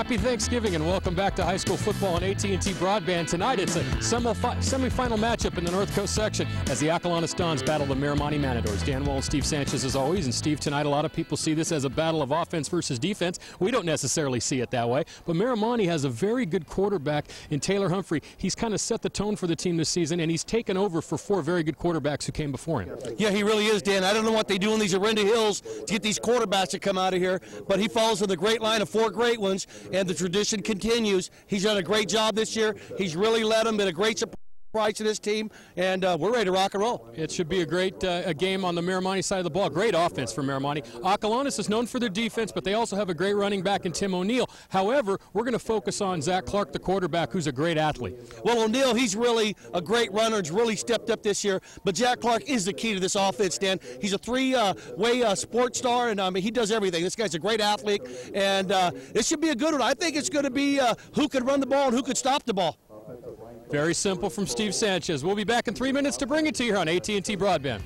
Happy Thanksgiving and welcome back to high school football on AT&T Broadband. Tonight it's a semifinal matchup in the North Coast section as the Acalanes Dons battle the Miramonte Matadors. Dan Wall and Steve Sanchez as always. And Steve, tonight a lot of people see this as a battle of offense versus defense. We don't necessarily see it that way, but Miramonte has a very good quarterback in Taylor Humphrey. He's kind of set the tone for the team this season, and he's taken over for 4 very good quarterbacks who came before him. Yeah, he really is, Dan. I don't know what they do in these Orinda Hills to get these quarterbacks to come out of here, but he follows in the great line of 4 great ones, and the tradition continues. He's done a great job this year. He's really led them, been a great surprise to this team, and we're ready to rock and roll. It should be a great game on the Miramonte side of the ball. Great offense for Miramonte. Acalanes is known for their defense, but they also have a great running back in Tim O'Neill. However, we're going to focus on Zach Clark, the quarterback, who's a great athlete. Well, O'Neill, he's really a great runner. He's really stepped up this year, but Jack Clark is the key to this offense, Dan. He's a 3-way sports star, and he does everything. This guy's a great athlete, and it should be a good one. I think it's going to be who could run the ball and who could stop the ball. Very simple from Steve Sanchez. We'll be back in 3 minutes to bring it to you here on AT&T Broadband.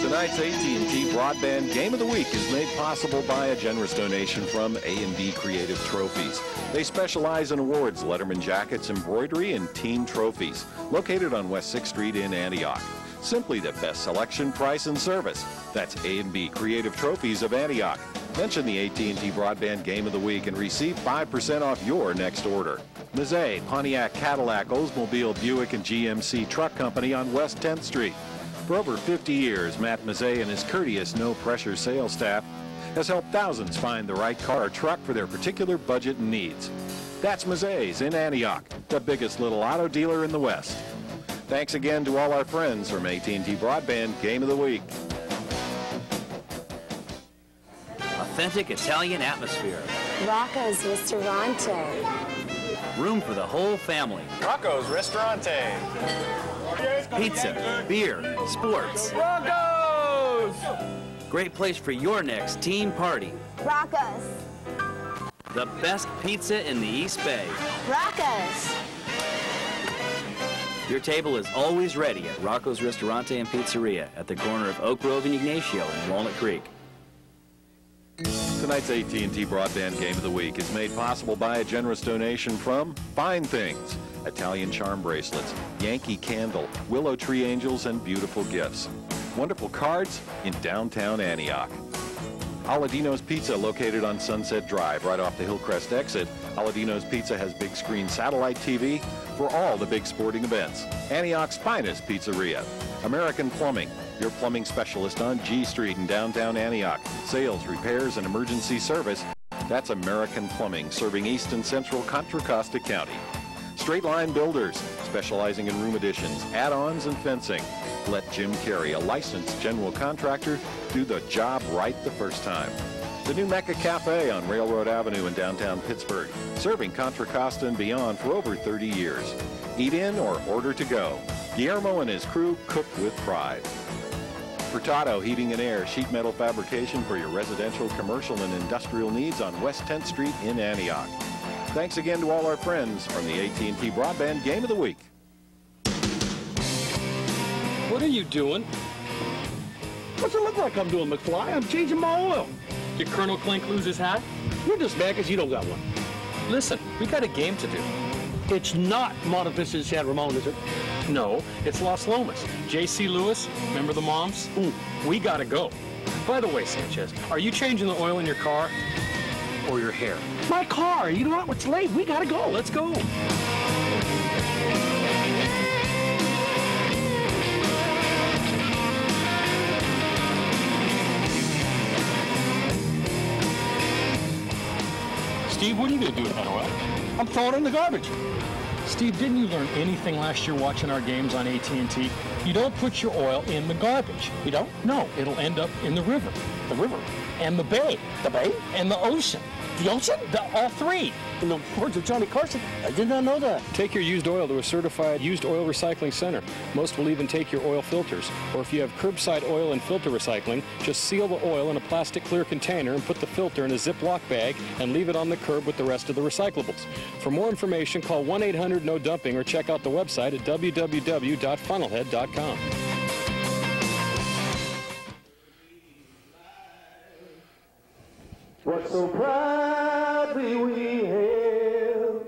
Tonight's AT&T Broadband Game of the Week is made possible by a generous donation from A&B Creative Trophies. They specialize in awards, Letterman jackets, embroidery, and team trophies. Located on West 6th Street in Antioch. Simply the best selection, price, and service. That's A&B Creative Trophies of Antioch. Mention the AT&T Broadband Game of the Week and receive 5% off your next order. Mazzei, Pontiac, Cadillac, Oldsmobile, Buick, and GMC Truck Company on West 10th Street. For over 50 years, Matt Mazzei and his courteous, no-pressure sales staff has helped thousands find the right car or truck for their particular budget and needs. That's Mazzei's in Antioch, the biggest little auto dealer in the West. Thanks again to all our friends from AT&T Broadband Game of the Week. Authentic Italian atmosphere. Rocco's Ristorante. Room for the whole family. Rocco's Ristorante. Pizza, beer, sports. Rocco's! Great place for your next team party. Rocco's. The best pizza in the East Bay. Rocco's. Your table is always ready at Rocco's Ristorante and Pizzeria at the corner of Oak Grove and Ignacio in Walnut Creek. Tonight's AT&T Broadband Game of the Week is made possible by a generous donation from Fine Things, Italian charm bracelets, Yankee Candle, Willow Tree Angels, and beautiful gifts. Wonderful cards in downtown Antioch. Aladino's Pizza, located on Sunset Drive, right off the Hillcrest exit. Aladino's Pizza has big screen satellite TV for all the big sporting events. Antioch's finest pizzeria. American Plumbing, your plumbing specialist on G Street in downtown Antioch. Sales, repairs, and emergency service. That's American Plumbing, serving East and Central Contra Costa County. Straight Line Builders, specializing in room additions, add-ons, and fencing. Let Jim Carey, a licensed general contractor, do the job right the first time. The New Mecca Cafe on Railroad Avenue in downtown Pittsburgh, serving Contra Costa and beyond for over 30 years. Eat in or order to go. Guillermo and his crew cook with pride. Furtado Heating and Air, sheet metal fabrication for your residential, commercial, and industrial needs on West 10th Street in Antioch. Thanks again to all our friends from the AT&T Broadband Game of the Week. What are you doing? What's it look like I'm doing, McFly? I'm changing my oil. Did Colonel Clink lose his hat? You're just mad because you don't got one. Listen, we got a game to do. It's not Monte Vista San Ramon, is it? No, it's Los Lomas. J.C. Lewis, remember the moms? We gotta go. By the way, Sanchez, are you changing the oil in your car or your hair? My car. You know what? It's late. We gotta go. Let's go. Steve, what are you going to do with that oil? I'm throwing it in the garbage. Steve, didn't you learn anything last year watching our games on AT&T? You don't put your oil in the garbage. You don't? No, it'll end up in the river. The river. And the bay. The bay? And the ocean. The ocean? All three. In the words of Johnny Carson, I did not know that. Take your used oil to a certified used oil recycling center. Most will even take your oil filters. Or if you have curbside oil and filter recycling, just seal the oil in a plastic clear container and put the filter in a Ziploc bag and leave it on the curb with the rest of the recyclables. For more information, call 1-800-NO-DUMPING or check out the website at www.funnelhead.com. so proudly we hailed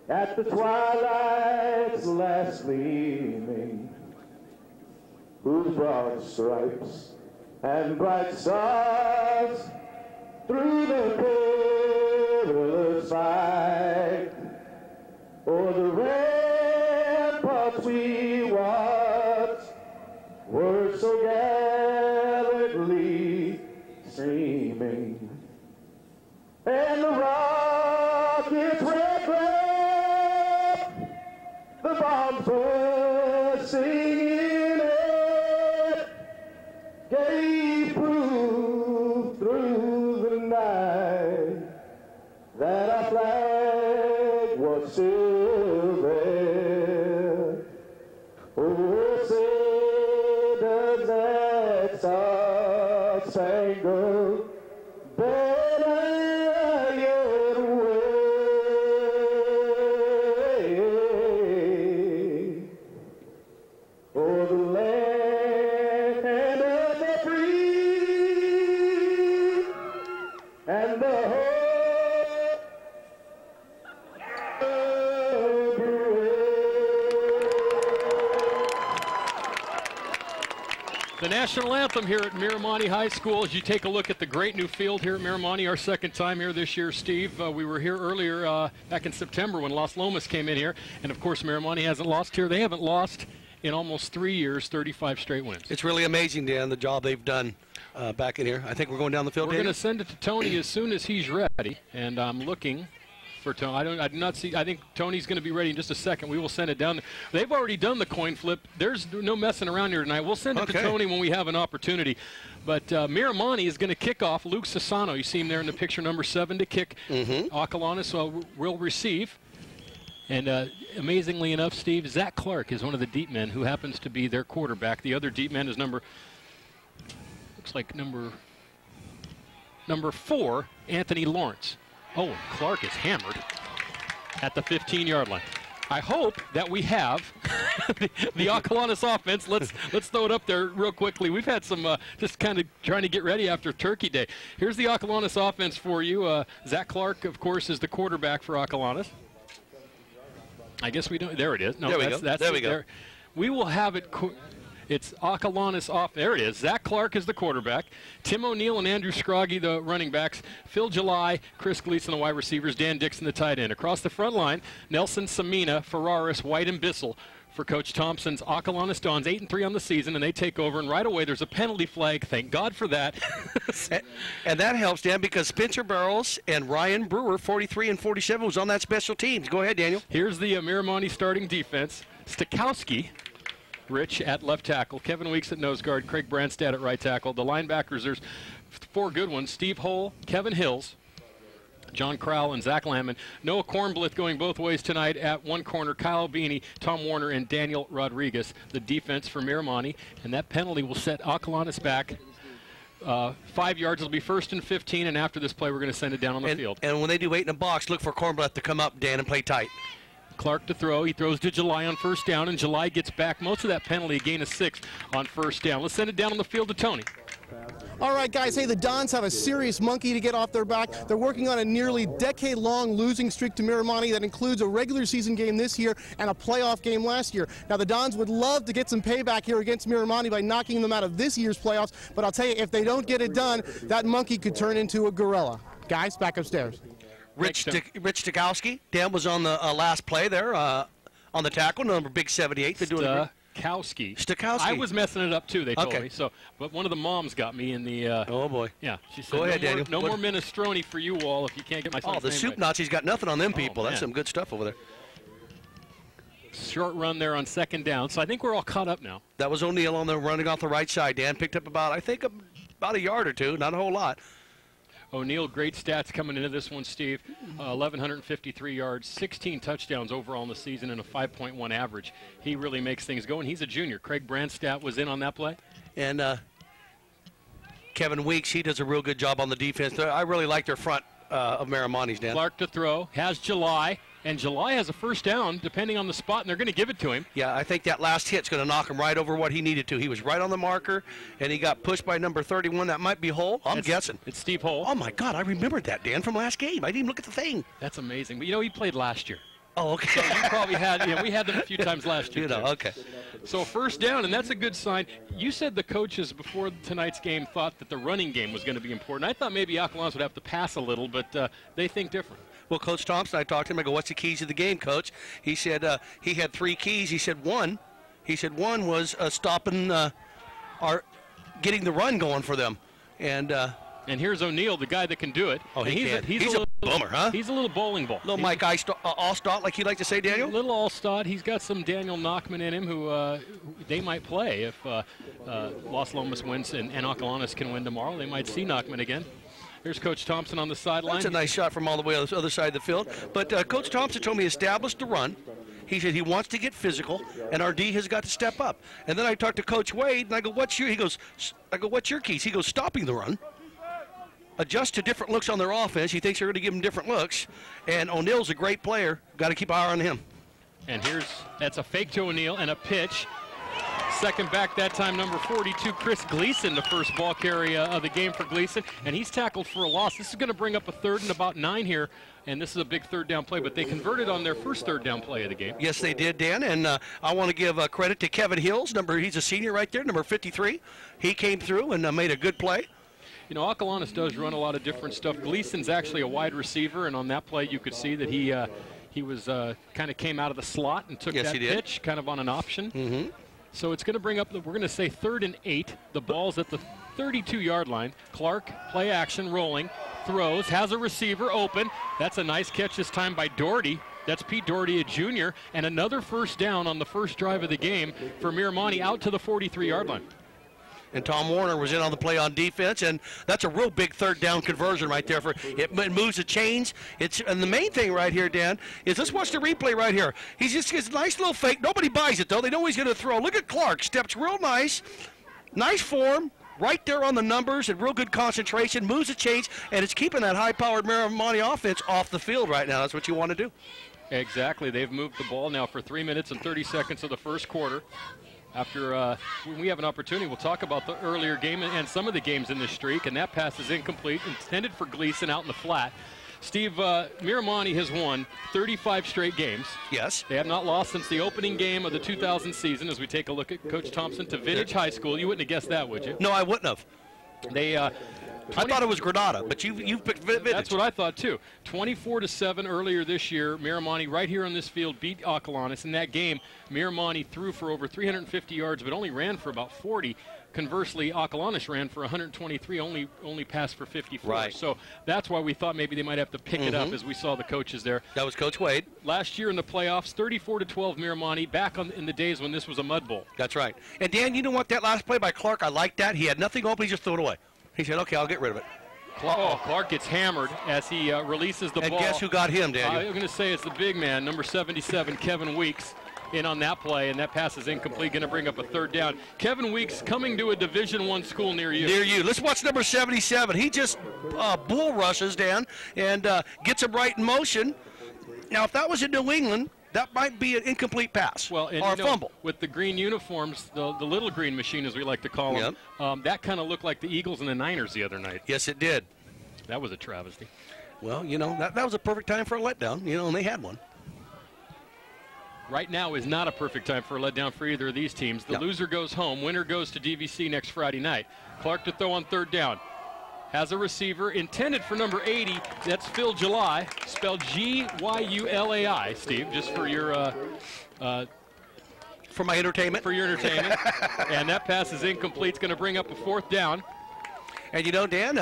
at the twilight's last gleaming, whose broad stripes and bright stars through the perilous fight o'er the ramparts we watched were so gallantly streaming, and the rocket's red glare, the bombs were singing it, gave proof through the night that our flag was still there. Oh, say does that star-spangled banner yet wave o'er the land of the free and the hope of the The national anthem here at Miramonte High School. As you take a look at the great new field here at Miramonte, our second time here this year, Steve. We were here earlier back in September when Las Lomas came in here, and of course Miramonte hasn't lost here. They haven't lost in almost 3 years, 35 straight wins. It's really amazing, Dan, the job they've done back in here. I think we're going down the field. We're going to send it to Tony as soon as he's ready, and I'm looking for Tony. I do not see. I think Tony's going to be ready in just a second. We will send it down. They've already done the coin flip. There's no messing around here tonight. We'll send it to Tony when we have an opportunity. But Miramonte is going to kick off. Luke Sassano, you see him there in the picture, number 7 to kick. Acalanes will receive. And amazingly enough, Steve, Zach Clark is one of the deep men who happens to be their quarterback. The other deep man is number 4, Anthony Lawrence. Oh, Clark is hammered at the 15-yard line. I hope that we have the Acalanes offense. Let's throw it up there real quickly. We've had some just kind of trying to get ready after Turkey Day. Here's the Acalanes offense for you. Zach Clark, of course, is the quarterback for Acalanes. I guess we don't. There it is. No, there we go. There we go. We will have it. It's Acalanes off. There it is. Zach Clark is the quarterback. Tim O'Neill and Andrew Scroggy, the running backs. Phil July, Chris Gleason, the wide receivers. Dan Dixon, the tight end. Across the front line, Nelson Samina, Ferraris, White, and Bissell for Coach Thompson's Acalanes Dons. 8-3 on the season, and they take over. And right away, there's a penalty flag. Thank God for that. and that helps, Dan, because Spencer Barrows and Ryan Brewer, 43 and 47, was on that special teams. Go ahead, Daniel. Here's the Miramonte starting defense. Stakowski, Rich at left tackle, Kevin Weeks at nose guard, Craig Brandstad at right tackle. The linebackers, there's 4 good ones. Steve Hull, Kevin Hills, John Crowell, and Zach Lamon. Noah Kornblith going both ways tonight at one corner. Kyle Beanie, Tom Warner, and Daniel Rodriguez, the defense for Miramonte. And that penalty will set Acalanes back 5 yards. It'll be 1st and 15, and after this play, we're going to send it down on the field. And when they do 8 in a box, look for Kornblith to come up, Dan, and play tight. Clark to throw. He throws to July on first down, and July gets back most of that penalty, a gain of 6 on first down. Let's send it down on the field to Tony. All right, guys. Hey, the Dons have a serious monkey to get off their back. They're working on a nearly decade-long losing streak to Miramonte that includes a regular season game this year and a playoff game last year. Now, the Dons would love to get some payback here against Miramonte by knocking them out of this year's playoffs, but I'll tell you, if they don't get it done, that monkey could turn into a gorilla. Guys, back upstairs. Rich Stakowski. Dan was on the last play there on the tackle, number big 78. They're doing Stakowski. I was messing it up too, they told me. So, but one of the moms got me in the. Oh boy. Yeah, she said. Go ahead, Daniel. No more minestrone for you all if you can't get my son's the name soup right. Nazis got nothing on them people. That's some good stuff over there. Short run there on 2nd down. So I think we're all caught up now. That was O'Neill on the running off the right side. Dan picked up about a yard or 2, not a whole lot. O'Neill, great stats coming into this one, Steve. 1,153 yards, 16 touchdowns overall in the season, and a 5.1 average. He really makes things go, and he's a junior. Craig Brandstad was in on that play. And Kevin Weeks, he does a real good job on the defense. I really like their front of Miramonte's, Dan. Clark to throw, has July. And July has a first down, depending on the spot, and they're going to give it to him. Yeah, I think that last hit's going to knock him right over what he needed to. He was right on the marker, and he got pushed by number 31. That might be Hull. I'm guessing. It's Steve Hull. Oh, my God, I remembered that, Dan, from last game. I didn't even look at the thing. That's amazing. But, you know, he played last year. Oh, okay. So you probably had, we had them a few times last year. You know, too. okay. So first down, and that's a good sign. You said the coaches before tonight's game thought that the running game was going to be important. I thought maybe Acalanes would have to pass a little, but they think different. Well, Coach Thompson, I talked to him. I go, what's the keys to the game, Coach? He said he had 3 keys. He said one was stopping getting the run going for them. And here's O'Neal, the guy that can do it. Oh, he's a boomer, huh? He's a little bowling ball. Little Mike Allstott, like you like to say, Daniel? Little Allstott. He's got some Daniel Nachman in him who they might play if Los Lomas wins and Acalanes can win tomorrow. They might see Nachman again. Here's Coach Thompson on the sideline. That's a nice shot from all the way on the other side of the field. But Coach Thompson told me he established the run. He said he wants to get physical, and our D has got to step up. And then I talked to Coach Wade, and I go, what's your keys? He goes, stopping the run. Adjust to different looks on their offense. He thinks they're going to give him different looks. And O'Neal's a great player. Got to keep an eye on him. And that's a fake to O'Neal and a pitch. Second back that time, number 42, Chris Gleason, the first ball carry of the game for Gleason. And he's tackled for a loss. This is going to bring up a 3rd and about 9 here. And this is a big 3rd down play, but they converted on their first 3rd down play of the game. Yes, they did, Dan. And I want to give credit to Kevin Hills. He's a senior right there, number 53. He came through and made a good play. You know, Acalanes does run a lot of different stuff. Gleason's actually a wide receiver, and on that play you could see that he was kind of came out of the slot and took that pitch kind of on an option. Mm-hmm. So it's going to bring up, we're going to say 3rd and 8. The ball's at the 32-yard line. Clark, play action, rolling, throws, has a receiver open. That's a nice catch this time by Doherty. That's Pete Doherty, a junior, and another first down on the first drive of the game for Miramonte out to the 43-yard line. And Tom Warner was in on the play on defense, and that's a real big 3rd down conversion right there. It moves the chains. And the main thing right here, Dan, is let's watch the replay right here. He just gets a nice little fake. Nobody buys it, though. They know he's going to throw. Look at Clark. Steps real nice. Nice form. Right there on the numbers and real good concentration. Moves the chains, and it's keeping that high-powered Miramonte offense off the field right now. That's what you want to do. Exactly. They've moved the ball now for 3 minutes and 30 seconds of the first quarter. After when we have an opportunity, we'll talk about the earlier game and some of the games in this streak, and that pass is incomplete, intended for Gleason out in the flat. Steve, Miramonte has won 35 straight games. Yes. They have not lost since the opening game of the 2000 season. As we take a look at Coach Thompson to Vintage High School, you wouldn't have guessed that, would you? No, I wouldn't have. They I thought it was Granada, but you've picked Vintage. That's what I thought, too. 24-7 earlier this year. Miramonte right here on this field beat Acalanes. In that game, Miramonte threw for over 350 yards, but only ran for about 40. Conversely, Acalanes ran for 123, only passed for 54. Right. So that's why we thought maybe they might have to pick it up as we saw the coaches there. That was Coach Wade. Last year in the playoffs, 34-12 Miramonte, back in the days when this was a mud bowl. That's right. And, Dan, you know what? That last play by Clark, I liked that. He had nothing open. He just threw it away. He said, okay, I'll get rid of it. Clark gets hammered as he releases the ball. And guess who got him, Daniel? I'm going to say it's the big man, number 77, Kevin Weeks, in on that play, and that pass is incomplete, going to bring up a 3rd down. Kevin Weeks coming to a Division I school near you. Near you. Let's watch number 77. He just bull rushes, Dan, and gets him right in motion. Now, if that was in New England, that might be an incomplete pass or a fumble. With the green uniforms, the little green machine, as we like to call them, that kind of looked like the Eagles and the Niners the other night. Yes, it did. That was a travesty. Well, you know, that was a perfect time for a letdown, you know, and they had one. Right now is not a perfect time for a letdown for either of these teams. The loser goes home. Winner goes to DVC next Friday night. Clark to throw on 3rd down. Has a receiver intended for number 80. That's Phil July, spelled G-Y-U-L-A-I, Steve, just for your for my entertainment. For your entertainment. And that pass is incomplete. It's going to bring up a 4th down. And you know, Dan,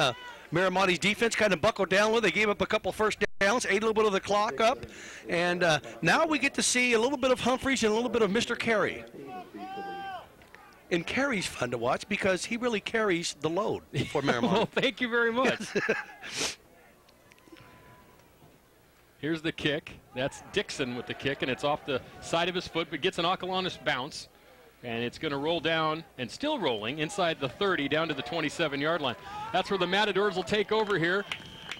Miramonte's defense kind of buckled down with. They gave up a couple first downs, ate a little bit of the clock up, and now we get to see a little bit of Humphreys and a little bit of Mr. Carey. And Carey's fun to watch because he really carries the load for Miramonte. Well, thank you very much. Here's the kick. That's Dixon with the kick, and it's off the side of his foot, but gets an Acalanes bounce. And it's going to roll down, and still rolling, inside the 30, down to the 27-yard line. That's where the Matadors will take over here.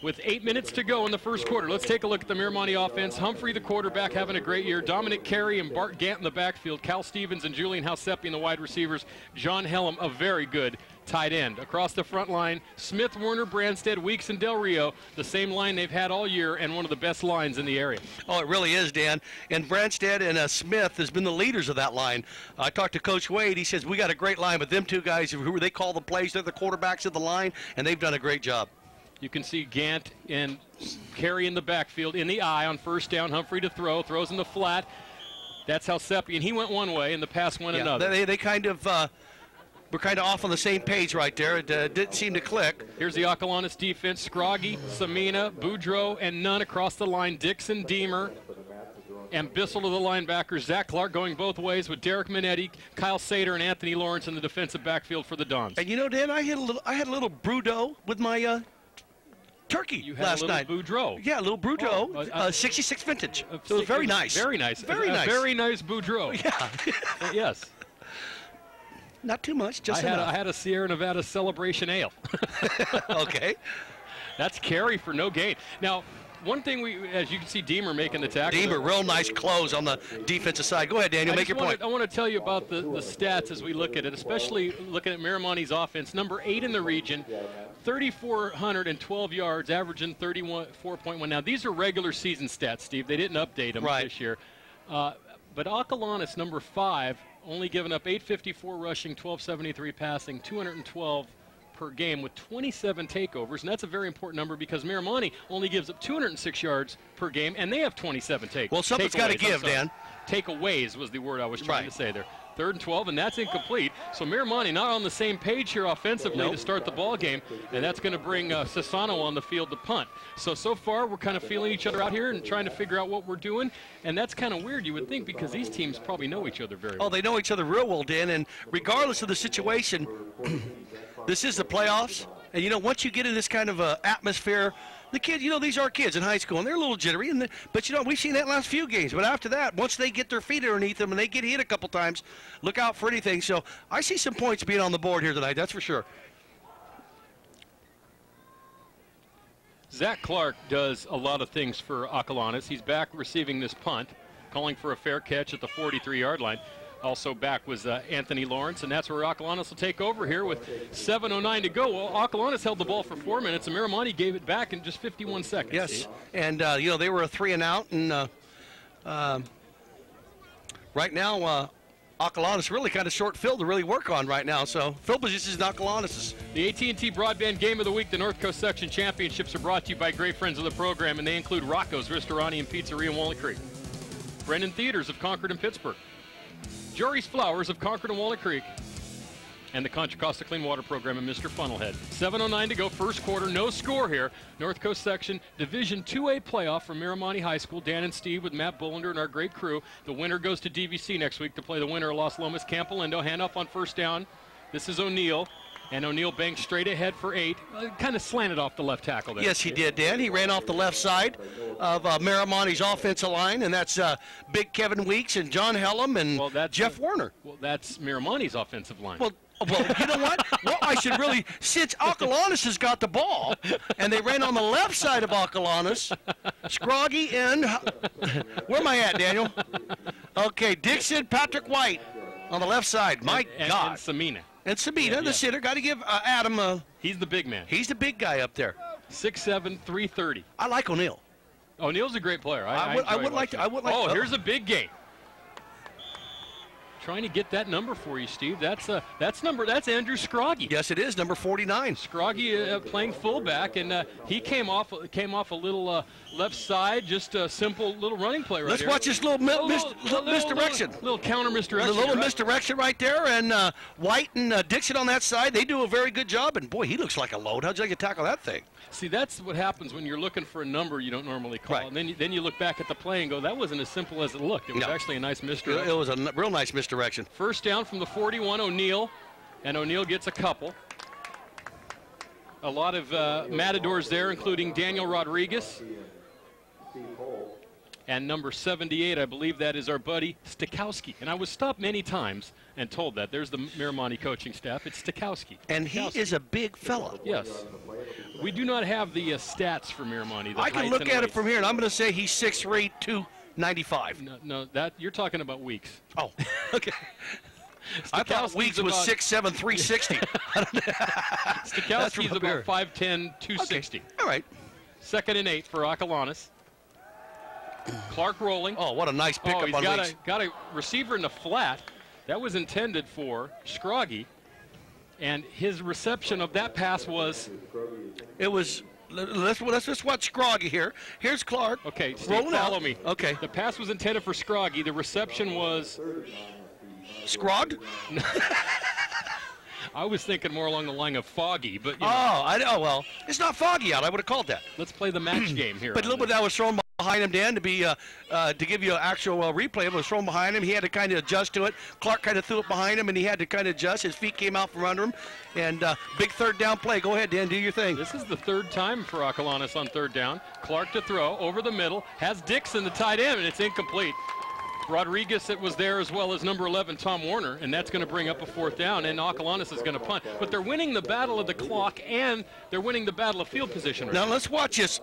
with 8 minutes to go in the first quarter. Let's take a look at the Miramonte offense. Humphrey, the quarterback, having a great year. Dominic Carey and Bart Gant in the backfield. Cal Stevens and Julian Hausepi in the wide receivers. John Hellam, a very good tight end. Across the front line, Smith, Werner, Branstead, Weeks, and Del Rio, the same line they've had all year and one of the best lines in the area. Oh, it really is, Dan. And Branstead and Smith has been the leaders of that line. I talked to Coach Wade. He says, we got a great line, but them two guys, who they call the plays, they're the quarterbacks of the line, and they've done a great job. You can see Gant and Carey in the backfield, in the eye on first down. Humphrey to throw, throws in the flat. That's Hausepi, and he went one way, and the pass went another. They kind of... we're kind of off on the same page right there. It didn't seem to click. Here's the Acalanes defense. Scroggy, Samina, Boudreau, and Nunn across the line. Dixon, Deemer, and Bissell to the linebackers. Zach Clark going both ways with Derek Minetti, Kyle Sater, and Anthony Lawrence in the defensive backfield for the Dons. And you know, Dan, I had a little Boudreau with my turkey you had last a night. Boudreau. Yeah, a little Boudreau, 66 vintage. So it was very nice. Very nice. Very nice. Very nice Boudreau. Yeah. Yes. Not too much, just enough. I had a Sierra Nevada Celebration Ale. Okay. That's carry for no gain. Now, one thing as you can see, Deemer making the tackle. Deemer, real nice close on the defensive side. Go ahead, Daniel, make your point. I want to tell you about the stats as we look at it, especially looking at Miramonte's offense. Number 8 in the region, 3,412 yards, averaging 34.1. Now, these are regular season stats, Steve. They didn't update them this year. But Acalanes, number 5, only giving up 854 rushing, 1273 passing, 212 per game with 27 takeovers, and that's a very important number because Miramonte only gives up 206 yards per game, and they have 27 takeaways. Well, something's got to give, Dan. Takeaways was the word I was trying to say there. 3rd and 12, and that's incomplete. So Miramonte not on the same page here offensively to start the ball game, and that's going to bring Sassano on the field to punt. So far we're kind of feeling each other out here and trying to figure out what we're doing, and that's kind of weird, you would think, because these teams probably know each other very well. Oh, they know each other real well, Dan, and regardless of the situation, this is the playoffs, and, you know, once you get in this kind of atmosphere, the kids, you know, these are kids in high school, and they're a little jittery. But, you know, we've seen that last few games. But after that, once they get their feet underneath them and they get hit a couple times, look out for anything. So I see some points being on the board here tonight, that's for sure. Zach Clark does a lot of things for Acalanes. He's back receiving this punt, calling for a fair catch at the 43-yard line. Also back was Anthony Lawrence, and that's where Acalanes will take over here with 7:09 to go. Well, Acalanes held the ball for 4 minutes, and Miramonte gave it back in just 51 seconds. Yes, and, you know, they were a 3-and-out, and right now Acalanes really kind of short field to really work on right now. So field position is Acalanes. The AT&T Broadband Game of the Week, the North Coast Section Championships, are brought to you by great friends of the program, and they include Rocco's Ristorante and Pizzeria in Walnut Creek, Brennan Theaters of Concord and Pittsburgh, Jory's Flowers of Concord and Walnut Creek, and the Contra Costa Clean Water Program and Mr. Funnelhead. 7:09 to go, first quarter, no score here. North Coast Section Division 2A playoff from Miramonte High School. Dan and Steve with Matt Bullender and our great crew. The winner goes to DVC next week to play the winner of Los Lomas Campalindo. Handoff on first down. This is O'Neill. And O'Neill banks straight ahead for 8. Kind of slanted off the left tackle there. Yes, he did, Dan. He ran off the left side of Miramonte's offensive line, and that's Big Kevin Weeks and John Hellam and Jeff Werner. Well, that's Miramonte's offensive line. Well, you know what? Well, I should really, since Acalanes has got the ball, and they ran on the left side of Acalanes, Scroggy and, where am I at, Daniel? Okay, Dixon, Patrick White on the left side. My God. And Samina. And Sabina, the center, got to give Adam he's the big man. He's the big guy up there. 6'7", 330. I like O'Neill. O'Neill's a great player. I would like to. Oh, here's a big game. Trying to get that number for you, Steve. That's Andrew Scroggy. Yes, it is, number 49. Scroggy playing fullback, and he came off a little left side, just a simple little running play right Let's here. watch this little misdirection. Little counter misdirection. A little misdirection right there, and White and Dixon on that side, they do a very good job, and boy, he looks like a load. How'd you like to tackle that thing? See, that's what happens when you're looking for a number you don't normally call, right. And then you look back at the play and go, that wasn't as simple as it looked. It was actually a nice misdirection. It was a real nice misdirection. First down from the 41, O'Neill, and O'Neill gets a couple. A lot of matadors there, including Daniel Rodriguez. And number 78, I believe that is our buddy Stikowski. And I was stopped many times and told that. There's the Miramonte coaching staff. It's Stikowski. And he is a big fella. Yes. We do not have the stats for Miramonte. I can look at it from here, and I'm going to say he's 6'3", 295. No, that you're talking about Weeks. Oh, okay. I thought Weeks was 6'7", 360. Stikowski's about 5'10", 260. Okay. All right. 2nd and 8 for Acalanes. Clark rolling. Oh, what a nice pickup he's on Weeks. Got a receiver in the flat. That was intended for Scroggy. And his reception of that pass was... It was... Let's just watch Scroggy here. Here's Clark. Okay, Steve, rolling follow out. me. Okay. The pass was intended for Scroggy. The reception was... Scrogged? I was thinking more along the line of foggy, but you know. I know. Well, it's not foggy out. I would have called that. Let's play the match game here. But a little bit that was thrown behind him, Dan, to give you an actual replay. It was thrown behind him. He had to kind of adjust to it. Clark kind of threw it behind him, and he had to kind of adjust. His feet came out from under him. And big 3rd down play. Go ahead, Dan. Do your thing. This is the 3rd time for Acalanes on 3rd down. Clark to throw over the middle. Has Dixon, the tight end, and it's incomplete. Rodriguez, it was there, as well as number 11, Tom Warner, and that's going to bring up a 4th down, and Acalanes is going to punt. But they're winning the battle of the clock, and they're winning the battle of field position. Now let's watch this.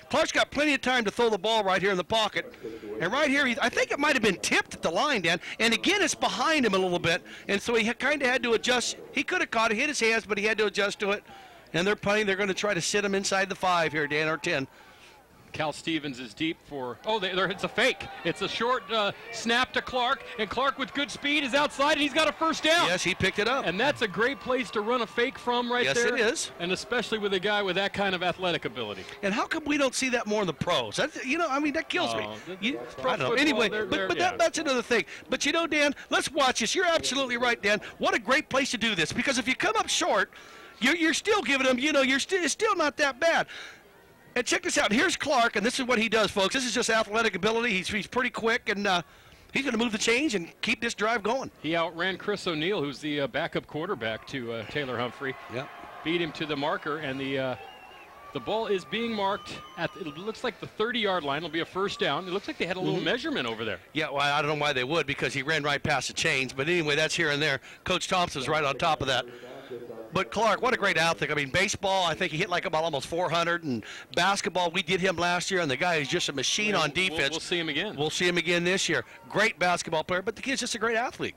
Clark's got plenty of time to throw the ball right here in the pocket. And right here, I think it might have been tipped at the line, Dan. And again, it's behind him a little bit, and so he kind of had to adjust. He could have caught it, hit his hands, but he had to adjust to it. And they're punting. They're going to try to sit him inside the 5 here, Dan, or 10. Cal Stevens is deep for, it's a fake. It's a short snap to Clark, and Clark with good speed is outside, and he's got a 1st down. Yes, he picked it up. And that's a great place to run a fake from there. Yes, it is. And especially with a guy with that kind of athletic ability. And how come we don't see that more in the pros? That kills me. I don't know. Anyway, that's another thing. But you know, Dan, let's watch this. You're absolutely right, Dan. What a great place to do this, because if you come up short, you're still giving them, it's still not that bad. And check this out. Here's Clark, and this is what he does, folks. This is just athletic ability. He's pretty quick, and he's going to move the chains and keep this drive going. He outran Chris O'Neill, who's the backup quarterback to Taylor Humphrey. Yeah. Beat him to the marker, and the ball is being marked at, it looks like the 30-yard line. It'll be a 1st down. It looks like they had a little measurement over there. Yeah, well, I don't know why they would, because he ran right past the chains. But anyway, that's here and there. Coach Thompson's right on top of that. But Clark, what a great athlete. I mean, baseball, I think he hit like about almost 400. And basketball, we did him last year, and the guy is just a machine on defense. We'll see him again. We'll see him again this year. Great basketball player, but the kid's just a great athlete.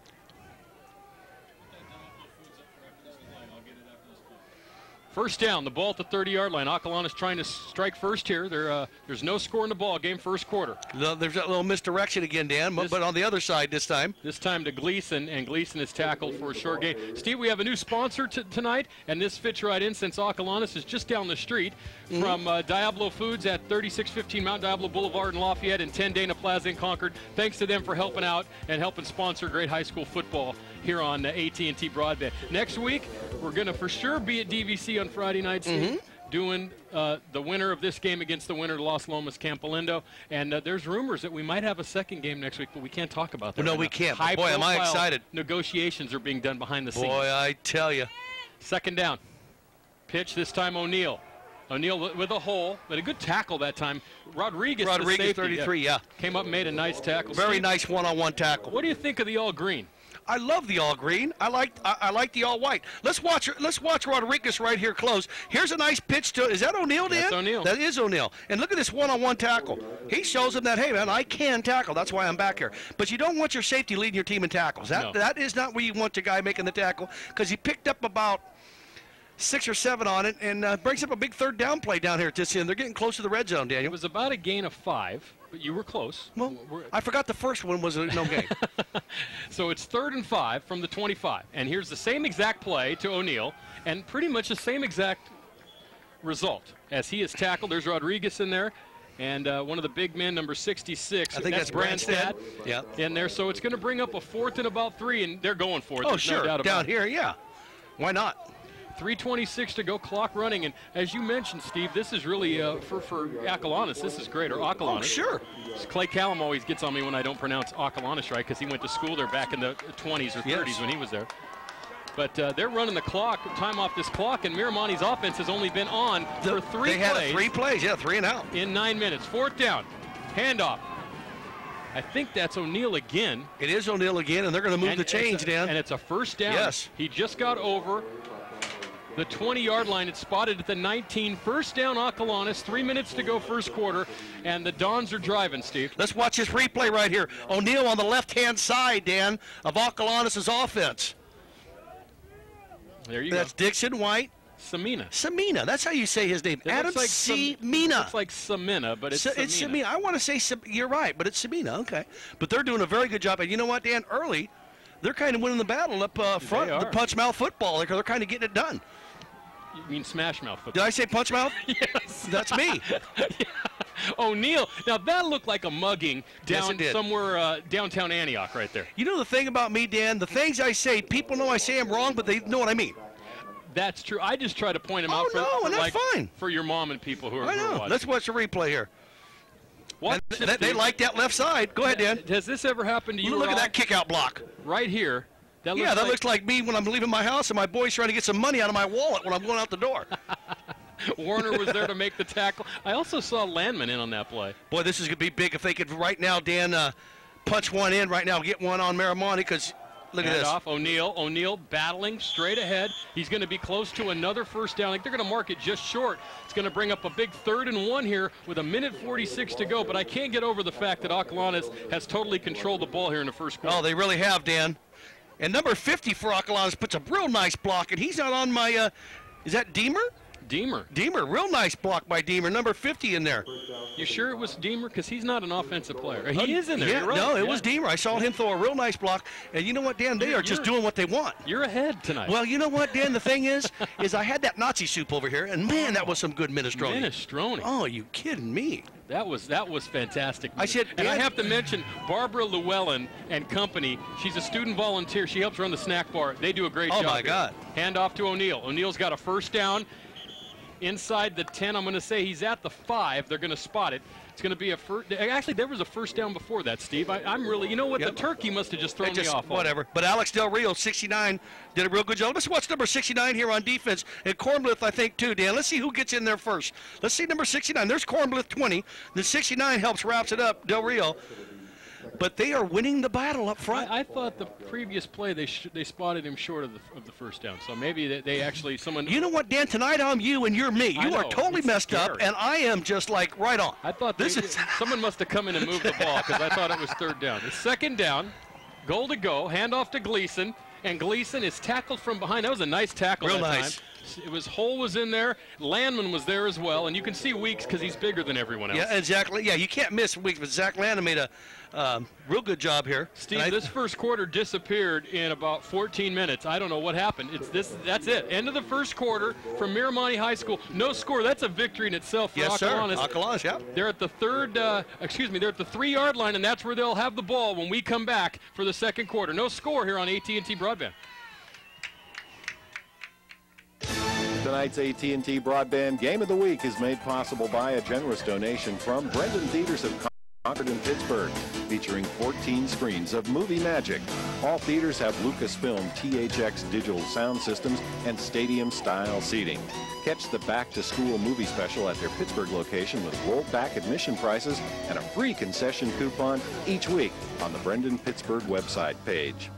1st down, the ball at the 30-yard line. Acalanes trying to strike first here. There's no score in the ball game, 1st quarter. There's that little misdirection again, Dan, but on the other side this time. This time to Gleason, and Gleason is tackled for a short gain. Steve, we have a new sponsor tonight, and this fits right in since Acalanes is just down the street from Diablo Foods at 3615 Mount Diablo Boulevard in Lafayette and 10 Dana Plaza in Concord. Thanks to them for helping out and helping sponsor great high school football here on AT&T Broadband. Next week, we're going to for sure be at DVC on Friday night, Steve, doing the winner of this game against the winner of Los Lomas Campolindo. And there's rumors that we might have a 2nd game next week, but we can't talk about that. No, we can't. High Boy, am I excited. Negotiations are being done behind the scenes. Boy, I tell you. 2nd down. Pitch this time O'Neill. O'Neill with a hole, but a good tackle that time. Rodriguez, 33, yeah. Came up and made a nice tackle. Very nice one-on-one tackle. What do you think of the all-green? I love the all green. I like the all white. Let's watch Rodriguez right here close. Here's a nice pitch to. Is that O'Neill, Dan? That's O'Neill. That is O'Neill. And look at this one-on-one tackle. He shows him that, hey man, I can tackle. That's why I'm back here. But you don't want your safety leading your team in tackles. That is not where you want your guy making the tackle, because he picked up about 6 or 7 on it, and brings up a big 3rd down play down here at this end. They're getting close to the red zone, Daniel. It was about a gain of 5. But you were close. Well, I forgot the first one was no gain. So it's 3rd and 5 from the 25. And here's the same exact play to O'Neill, and pretty much the same exact result. As he is tackled, there's Rodriguez in there, and one of the big men, number 66. I think that's Branstad. Yeah. In there. So it's going to bring up a 4th and about 3, and they're going for it. Oh, sure. No doubt down about here, yeah. Why not? 3:26 to go, clock running, and as you mentioned, Steve, this is really for Acalanes. This is great, or Acalanes. Oh, sure. Clay Callum always gets on me when I don't pronounce Acalanes right, because he went to school there back in the 20s or 30s when he was there. But they're running the clock, time off this clock, and Miramonte's offense has only been on for 3 plays. They had 3 plays, yeah, 3 and out. In 9 minutes. 4th down, handoff. I think that's O'Neill again. It is O'Neill again, and they're going to move the change, Dan. And it's a first down. Yes. He just got over the 20-yard line. It's spotted at the 19. First down, Acalanes. 3 minutes to go first quarter, and the Dons are driving, Steve. Let's watch this replay right here. O'Neill on the left-hand side, Dan, of Acalanes' offense. There you go. That's Dixon White. Samina. That's how you say his name. Adam C. Mina. It's like Samina, but it's Samina. I want to say, you're right, but it's Samina. Okay. But they're doing a very good job. And you know what, Dan? Early, they're kind of winning the battle up front. The punch mouth football. They're kind of getting it done. You mean smash mouth football? Did I say punch mouth? Yes. That's me. Yeah. O'Neill. Now, that looked like a mugging down somewhere downtown Antioch right there. You know the thing about me, Dan? The things I say, people know I say I'm wrong, but they know what I mean. That's true. I just try to point them out for your mom and people who are watching. Let's watch the replay here. They like that left side. Go ahead, Dan. Has this ever happened to you? Look at that kick-out block. Right here. That looks like me when I'm leaving my house and my boy's trying to get some money out of my wallet when I'm going out the door. Warner was there to make the tackle. I also saw Landman in on that play. Boy, this is going to be big if they could right now, Dan, punch one in right now, get one on Miramonte, because look at this. Off O'Neill battling straight ahead. He's going to be close to another first down. They're going to mark it just short. It's going to bring up a big 3rd and 1 here with 1:46 to go. But I can't get over the fact that Acalanes has totally controlled the ball here in the first quarter. Oh, they really have, Dan. And number 50 for Acalanes puts a real nice block, and he's not on my, is that Deemer? Deemer, real nice block by Deemer, number 50 in there. You sure it was Deemer? Because he's not an offensive player. He is in there. Yeah, You're right. No, it was Deemer. I saw him throw a real nice block. And you know what, Dan? They are just doing what they want. You're ahead tonight. Well, you know what, Dan? The thing is I had that Nazi soup over here, and man, that was some good minestrone. Minestrone. Oh, you kidding me? That was fantastic. I said, and I have to mention Barbara Llewellyn and company. She's a student volunteer. She helps run the snack bar. They do a great job. Oh my God! Hand off to O'Neill. O'Neill's got a first down inside the 10. I'm going to say he's at the 5. They're going to spot it. It's going to be a first. Actually, there was a first down before that, Steve. I'm really, you know what? Yep. The turkey must have just thrown me off. Whatever. But Alex Del Rio, 69, did a real good job. Let's watch number 69 here on defense. And Cornblith, I think, too, Dan. Let's see who gets in there first. Let's see number 69. There's Cornblith, 20. The 69 wraps it up, Del Rio. But they are winning the battle up front. I thought the previous play they spotted him short of the first down. So maybe they actually someone. You know what, Dan? Tonight I'm you and you're me. You are totally messed up, and I am just like right on. I thought someone must have come in and moved the ball because I thought it was 3rd down. It's 2nd down, goal to go. Handoff to Gleason, and Gleason is tackled from behind. That was a nice tackle. Real that nice. Time. It was Hull was in there. Landman was there as well, and you can see Weeks because he's bigger than everyone else. Yeah, exactly. Yeah, you can't miss Weeks, but Zach Landman made a real good job here. Steve, this first quarter disappeared in about 14 minutes. I don't know what happened. That's it. End of the first quarter from Miramonte High School. No score. That's a victory in itself for Acalanes. Yes, sir. Acalanes, yeah. They're at the 3-yard line, and that's where they'll have the ball when we come back for the second quarter. No score here on AT&T Broadband. Tonight's AT&T Broadband Game of the Week is made possible by a generous donation from Brendan Theaters of Concord in Pittsburgh, featuring 14 screens of movie magic. All theaters have Lucasfilm THX digital sound systems and stadium-style seating. Catch the back-to-school movie special at their Pittsburgh location with rolled-back admission prices and a free concession coupon each week on the Brendan Pittsburgh website page.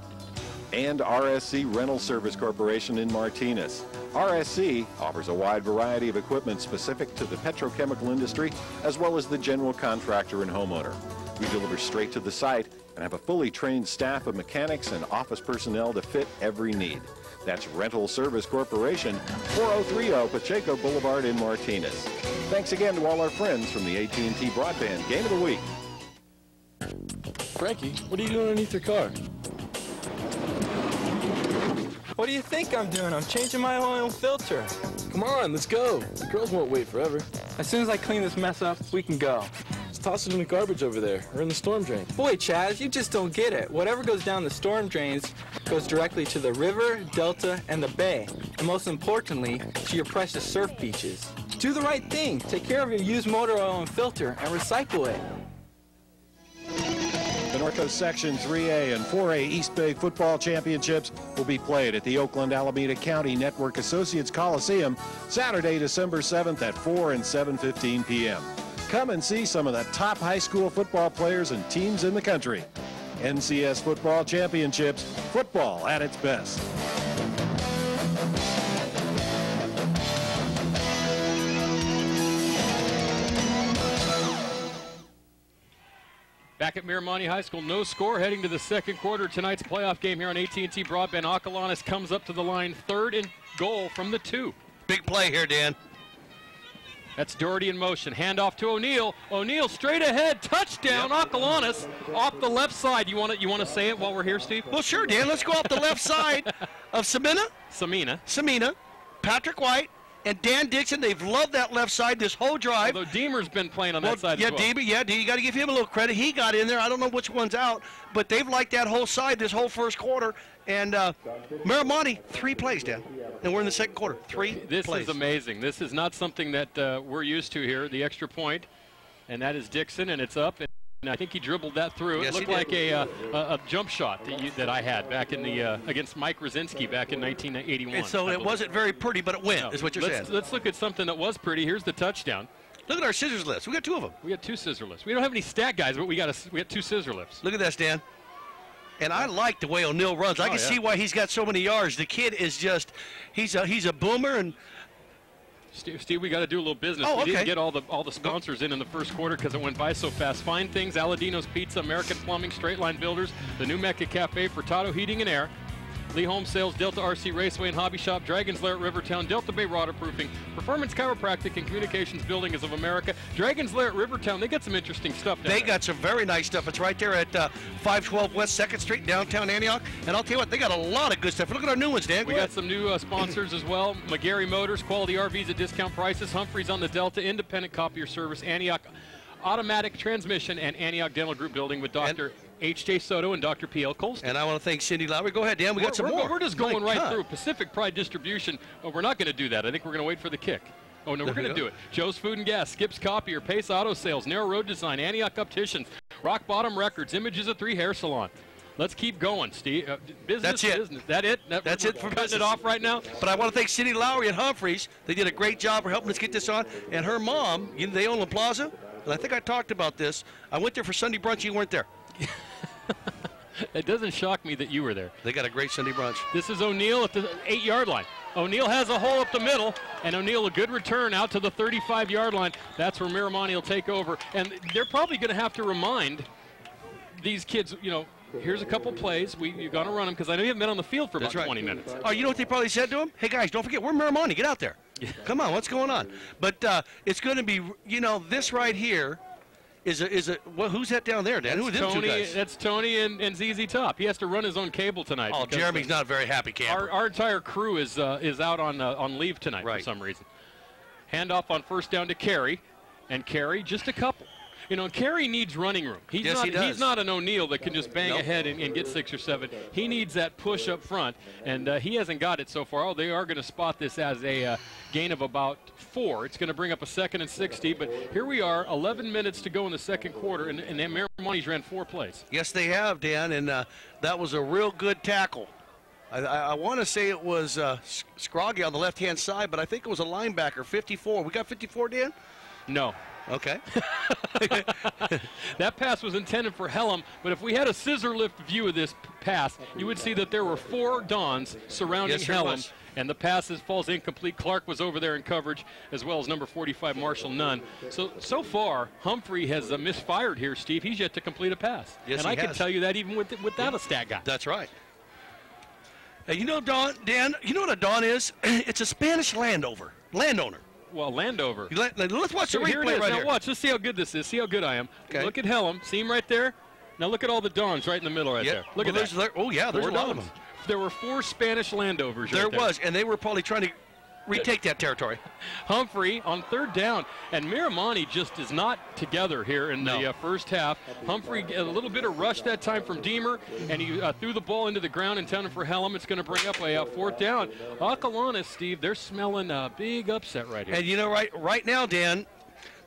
And RSC Rental Service Corporation in Martinez. RSC offers a wide variety of equipment specific to the petrochemical industry, as well as the general contractor and homeowner. We deliver straight to the site and have a fully trained staff of mechanics and office personnel to fit every need. That's Rental Service Corporation, 4030 Pacheco Boulevard in Martinez. Thanks again to all our friends from the AT&T Broadband Game of the Week. Frankie, what are you doing underneath your car? What do you think I'm doing? I'm changing my oil filter. Come on, let's go. The girls won't wait forever. As soon as I clean this mess up, we can go. Just toss it in the garbage over there, or in the storm drain. Boy, Chaz, you just don't get it. Whatever goes down the storm drains goes directly to the river, delta, and the bay. And most importantly, to your precious surf beaches. Do the right thing. Take care of your used motor oil and filter, and recycle it. The North Coast Section 3A and 4A East Bay football championships will be played at the Oakland-Alameda County Network Associates Coliseum Saturday, December 7th at 4 and 7:15 p.m. Come and see some of the top high school football players and teams in the country. NCS Football Championships, football at its best. Back at Miramonte High School, no score heading to the second quarter. Tonight's playoff game here on AT&T Broadband. Acalanes comes up to the line, 3rd and goal from the 2. Big play here, Dan. That's Doherty in motion. Handoff to O'Neill. O'Neill straight ahead. Touchdown, Acalanes off the left side. You want to say it while we're here, Steve? Well, sure, Dan. Let's go off the left side of Samina, Patrick White, and Dan Dixon. They've loved that left side this whole drive. Although Deemer's been playing on that side as well. You got to give him a little credit. He got in there. I don't know which one's out, but they've liked that whole side this whole first quarter. And Miramonte, 3 plays, Dan. And we're in the second quarter. 3 plays. This is amazing. This is not something that we're used to here, the extra point. And that is Dixon, and it's up. And I think he dribbled that through. Yes, it looked like a jump shot that I had back in the against Mike Rosinski back in 1981. And so it wasn't very pretty, but it went, is what you're saying. Let's look at something that was pretty. Here's the touchdown. Look at our scissors lifts. We got 2 of them. We got 2 scissor lifts. We don't have any stat guys, but we got 2 scissor lifts. Look at this, Dan. And I like the way O'Neill runs. I can see why he's got so many yards. The kid is just, he's a boomer. And Steve, we got to do a little business. Oh, we okay. didn't get all the sponsors in the first quarter because it went by so fast. Fine Things, Aladino's Pizza, American Plumbing, Straight Line Builders, the New Mecca Cafe, Furtado Heating and Air, Lee Home Sales, Delta RC Raceway and Hobby Shop, Dragon's Lair at Rivertown, Delta Bay Waterproofing, Performance Chiropractic and Communications Building is of America, Dragon's Lair at Rivertown. They got some interesting stuff down They there. got some very nice stuff. It's right there at 512 West 2nd Street, downtown Antioch. And I'll tell you what, they got a lot of good stuff. Look at our new ones, Dan. We got some new sponsors as well. McGarry Motors, quality RVs at discount prices. Humphreys on the Delta, independent copier service. Antioch Automatic Transmission and Antioch Dental Group Building with Dr. H.J. Soto and Dr. P.L. Colston. And I want to thank Cindy Lowry. Go ahead, Dan. We got some more. We're just going right through. Pacific Pride Distribution. Oh, we're not going to do that. I think we're going to wait for the kick. Oh, no, we're going to do it. Joe's Food and Gas, Skip's Copier, Pace Auto Sales, Narrow Road Design, Antioch Opticians, Rock Bottom Records, Images of 3 Hair Salon. Let's keep going, Steve. Business, That's it. business. That's it for cutting it off right now. But I want to thank Cindy Lowry and Humphreys. They did a great job for helping us get this on. And her mom, they own La Plaza. And I think I talked about this. I went there for Sunday brunch. You weren't there. It doesn't shock me that you were there. They got a great Sunday brunch. This is O'Neill at the 8-yard line. O'Neill has a hole up the middle, and O'Neill a good return out to the 35-yard line. That's where Miramonte will take over. And they're probably going to have to remind these kids, here's a couple plays. You're going to run them because I know you haven't been on the field for about 20 minutes. Oh, you know what they probably said to him? Hey, guys, don't forget, we're Miramonte. Get out there. Come on, what's going on? But it's going to be, this right here is who's that down there, Dan? Who are them 2 guys? That's Tony and ZZ Top. He has to run his own cable tonight. Oh, Jeremy's not a very happy camper. Our entire crew is out on leave tonight for some reason. Handoff on first down to Carey, and Carey just a couple. Carey needs running room. He does. He's not an O'Neill that can just bang ahead and get 6 or 7. He needs that push up front, and he hasn't got it so far. Oh, they are going to spot this as a gain of about 4. It's going to bring up a 2nd and 60, but here we are, 11 minutes to go in the second quarter, and Miramonte's ran 4 plays. Yes, they have, Dan, and that was a real good tackle. I want to say it was Scroggy on the left-hand side, but I think it was a linebacker, 54. We got 54, Dan? No. Okay. That pass was intended for Hellam, but if we had a scissor lift view of this pass, you would see that there were 4 Dons surrounding Hellam, and the pass falls incomplete. Clark was over there in coverage, as well as number 45, Marshall Nunn. So far, Humphrey has misfired here, Steve. He's yet to complete a pass. Yes, and I can tell you that even without a stat guy. That's right. Hey, Dan, you know what a Don is? It's a Spanish landowner. Well, Landover. Let's watch the replay right here. Watch. Let's see how good this is. See how good I am. Okay. Look at Hellam. See him right there? Now look at all the Dons right in the middle right there. Look at that. There's a lot of them. There were 4 Spanish Landovers there. Right there was, and they were probably trying to retake that territory. Humphrey on 3rd down, and Miramonte just is not together here in the first half. Humphrey, a little bit of rush that time from Deemer, and he threw the ball into the ground intended for Hellam. It's going to bring up a 4th down. Acalanes, Steve, they're smelling a big upset right here. And right now, Dan,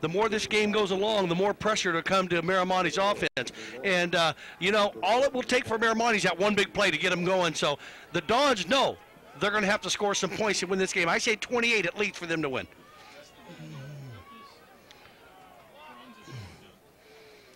the more this game goes along, the more pressure to come to Miramonte's offense. And, all it will take for Miramonte is that one big play to get them going. So the Dons know they're going to have to score some points to win this game. I say 28 at least for them to win.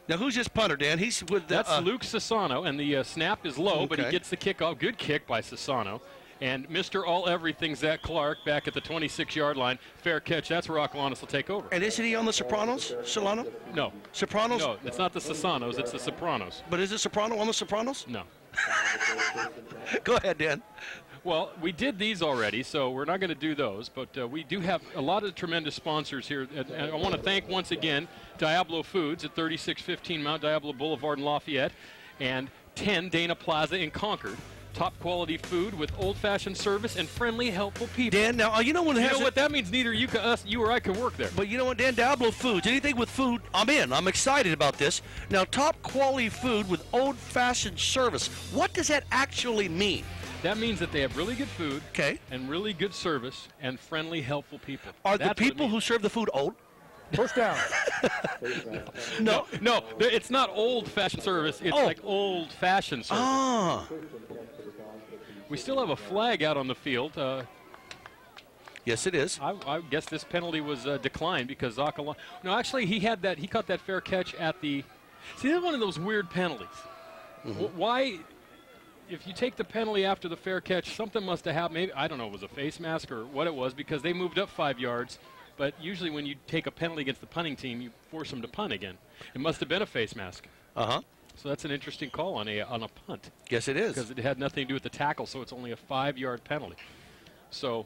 Now, who's this punter, Dan? He's with the, That's Luke Sassano, and the snap is low, but he Okay. gets the kickoff. Good kick by Sassano. And Mr. All-Everything, Zach Clark, back at the 26-yard line. Fair catch. That's where Acalanes will take over. And isn't he on the Sopranos, Solano? No. Sopranos? No, it's not the Sassanos. It's the Sopranos. But is it Soprano on the Sopranos? No. Go ahead, Dan. Well, we did these already, so we're not going to do those. But we do have a lot of tremendous sponsors here. And I want to thank once again Diablo Foods at 3615 Mount Diablo Boulevard in Lafayette and 10 Dana Plaza in Concord. Top quality food with old-fashioned service and friendly, helpful people. Dan, now you know when it You has know what that means? Neither you or I can work there. But you know what, Dan? Diablo Foods. Anything with food, I'm in. I'm excited about this. Now, top quality food with old-fashioned service. What does that actually mean? That means that they have really good food, okay, and really good service and friendly, helpful people. Are the people who serve the food old? First down. no, it's not old-fashioned service. It's like old-fashioned service. Ah. We still have a flag out on the field. Yes, it is. I guess this penalty was declined because Acalanes. No, actually, he caught that fair catch at the. See, this is one of those weird penalties. Why? If you take the penalty after the fair catch, something must have happened. Maybe, I don't know, it was a face mask or what it was, because they moved up 5 yards. But usually when you take a penalty against the punting team, you force them to punt again. It must have been a face mask. Uh-huh. So that's an interesting call on a punt. Yes, it is. Because it had nothing to do with the tackle, so it's only a 5-yard penalty. So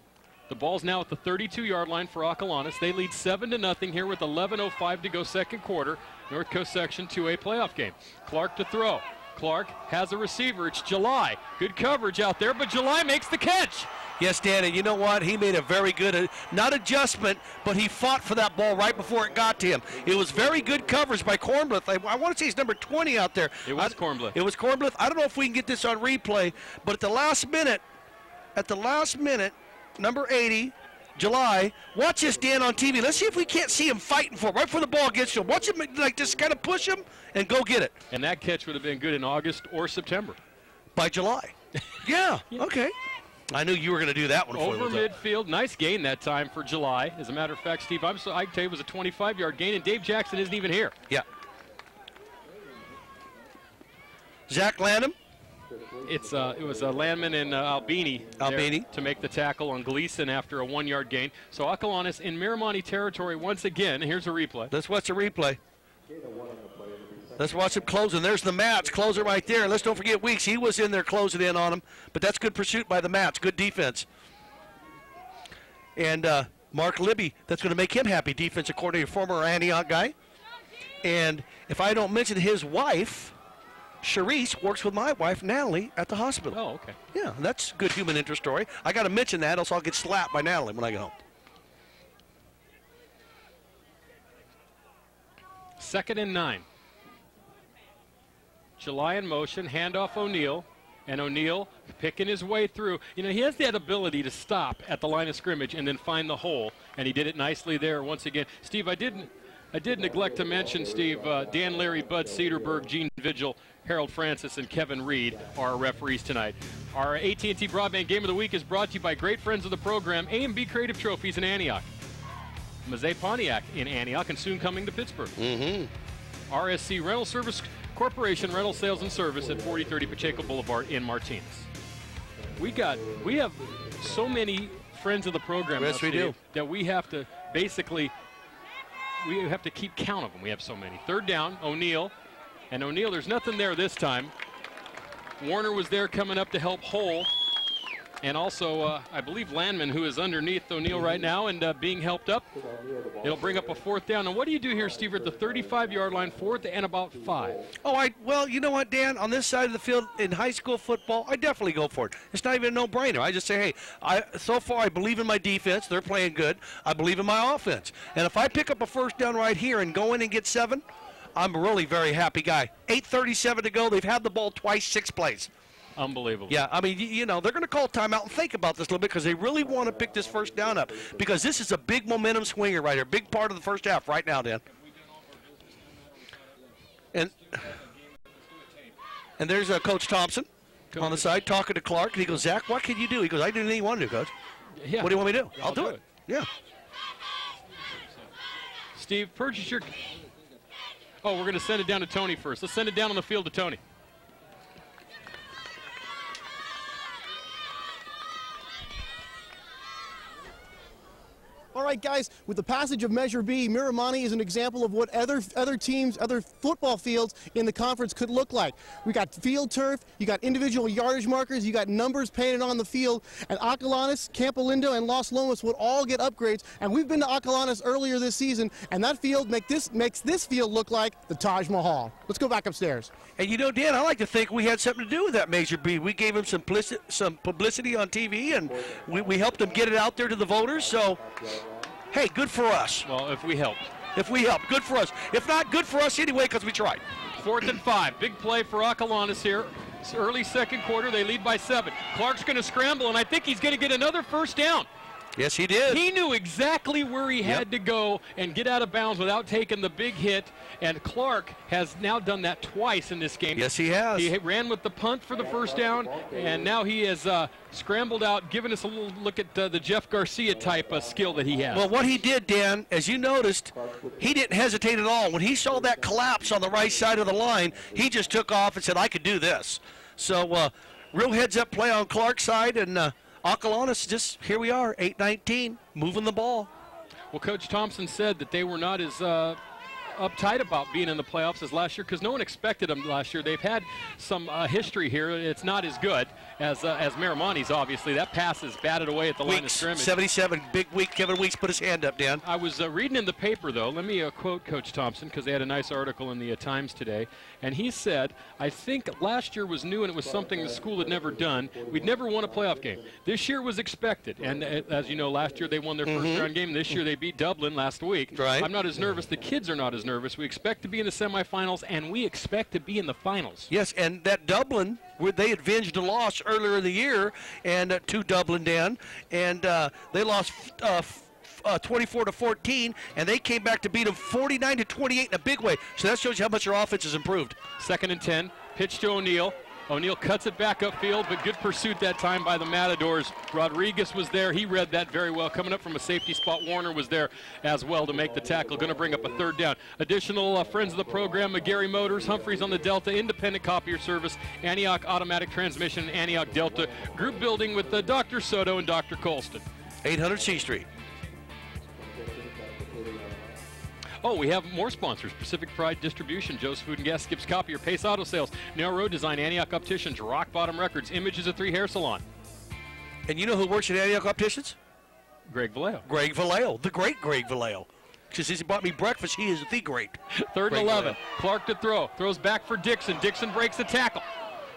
the ball's now at the 32-yard line for Acalanes. They lead 7-0 here with 11:05 to go second quarter. North Coast Section 2A playoff game. Clark to throw. Clark has a receiver. It's July. Good coverage out there, but July makes the catch. Yes, Dan, and you know what? He made a very good, not adjustment, but he fought for that ball right before it got to him. It was very good coverage by Kornblith. I want to say he's number 20 out there. It was Kornblith. It was Kornblith. I don't know if we can get this on replay, but at the last minute, number 80, July, watch this, Dan, on TV. Let's see if we can't see him fighting for it right before the ball gets to him. Watch him, like, just kind of push him and go get it. And that catch would have been good in August or September. By July. Yeah, okay. I knew you were going to do that one. Over midfield, nice gain that time for July. As a matter of fact, Steve, I can tell you it was a 25-yard gain, and Dave Jackson isn't even here. Yeah. Zach Landham. It was Landman and Albini to make the tackle on Gleason after a 1-yard gain. So Acalanes in Miramonte territory once again. Here's a replay. Let's watch the replay. Let's watch him closing. There's the Mats closer right there. And let's don't forget Weeks. He was in there closing in on him. But that's good pursuit by the Mats. Good defense. And Mark Libby, that's going to make him happy. Defensive coordinator, former Antioch guy. And if I don't mention his wife, Charisse, works with my wife, Natalie, at the hospital. Oh, okay. Yeah, that's a good human interest story. I got to mention that, else I'll get slapped by Natalie when I get home. 2nd and 9. July in motion, handoff O'Neal, and O'Neal picking his way through. You know, he has that ability to stop at the line of scrimmage and then find the hole, and he did it nicely there once again. Steve, I did neglect to mention, Steve, Dan Leary, Bud Cedarberg, Gene Vigil, Harold Francis, and Kevin Reed are our referees tonight. Our AT&T Broadband Game of the Week is brought to you by great friends of the program, A&B Creative Trophies in Antioch, Mazet Pontiac in Antioch, and soon coming to Pittsburgh. RSC Rental Service Corporation, rental sales and service at 4030 Pacheco Boulevard in Martinez. We have so many friends of the program, yes, we do, that we have to basically keep count of them. We have so many. 3rd down, O'Neal. And O'Neal, there's nothing there this time. Warner was there coming up to help Hole. And also, I believe Landman, who is underneath O'Neal right now and being helped up. It'll bring up a 4th down. And what do you do here, Steve, at the 35-yard line, 4th and about 5? Well, you know what, Dan? On this side of the field in high school football, I definitely go for it. It's not even a no-brainer. I just say, hey, so far I believe in my defense. They're playing good. I believe in my offense. And if I pick up a 1st down right here and go in and get 7, I'm a really very happy guy. 8:37 to go. They've had the ball twice, 6 plays. Unbelievable. Yeah, I mean, you know, they're going to call timeout and think about this a little bit because they really want to pick this 1st down up because this is a big momentum swinger right here, big part of the first half right now, Dan. And there's Coach Thompson on the side talking to Clark, and he goes, Zach, what can you do? He goes, I did anything you want to do, Coach. Yeah. What do you want me to do? I'll do it. Yeah. Steve, purchase your... Oh, we're going to send it down to Tony first. Let's send it down on the field to Tony. All right, guys, with the passage of Measure B, Miramonte is an example of what other teams, other football fields in the conference could look like. We got field turf, you got individual yardage markers, you got numbers painted on the field, and Acalanes, Campo Lindo, and Los Lomas would all get upgrades. And we've been to Acalanes earlier this season, and that field makes this field look like the Taj Mahal. Let's go back upstairs. And you know, Dan, I like to think we had something to do with that Measure B. We gave him some publicity on TV, and we helped him get it out there to the voters. So, hey, good for us. Well, if we helped. If we helped, good for us. If not, good for us anyway, because we tried. 4th and 5. Big play for Acalanes here. It's early second quarter. They lead by 7. Clark's going to scramble, and I think he's going to get another first down. Yes, he did. He knew exactly where he had to go and get out of bounds without taking the big hit, and Clark has now done that twice in this game. Yes, he has. He ran with the punt for the first down, and now he has scrambled out, giving us a little look at the Jeff Garcia type of skill that he has. Well, what he did, Dan, as you noticed, he didn't hesitate at all. When he saw that collapse on the right side of the line, he just took off and said, I could do this. So, real heads-up play on Clark's side, and Acalanes, just here we are, 8-19, moving the ball. Well, Coach Thompson said that they were not as uptight about being in the playoffs as last year because no one expected them last year. They've had some history here. It's not as good as Miramonte's, obviously. That pass is batted away at the line of scrimmage. 77, big week. Kevin Weeks put his hand up, Dan. I was reading in the paper, though. Let me quote Coach Thompson because they had a nice article in the Times today. And he said, I think last year was new and it was something the school had never done. We'd never won a playoff game. This year was expected. And as you know, last year they won their first round game. This year they beat Dublin last week. Right. I'm not as nervous. The kids are not as nervous. We expect to be in the semifinals, and we expect to be in the finals. Yes, and that Dublin, where they avenged a loss earlier in the year, and to Dublin, Dan, and they lost 24-14, and they came back to beat them 49-28 in a big way. So that shows you how much your offense has improved. 2nd and 10, pitch to O'Neal. O'Neal cuts it back upfield, but good pursuit that time by the Matadors. Rodriguez was there. He read that very well. Coming up from a safety spot, Warner was there as well to make the tackle. Going to bring up a 3rd down. Additional friends of the program, McGarry Motors, Humphreys on the Delta, Independent Copier Service, Antioch Automatic Transmission, Antioch Delta. Group building with Dr. Soto and Dr. Colston. 800 C Street. Oh, we have more sponsors. Pacific Pride Distribution, Joe's Food and Gas, Skips Copier, Pace Auto Sales, Narrow Road Design, Antioch Opticians, Rock Bottom Records, Images of 3 Hair Salon. And you know who works at Antioch Opticians? Greg Vallejo. Greg Vallejo, the great Greg Vallejo. Because he bought me breakfast, he is the great. 3rd and 11. Clark to throw. Throws back for Dixon. Dixon breaks the tackle.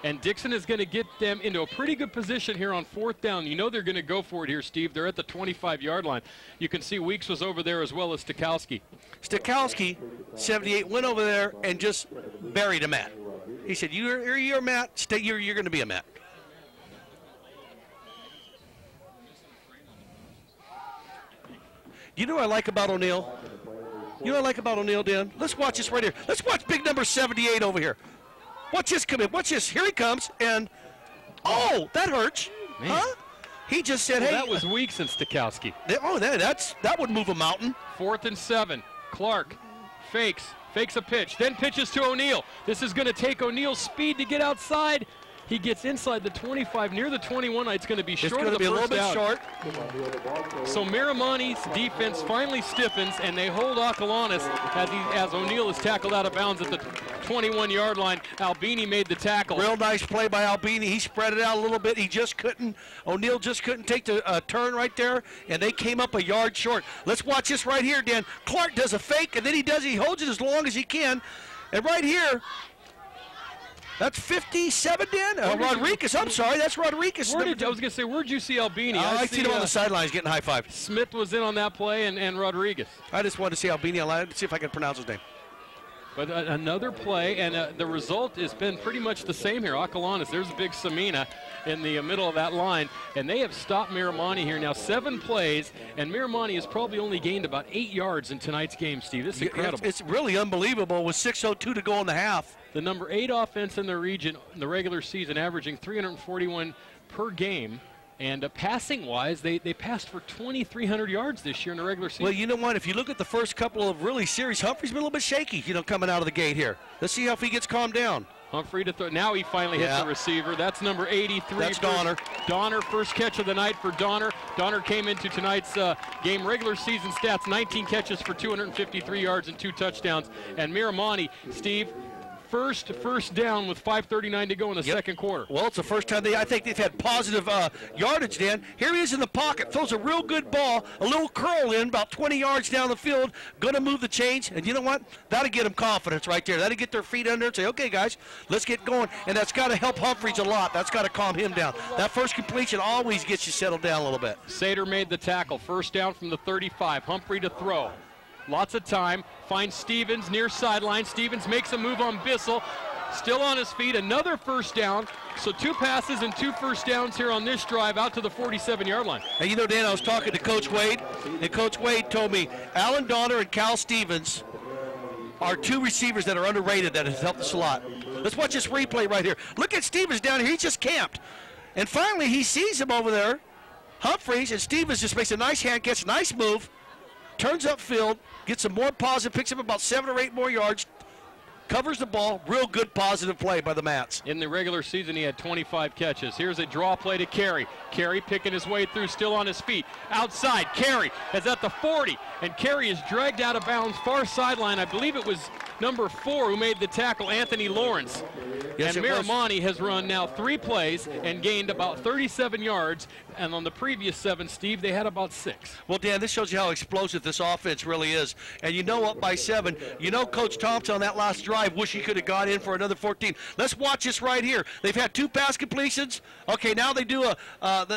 And Dixon is going to get them into a pretty good position here on 4th down. You know they're going to go for it here, Steve. They're at the 25-yard line. You can see Weeks was over there as well as Stikowski. Stikowski, 78, went over there and just buried a Matt. He said, you're a Matt. You're going to be a Matt. You know what I like about O'Neal? You know what I like about O'Neal, Dan? Let's watch this right here. Let's watch big number 78 over here. Watch this come in. Watch this. Here he comes, and oh, that hurts. Man. Huh? He just said, hey. That was Weeks and Stikowski. Oh, that would move a mountain. 4th and 7. Clark fakes a pitch, then pitches to O'Neal. This is going to take O'Neal's speed to get outside. He gets inside the 25, near the 21. It's going to be short of the first down. It's going to be a little bit short. So Miramonte's defense finally stiffens, and they hold Acalanes as O'Neal is tackled out of bounds at the 21-yard line. Albini made the tackle. Real nice play by Albini. He spread it out a little bit. O'Neal just couldn't take the turn right there, and they came up a yard short. Let's watch this right here, Dan. Clark does a fake, and then he holds it as long as he can. And right here, that's 57, Dan? Rodriguez, I'm sorry, that's Rodriguez. I was going to say, where'd you see Albini? I see him on the sidelines getting high five. Smith was in on that play, and Rodriguez. I just wanted to see Albini online to see if I could pronounce his name. But another play, and the result has been pretty much the same here. Acalanes, there's a big Samina in the middle of that line, and they have stopped Miramonte here now. 7 plays, and Miramonte has probably only gained about 8 yards in tonight's game, Steve. This is incredible. It's really unbelievable with 6:02 to go in the half. The number 8 offense in the region in the regular season, averaging 341 per game. And passing-wise, they passed for 2,300 yards this year in the regular season. Well, you know what? If you look at the first couple of really series, Humphrey's been a little bit shaky, coming out of the gate here. Let's see if he gets calmed down. Humphrey to throw. Now he finally hits the receiver. That's number 83. That's Donner. Donner, first catch of the night for Donner. Donner came into tonight's game regular season stats, 19 catches for 253 yards and 2 touchdowns. And Miramonte, Steve, first down with 5:39 to go in the second quarter. Well, it's the first time I think they've had positive yardage, Dan. Here he is in the pocket, throws a real good ball, a little curl in, about 20 yards down the field, going to move the chains, and you know what? That'll get them confidence right there. That'll get their feet under and say, okay, guys, let's get going, and that's got to help Humphreys a lot. That's got to calm him down. That first completion always gets you settled down a little bit. Sater made the tackle, first down from the 35. Humphrey to throw. Lots of time, finds Stevens near sideline. Stevens makes a move on Bissell, still on his feet, another first down. So 2 passes and 2 first downs here on this drive out to the 47-yard line. And Dan, I was talking to Coach Wade, and Coach Wade told me Alan Donner and Cal Stevens are 2 receivers that are underrated that has helped us a lot. Let's watch this replay right here. Look at Stevens down here, he just camped. And finally he sees him over there, Humphreys, and Stevens just makes a nice hand catch, nice move, turns upfield, gets some more positive, picks up about 7 or 8 more yards, covers the ball. Real good positive play by the Mats. In the regular season, he had 25 catches. Here's a draw play to Carey. Carey picking his way through, still on his feet. Outside, Carey is at the 40, and Carey is dragged out of bounds, far sideline. I believe it was number 4 who made the tackle, Anthony Lawrence. Yes, and Miramonte has run now 3 plays and gained about 37 yards, and on the previous 7, Steve, they had about 6. Well, Dan, this shows you how explosive this offense really is. And up by 7, Coach Thompson on that last drive wish he could have gone in for another 14. Let's watch this right here. They've had 2 pass completions. Okay, now they do a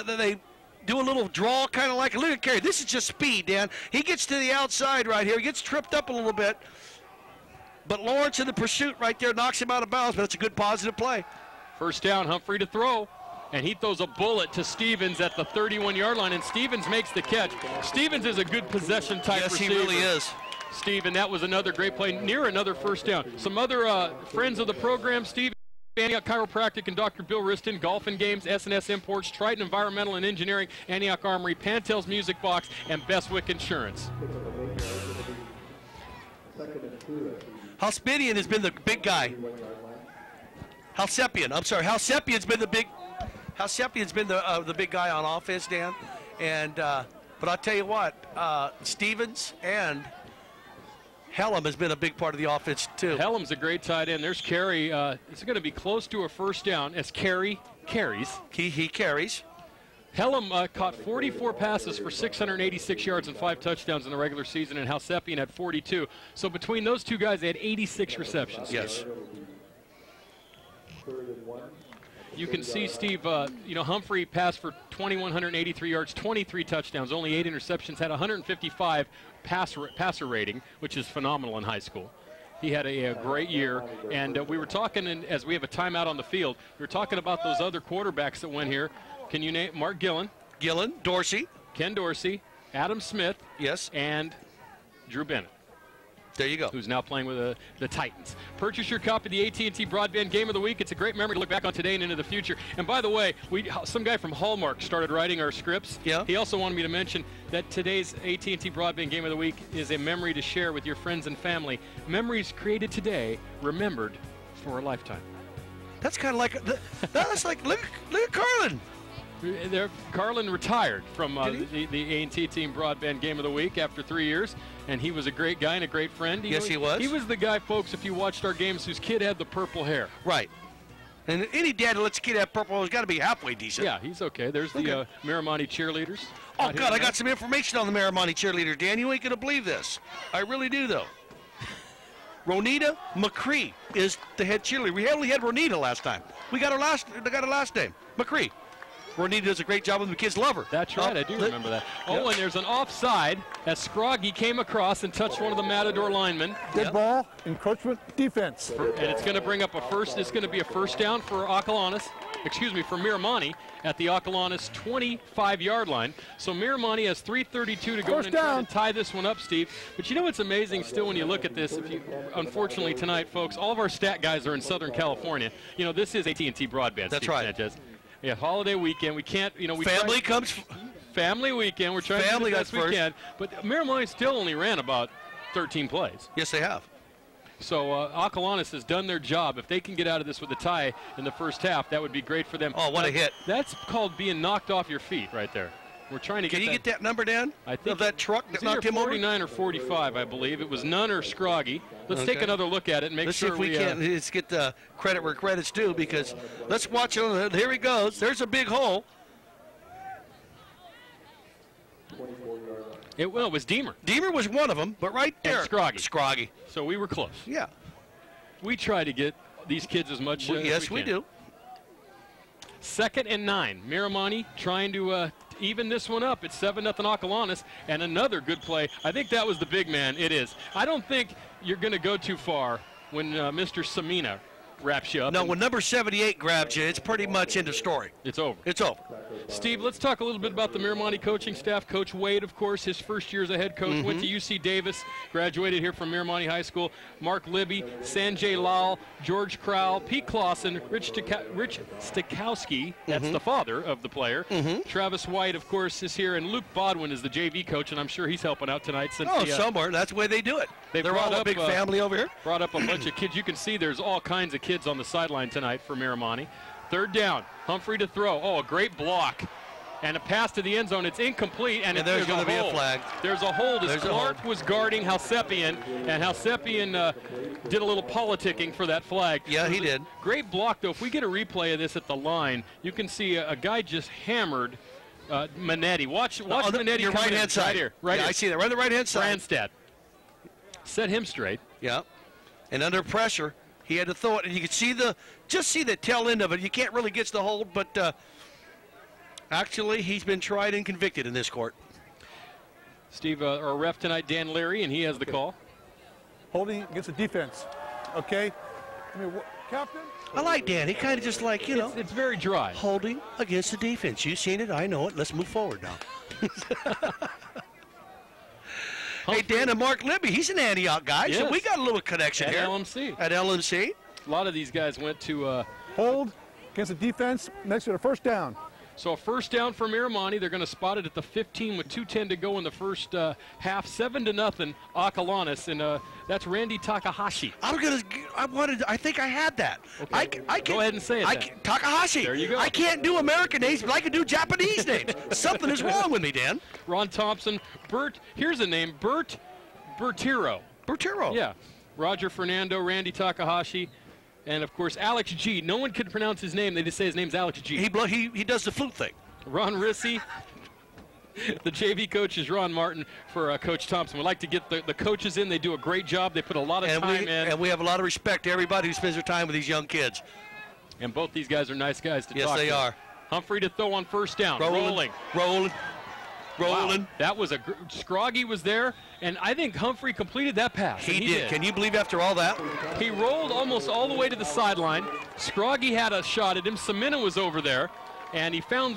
little draw, kind of like, look at Carey. This is just speed, Dan. He gets to the outside right here. He gets tripped up a little bit. But Lawrence in the pursuit right there knocks him out of bounds, but it's a good positive play. First down, Humphrey to throw. And he throws a bullet to Stevens at the 31-yard line, and Stevens makes the catch. Stevens is a good possession type receiver. Yes, he really is. Steve, and that was another great play, near another first down. Some other friends of the program, Steve, Antioch Chiropractic and Dr. Bill Riston, Golf and Games, S&S Imports, Triton Environmental and Engineering, Antioch Armory, Pantel's Music Box, and Bestwick Insurance. Halsepian has been the big guy. Halsepian's been the big. Halsepian's been the big guy on offense, Dan. And but I'll tell you what, Stevens and Hellam has been a big part of the offense too. Hellam's a great tight end. There's Carey. It's going to be close to a first down as Carey carries. He carries. Hellam caught 44 passes for 686 yards and 5 touchdowns in the regular season, and Halsepian had 42. So between those 2 guys, they had 86 receptions. Yes. You can see, Steve, Humphrey passed for 2,183 yards, 23 touchdowns, only 8 interceptions, had 155 passer rating, which is phenomenal in high school. He had a great year, and we were talking, and as we have a timeout on the field, we were talking about those other quarterbacks that went here. Can you name Mark Gillen? Dorsey. Ken Dorsey, Adam Smith. Yes. And Drew Bennett. There you go. Who's now playing with the Titans. Purchase your copy of the AT&T Broadband Game of the Week. It's a great memory to look back on today and into the future. And by the way, some guy from Hallmark started writing our scripts. Yeah. He also wanted me to mention that today's AT&T Broadband Game of the Week is a memory to share with your friends and family. Memories created today, remembered for a lifetime. That's kind of like, look at Carlin. Carlin retired from the A&T Team Broadband Game of the Week after 3 years, and he was a great guy and a great friend. Yes, he was. He was the guy, folks, if you watched our games, whose kid had the purple hair. Right. And any dad that lets a kid have purple hair has got to be halfway decent. Yeah, he's okay. There's the Miramonte cheerleaders. Oh, God, I got some information on the Miramonte cheerleaders, Dan. You ain't going to believe this. I really do, though. Ronita McCree is the head cheerleader. We only had Ronita last time. We got her last name, McCree. Ronita does a great job, and the kids love her. That's right, I do remember that. Oh, and there's an offside as Scroggy came across and touched one of the Matador linemen. Good ball, encroachment, defense. And it's going to bring up it's going to be a first down for Acalanes, for Miramonte at the Acalanes 25-yard line. So Miramonte has 3:32 to go and try to tie this one up, Steve. But you know what's amazing still when you look at this? Unfortunately tonight, folks, all of our stat guys are in Southern California. This is AT&T Broadband. That's Steve right. Sanchez. Yeah, holiday weekend. We can't, Family comes. Family weekend. We're trying to do the best we can. But Miramonte still only ran about 13 plays. Yes, they have. So Acalanes has done their job. If they can get out of this with a tie in the first half, that would be great for them. Oh, what a hit. That's called being knocked off your feet right there. We're trying to Can you get that number down? I think of that truck that knocked him over? 49 or 45, I believe. It was none or Scroggy. Let's take another look at it and make let's sure see if we can. Let's get the credit where credit's due, because let's watch it. Here he goes. There's a big hole. It was Deemer. Deemer was one of them, but right there. And Scroggy. Scroggy. So we were close. Yeah. We try to get these kids as much yes, as we do. 2nd and 9. Miramonte trying to even this one up. It's 7-0 Acalanes, and another good play. I think that was the big man. It is. I don't think you're going to go too far when Mr. Samina wraps you up. No, when number 78 grabs you, it's pretty much end of story. It's over. It's over. Steve, let's talk a little bit about the Miramonte coaching staff. Coach Wade, of course, his first year as a head coach, went to UC Davis, graduated here from Miramonte High School. Mark Libby, Sanjay Lal, George Crowell, Pete Clausen, Rich Stikowski, that's the father of the player. Travis White, of course, is here, and Luke Bodwin is the JV coach, and I'm sure he's helping out tonight. Since somewhere. That's the way they do it. They're all a big family over here. Brought up a bunch of kids. You can see there's all kinds of kids on the sideline tonight for Miramonte. 3rd down, Humphrey to throw. Oh, a great block. And a pass to the end zone. It's incomplete, and there's going to be a flag. There's a hold as Clark was guarding Halsepian, and Halsepian did a little politicking for that flag. Yeah, he did. Great block, though. If we get a replay of this at the line, you can see a guy just hammered Manetti. Watch Manetti. Your right-hand side. Right here. Right here. I see that. Right on the right-hand side. Branstad. Set him straight. Yeah. And under pressure, he had to throw it, and you could see just see the tail end of it. You can't really get to the hold, but actually he's been tried and convicted in this court. Steve, our ref tonight, Dan Leary, and he has the call. Holding against the defense. Okay. Captain? I like Dan. He kind of just like, It's very dry. Holding against the defense. You've seen it. I know it. Let's move forward now. Hey, Dan and Mark Libby, he's an Antioch guy, so we got a little connection at here. LMC. At LMC. A lot of these guys went to hold against the defense next to the 1st down. So a 1st down for Miramonte. They're going to spot it at the 15 with 2:10 to go in the first half. 7-0 Acalanes, and that's Randy Takahashi. I think I had that. Okay. I can, go ahead and say it. Takahashi. There you go. I can't do American names, but I can do Japanese names. Something is wrong with me, Dan. Ron Thompson. Here's a name. Bertiro. Bertiro. Yeah. Roger Fernando, Randy Takahashi. And, of course, Alex G. No one could pronounce his name. They just say his name's Alex G. He does the flute thing. Ron Rissy. The JV coach is Ron Martin for Coach Thompson. We'd like to get the coaches in. They do a great job. They put a lot of time in. And we have a lot of respect to everybody who spends their time with these young kids. And both these guys are nice guys to talk to. Yes, they are. Humphrey to throw on 1st down. Rolling. Wow. That was Scroggy was there, and I think Humphrey completed that pass. He did. Can you believe after all that? He rolled almost all the way to the sideline. Scroggy had a shot at him. Samina was over there, and he found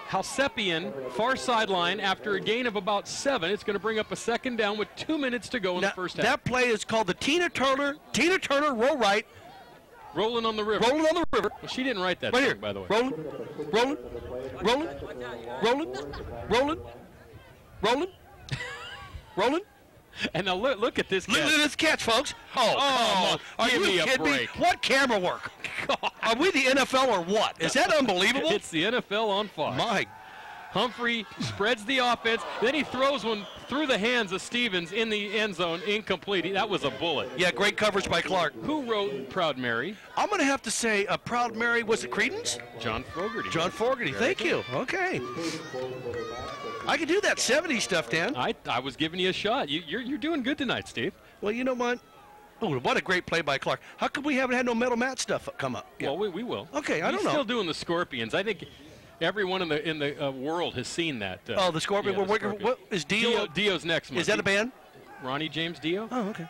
Halsepian far sideline after a gain of about 7. It's going to bring up a 2nd down with 2 minutes to go in the first half. That play is called the Tina Turner roll right. Rolling on the river. Rolling on the river. Well, she didn't write that right song, here. By the way. Rolling. And now look at this catch. Look at this catch, folks. Oh, come on. Are give you me a kidding break. me? What camera work? Are we the NFL or what? Is that unbelievable? It's the NFL on Fox. My. Humphrey spreads the offense. Then he throws one through the hands of Stevens in the end zone, incomplete. That was a bullet. Yeah, great coverage by Clark. Who wrote Proud Mary? I'm going to have to say Proud Mary, was it Credence? John Fogerty. John Fogerty, thank you. Okay. I can do that 70s stuff, Dan. I was giving you a shot. You're doing good tonight, Steve. Well, you know what? Oh, what a great play by Clark. How come we haven't had no metal mat stuff come up? Yeah. Well, we will. Okay, I don't know. He's still doing the Scorpions. I think everyone in the world has seen that. The Scorpion. Yeah, the Scorpion. What is Dio? Dio's next month. Is that a band? Ronnie James Dio. Oh, okay.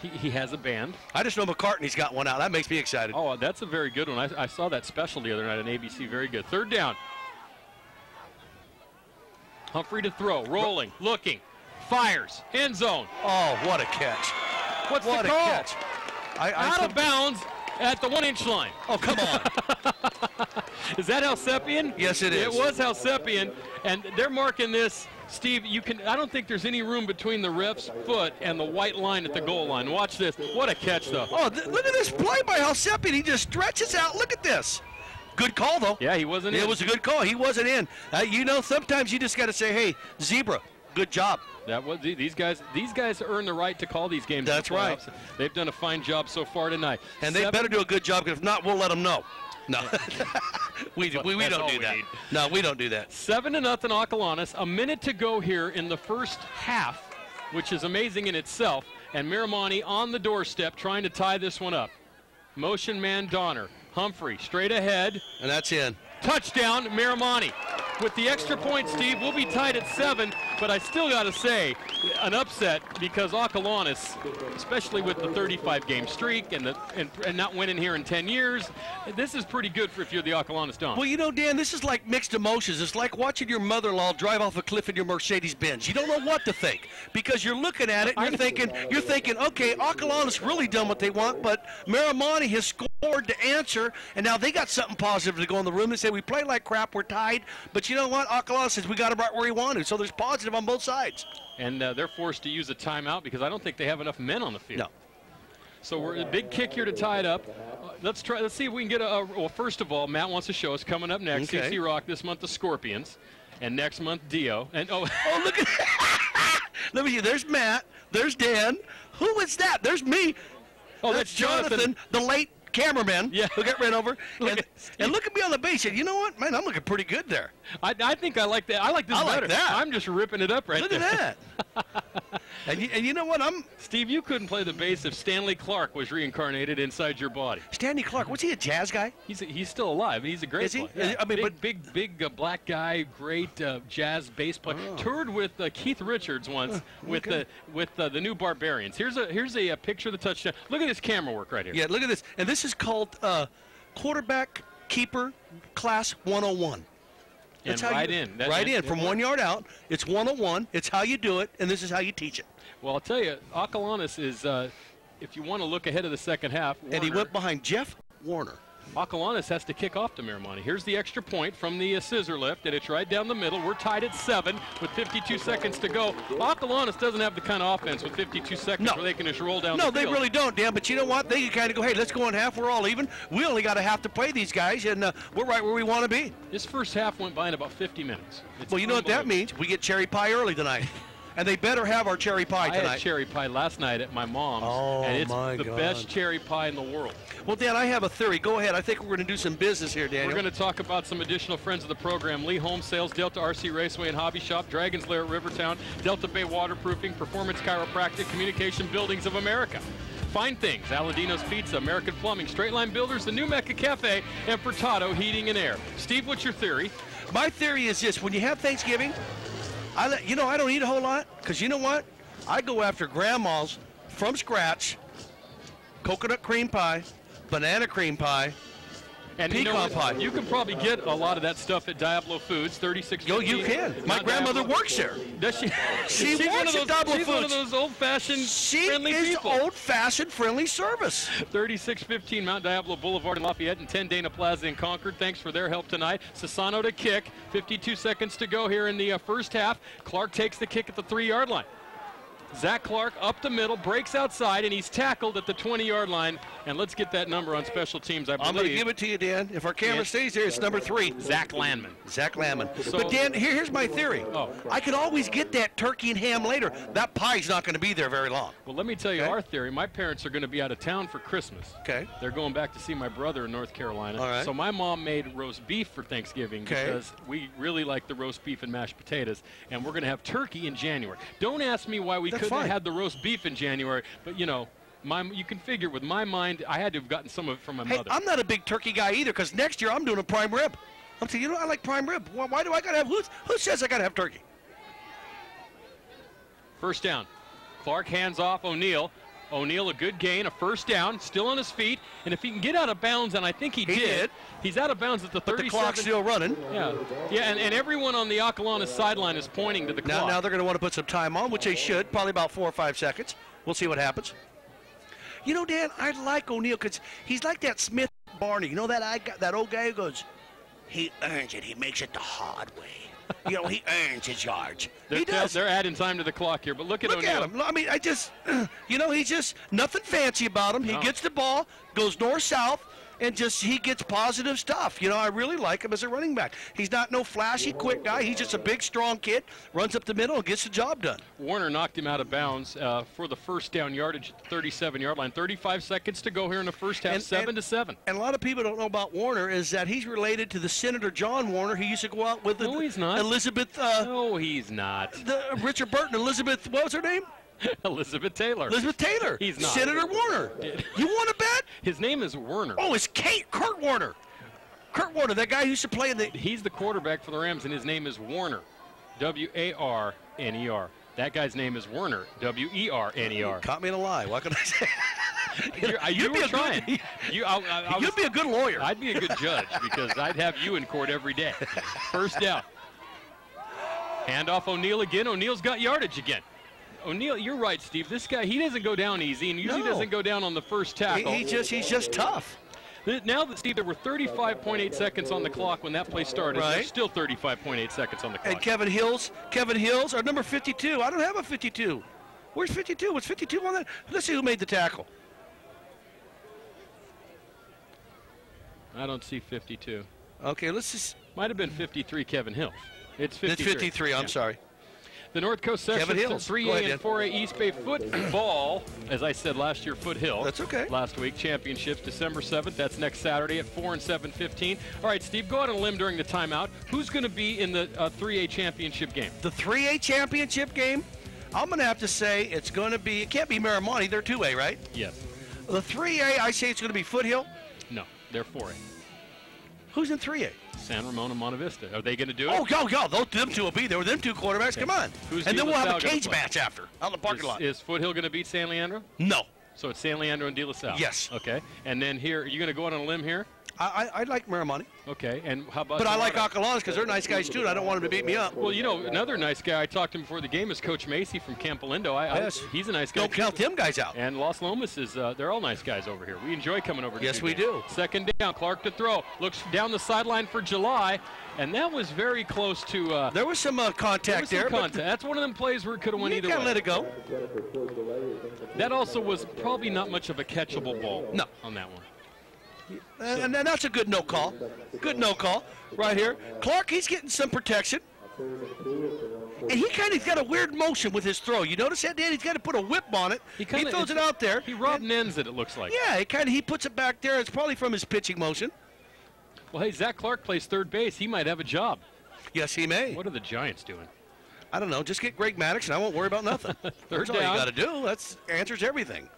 He has a band. I just know McCartney's got one out. That makes me excited. Oh, that's a very good one. I saw that special the other night on ABC. Very good. 3rd down. Humphrey to throw. Rolling. Looking. Fires. End zone. Oh, what a catch. What's what the call? What a catch. Out of bounds. at the 1-inch line. Oh, come on. Is that Halsepian? Yes, it is. It was Halsepian, and they're marking this. Steve, I don't think there's any room between the ref's foot and the white line at the goal line. Watch this. What a catch, though. Oh, look at this play by Halsepian. He just stretches out. Look at this. Good call, though. Yeah, he wasn't in. It was a good call. He wasn't in. You know, sometimes you just got to say, hey, zebra, good job. That was these guys earn the right to call these games. That's right. They've done a fine job so far tonight. And they better do a good job, because if not, we'll let them know. No, we don't do that. No, we don't do that. 7-0 Acalanes. A minute to go here in the first half, which is amazing in itself. And Miramonte on the doorstep trying to tie this one up. Motion man Donner. Humphrey straight ahead. And that's in. Touchdown, Miramonte. With the extra point, Steve, we'll be tied at 7, but I still got to say, an upset, because Acalanes, especially with the 35-game streak and not winning here in 10 years, this is pretty good for if you're the Acalanes Dons. Well, you know, Dan, this is like mixed emotions. It's like watching your mother-in-law drive off a cliff in your Mercedes-Benz. You don't know what to think, because you're looking at it and you're thinking, okay, Acalanes really done what they want, but Miramonte has scored to answer, and now they got something positive to go in the room and say, we play like crap, we're tied, but you know what? Acalanes says we got him right where he wanted, so there's positive on both sides. And they're forced to use a timeout because I don't think they have enough men on the field. No. So we're a big kick here to tie it up. Let's see if we can get well, first of all, Matt wants to show us coming up next. Okay. CC Rock this month, the Scorpions, and next month Dio. And oh, look at let me see. There's Matt. There's Dan. Who is that? There's me. Oh, that's Jonathan, the late cameraman, yeah, who got ran over. And look at me on the base. You know what, man? I'm looking pretty good there. I think I like that. I like this better. Like that. I'm just ripping it up right look there. Look at that. and you know what? Steve, you couldn't play the bass if Stanley Clark was reincarnated inside your body. Stanley Clark, was he a jazz guy? He's still alive. He's a great player. Yeah. I mean, big black guy, great jazz bass player. Oh. Toured with Keith Richards once with the New Barbarians. Here's a picture of the touchdown. Look at this camera work right here. Yeah, look at this. And this is called quarterback keeper class 101. That's and how right you, in. Right in. From 1 yard out. It's 101. It's how you do it, and this is how you teach it. Well, I'll tell you, Acalanes is, if you want to look ahead of the second half. And he went behind Jeff Warner. Acalanes has to kick off to Miramonte. Here's the extra point from the scissor lift, and it's right down the middle. We're tied at 7 with 52 seconds to go. Acalanes doesn't have the kind of offense with 52 seconds where they can just roll down the field. No, they really don't, Dan. But you know what? They can kind of go, hey, let's go in half. We're all even. We only got a half to play these guys, and we're right where we want to be. This first half went by in about 50 minutes. Well, you know what that means? We get cherry pie early tonight. And they better have our cherry pie tonight. I had cherry pie last night at my mom's, and it's the best cherry pie in the world. Well, Dan, I have a theory. Go ahead. I think we're going to do some business here, Daniel. We're going to talk about some additional friends of the program. Lee Home Sales, Delta RC Raceway and Hobby Shop, Dragon's Lair at Rivertown, Delta Bay Waterproofing, Performance Chiropractic, Communication Buildings of America. Fine Things, Aladino's Pizza, American Plumbing, Straight Line Builders, the New Mecca Cafe, and Furtado Heating and Air. Steve, what's your theory? My theory is this. When you have Thanksgiving, I don't eat a whole lot, because you know what? I go after Grandma's from scratch, coconut cream pie, banana cream pie, and pecan pie. You can probably get a lot of that stuff at Diablo Foods, 36. Yo, you can. My grandmother works there. Does she? She's one of those old-fashioned friendly people. She is old-fashioned friendly service. 3615 Mount Diablo Boulevard in Lafayette and 10 Dana Plaza in Concord. Thanks for their help tonight. Sassano to kick. 52 seconds to go here in the first half. Clark takes the kick at the 3-yard line. Zach Clark up the middle, breaks outside, and he's tackled at the 20-yard line. And let's get that number on special teams, I believe. I'm going to give it to you, Dan. If our camera stays there, it's number 3. Zach Landman. Zach Landman. But, Dan, here's my theory. I could always get that turkey and ham later. That pie's not going to be there very long. Well, let me tell you our theory. My parents are going to be out of town for Christmas. Okay. They're going back to see my brother in North Carolina. All right. So my mom made roast beef for Thanksgiving because we really like the roast beef and mashed potatoes. And we're going to have turkey in January. Don't ask me why we couldn't have had the roast beef in January, but you know, you can figure with my mind, I had to have gotten some of it from my mother. I'm not a big turkey guy either, because next year I'm doing a prime rib. I'm saying, I like prime rib. Why do I got to have, who says I got to have turkey? First down. Clark hands off O'Neal. O'Neal, a good gain, a first down, still on his feet, and if he can get out of bounds, and I think he did. He's out of bounds at the 37. But the clock's still running. Yeah, and everyone on the Acalanes sideline is pointing to the clock. Now they're going to want to put some time on, which they should, probably about 4 or 5 seconds. We'll see what happens. You know, Dan, I like O'Neal because he's like that Smith Barney. You know that old guy who goes, he earns it. He makes it the hard way. You know, he earns his yards. He does. They're adding time to the clock here, but look at O'Neal. Look at him. I mean, you know, he's just nothing fancy about him. He gets the ball, goes north-south, and he gets positive stuff. You know, I really like him as a running back. He's not no flashy, quick guy. He's just a big, strong kid, runs up the middle and gets the job done. Warner knocked him out of bounds for the first down yardage at the 37-yard line. 35 seconds to go here in the first half, 7-7. And a lot of people don't know about Warner is that he's related to the Senator John Warner. He used to go out with he's not. Elizabeth. No, he's not. Richard Burton, Elizabeth, what was her name? Elizabeth Taylor. Elizabeth Taylor. He's not. Senator Warner. You want to bet? His name is Warner. Oh, it's Kurt Warner. Kurt Warner, that guy who used to play in the... He's the quarterback for the Rams, and his name is Warner. W-A-R-N-E-R. That guy's name is Werner. W-E-R-N-E-R. Caught me in a lie. What can I say? You'd be trying. You'd be a good lawyer. I'd be a good judge because I'd have you in court every day. First down. Handoff O'Neal again. O'Neal's got yardage again. O'Neal, you're right, Steve. This guy, he doesn't go down easy, and usually doesn't go down on the first tackle. He's just tough. Now that, Steve, there were 35.8 seconds on the clock when that play started. Right. There's still 35.8 seconds on the clock. And Kevin Hills, our number 52. I don't have a 52. Where's 52? What's 52 on that? Let's see who made the tackle. I don't see 52. Okay, let's just... Might have been 53, Kevin Hills. It's 53. It's 53, I'm sorry. The North Coast section, Kevin Hills. 3A and 4A East Bay football. As I said last year, Foothill. That's okay. Last week, championships December 7th. That's next Saturday at 4 and 7:15. All right, Steve, go out on a limb during the timeout. Who's going to be in the 3A championship game? The 3A championship game, I'm going to have to say it's going to be, it can't be Miramonte. They're 2A, right? Yes. The 3A, I say it's going to be Foothill. No, they're 4A. Who's in 3A? San Ramon and Monte Vista. Are they going to do it? Oh, them two will be there. Them two quarterbacks, okay. Come on. And then we'll have a cage match after, out in the parking lot. Is Foothill going to beat San Leandro? No. So it's San Leandro and De La Salle? Yes. Okay. And then here, are you going to go out on a limb here? I'd like Miramonte. Okay, and how about... But I like Acalanes because they're nice guys, too, and I don't want them to beat me up. Well, you know, another nice guy I talked to him before the game is Coach Macy from Camp Lindo. Yes. He's a nice guy. Don't count them guys out. And Los Lomas is, they're all nice guys over here. We enjoy coming over to Yes, we do. Second down, Clark to throw. Looks down the sideline for July, and that was very close to... there was some contact there. That's one of them plays where it could have went either way. You gotta let it go. That also was probably not much of a catchable ball on that one. And that's a good no call. Good no call right here. Clark, he's getting some protection. And he kind of got a weird motion with his throw. You notice that, Dan? He's got to put a whip on it. He throws it out there. He Rob Nens it looks like. Yeah, he puts it back there. It's probably from his pitching motion. Well, hey, Zach Clark plays third base. He might have a job. Yes, he may. What are the Giants doing? I don't know. Just get Greg Maddox, and I won't worry about nothing. That's all you got to do. That answers everything.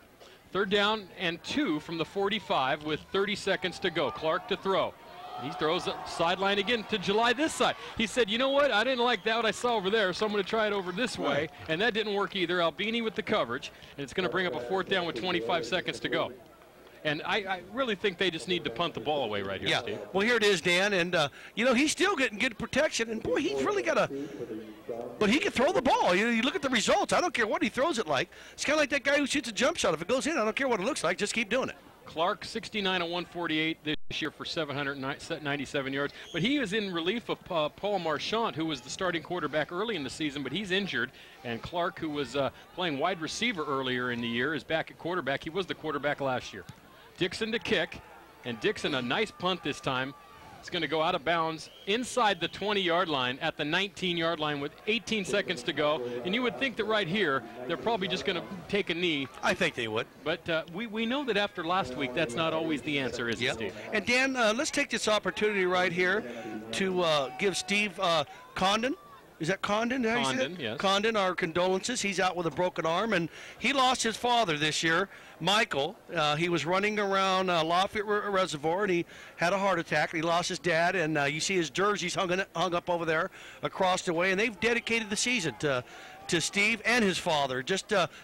Third down and 2 from the 45 with 30 seconds to go. Clark to throw. He throws the sideline again to July this side. He said, you know what? I didn't like that what I saw over there, so I'm going to try it over this way. And that didn't work either. Albini with the coverage. And it's going to bring up a fourth down with 25 seconds to go. And I really think they just need to punt the ball away right here, Steve. Well, here it is, Dan. And, you know, he's still getting good protection. And, boy, he's really got a – but he can throw the ball. You look at the results. I don't care what he throws it like. It's kind of like that guy who shoots a jump shot. If it goes in, I don't care what it looks like. Just keep doing it. Clark, 69 and 148 this year for 797 yards. But he is in relief of Paul Marchant, who was the starting quarterback early in the season, but he's injured. And Clark, who was playing wide receiver earlier in the year, is back at quarterback. He was the quarterback last year. Dixon to kick, and Dixon a nice punt this time. It's going to go out of bounds inside the 20-yard line at the 19-yard line with 18 seconds to go. And you would think that right here, they're probably just going to take a knee. I think they would. But we know that after last week, that's not always the answer, is it, Steve? And, Dan, let's take this opportunity right here to give Steve Condon. Is that Condon? Condon, yes. Condon, our condolences. He's out with a broken arm, and he lost his father this year, Michael. He was running around Lafayette Reservoir, and he had a heart attack. And he lost his dad, and you see his jerseys hung up over there across the way, and they've dedicated the season to Steve and his father.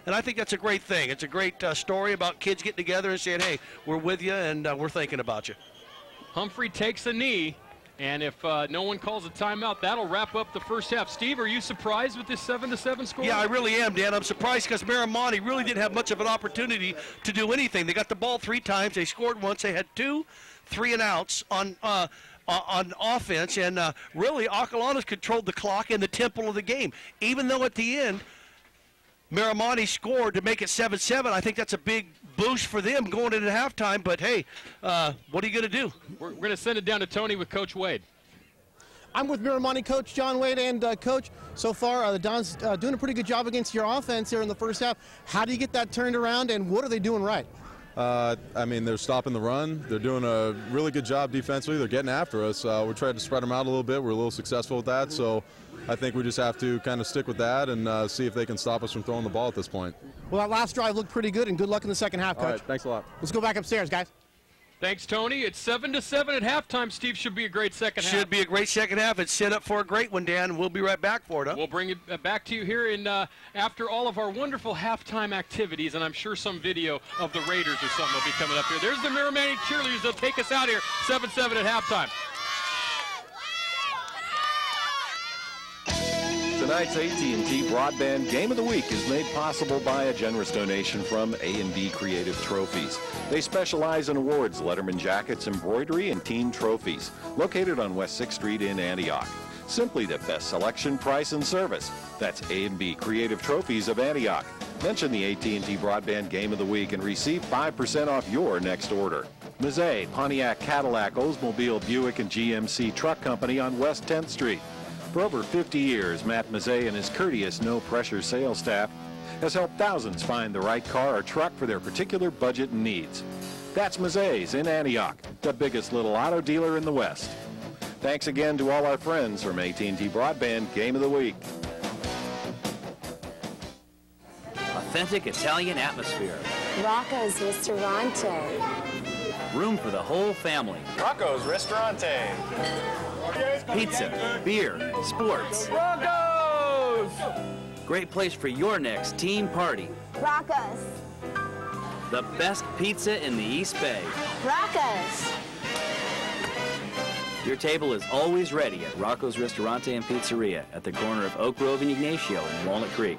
And I think that's a great thing. It's a great story about kids getting together and saying, hey, we're with you, and we're thinking about you. Humphrey takes a knee. And if no one calls a timeout, that'll wrap up the first half. Steve, are you surprised with this 7-7 score? Yeah, I really am, Dan. I'm surprised because Miramonte really didn't have much of an opportunity to do anything. They got the ball 3 times. They scored once. They had 2 3-and-outs on offense, and really Acalanes controlled the clock and the tempo of the game. Even though at the end, Miramonte scored to make it 7-7. I think that's a big boost for them going into halftime. But, hey, what are you going to do? We're going to send it down to Tony with Coach Wade. I'm with Miramonte coach John Wade, and Coach, so far the Dons doing a pretty good job against your offense here in the first half. How do you get that turned around, and what are they doing right? I mean, they're stopping the run. They're doing a really good job defensively. They're getting after us. We tried to spread them out a little bit. We're a little successful with that, so I think we just have to kind of stick with that and see if they can stop us from throwing the ball at this point. Well, that last drive looked pretty good, and good luck in the second half, Coach. All right, thanks a lot. Let's go back upstairs, guys. Thanks, Tony. It's 7-7 at halftime. Steve, should be a great second half. Should be a great second half. It's set up for a great one, Dan. We'll be right back for it. Huh? We'll bring it back to you here in after all of our wonderful halftime activities, and I'm sure some video of the Raiders or something will be coming up here. There's the Miramonte cheerleaders. They'll take us out here 7-7 at halftime. Tonight's AT&T Broadband Game of the Week is made possible by a generous donation from A&B Creative Trophies. They specialize in awards, Letterman jackets, embroidery, and team trophies. Located on West 6th Street in Antioch. Simply the best selection, price, and service. That's A&B Creative Trophies of Antioch. Mention the AT&T Broadband Game of the Week and receive 5% off your next order. Mazzei, Pontiac, Cadillac, Oldsmobile, Buick, and GMC Truck Company on West 10th Street. For over 50 years, Matt Mazzei and his courteous, no-pressure sales staff has helped thousands find the right car or truck for their particular budget and needs. That's Mazzei's in Antioch, the biggest little auto dealer in the West. Thanks again to all our friends from AT&T Broadband Game of the Week. Authentic Italian atmosphere. Rocco's Ristorante. Room for the whole family. Rocco's Ristorante. Pizza, beer, sports. Rocco's! Great place for your next team party. Rocco's. The best pizza in the East Bay. Rocco's. Your table is always ready at Rocco's Ristorante and Pizzeria at the corner of Oak Grove and Ignacio in Walnut Creek.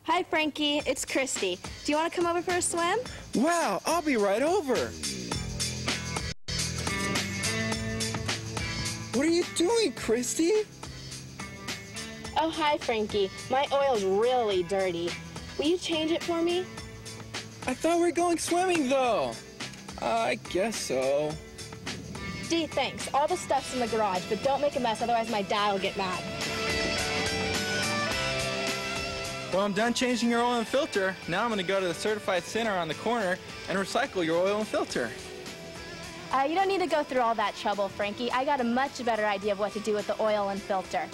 Hi, Frankie. It's Christy. Do you want to come over for a swim? Wow, I'll be right over. What are you doing, Christy? Oh, hi, Frankie. My oil's really dirty. Will you change it for me? I thought we were going swimming, though. I guess so. Dee, thanks. All the stuff's in the garage, but don't make a mess, otherwise my dad will get mad. Well, I'm done changing your oil and filter. Now I'm going to go to the certified center on the corner and recycle your oil and filter. You don't need to go through all that trouble, Frankie. I got a much better idea of what to do with the oil and filter.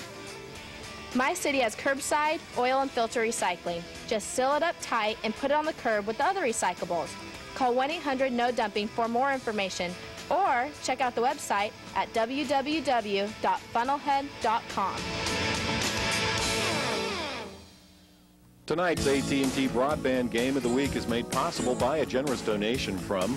My city has curbside oil and filter recycling. Just seal it up tight and put it on the curb with the other recyclables. Call 1-800-NO-DUMPING for more information, or check out the website at www.funnelhead.com. Tonight's AT&T Broadband Game of the Week is made possible by a generous donation from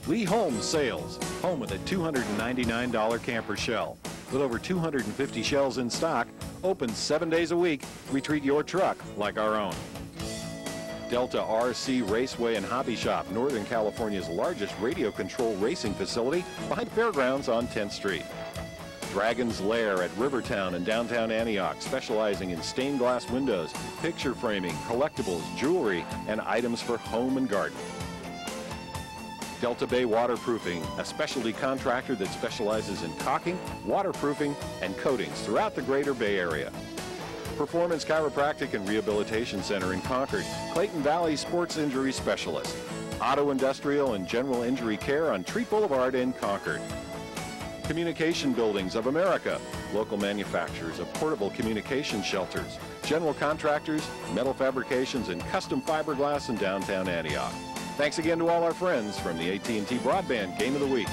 Lee Holmes Sales, home with a $299 camper shell. With over 250 shells in stock, open 7 days a week, we treat your truck like our own. Delta RC Raceway and Hobby Shop, Northern California's largest radio control racing facility behind Fairgrounds on 10th Street. Dragon's Lair at Rivertown in downtown Antioch, specializing in stained glass windows, picture framing, collectibles, jewelry, and items for home and garden. Delta Bay Waterproofing, a specialty contractor that specializes in caulking, waterproofing, and coatings throughout the greater Bay Area. Performance Chiropractic and Rehabilitation Center in Concord, Clayton Valley Sports Injury Specialist. Auto Industrial and General Injury Care on Treat Boulevard in Concord. Communication Buildings of America, local manufacturers of portable communication shelters, general contractors, metal fabrications, and custom fiberglass in downtown Antioch. Thanks again to all our friends from the AT&T Broadband Game of the Week.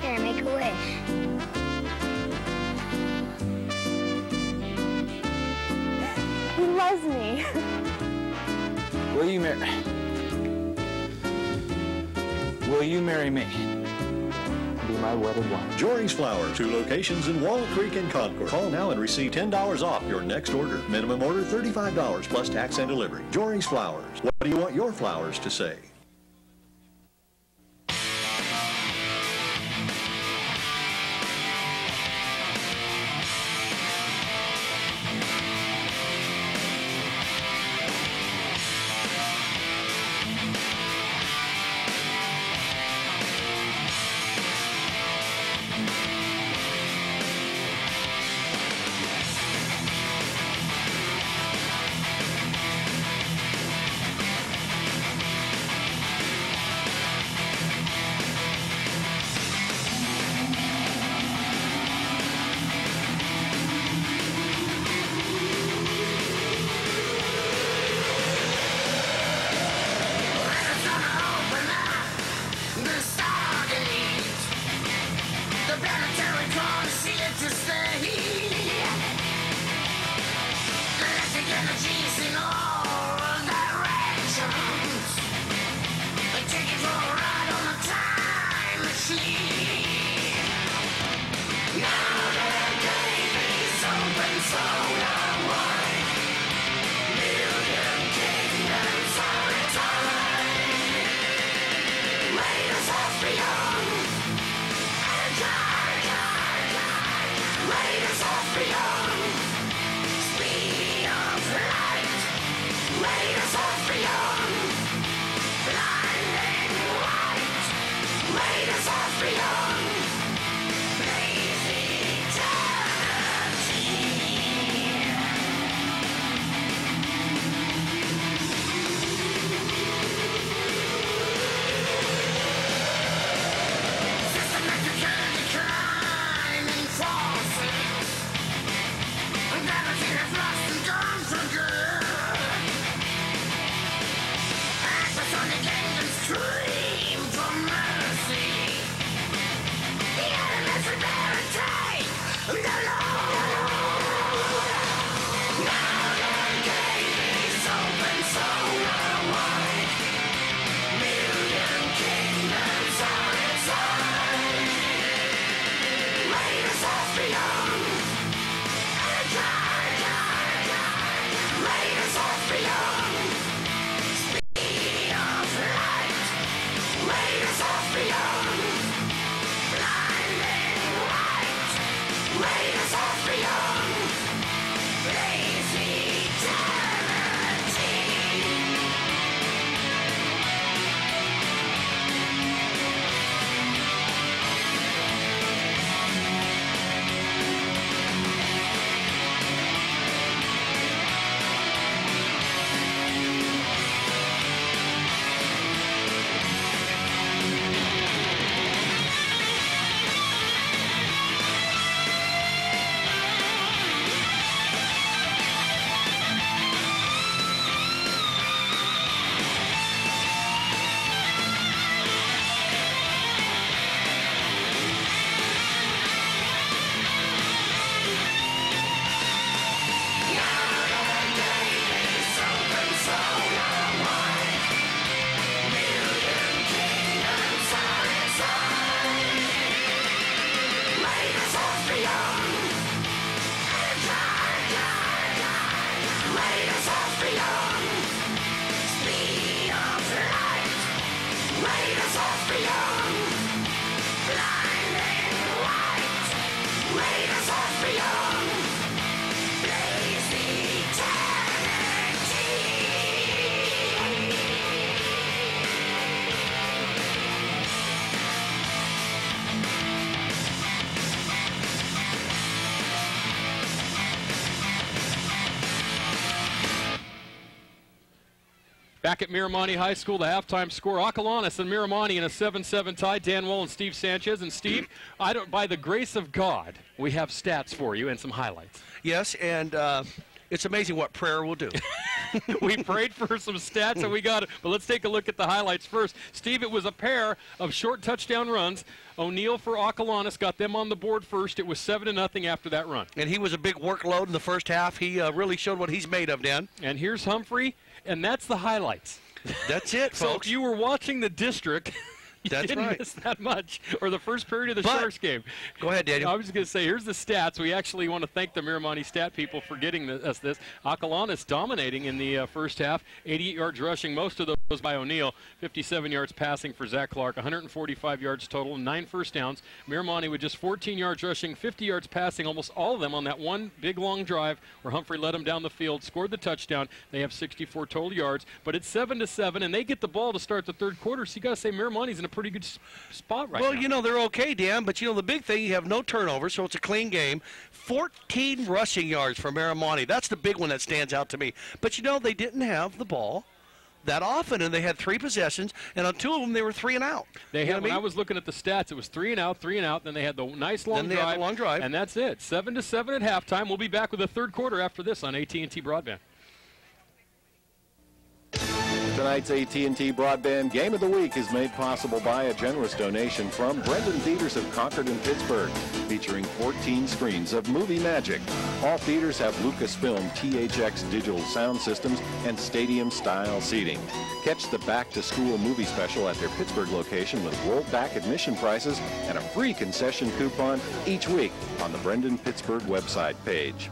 Here, make a wish. He loves me. Will you marry? Will you marry me? Be my wedded wife. Jory's Flowers, 2 locations in Walnut Creek and Concord. Call now and receive $10 off your next order. Minimum order $35 plus tax and delivery. Jory's Flowers. What do you want your flowers to say? Back at Miramonte High School, the halftime score, Acalanes and Miramonte in a 7-7 tie. Dan Woll and Steve Sanchez. And Steve, by the grace of God, we have stats for you and some highlights. Yes, and it's amazing what prayer will do. We prayed for some stats and we got it. But let's take a look at the highlights first. Steve, it was a pair of short touchdown runs. O'Neill for Acalanes got them on the board first. It was 7-0 after that run. And he was a big workload in the first half. He really showed what he's made of, Dan. And here's Humphrey, and that's the highlights. That's it, folks. So if you were watching the district, That's didn't right. miss that much, or the first period of the Sharks game. Go ahead, Daniel. I was just going to say, here's the stats. We actually want to thank the Miramonte stat people for getting us this. Acalanes dominating in the first half, 88 yards rushing, most of those by O'Neill, 57 yards passing for Zach Clark, 145 yards total, 9 first downs. Miramonte with just 14 yards rushing, 50 yards passing, almost all of them on that one big long drive where Humphrey led them down the field, scored the touchdown. They have 64 total yards, but it's 7-7, and they get the ball to start the third quarter, so you got to say Miramonte's in a pretty good spot right now. Well, you know, they're okay, Dan, but, you know, the big thing, you have no turnovers, so it's a clean game. 14 rushing yards for Miramonte. That's the big one that stands out to me. But, you know, they didn't have the ball that often, and they had 3 possessions, and on 2 of them they were 3 and out. They had, when I was looking at the stats, it was 3 and out, then they had the nice long drive, and that's it. 7-7 at halftime. We'll be back with the third quarter after this on AT&T Broadband. Tonight's AT&T Broadband Game of the Week is made possible by a generous donation from Brendan Theaters of Concord and Pittsburgh, featuring 14 screens of movie magic. All theaters have Lucasfilm THX digital sound systems and stadium-style seating. Catch the back-to-school movie special at their Pittsburgh location with rolled-back admission prices and a free concession coupon each week on the Brendan Pittsburgh website page.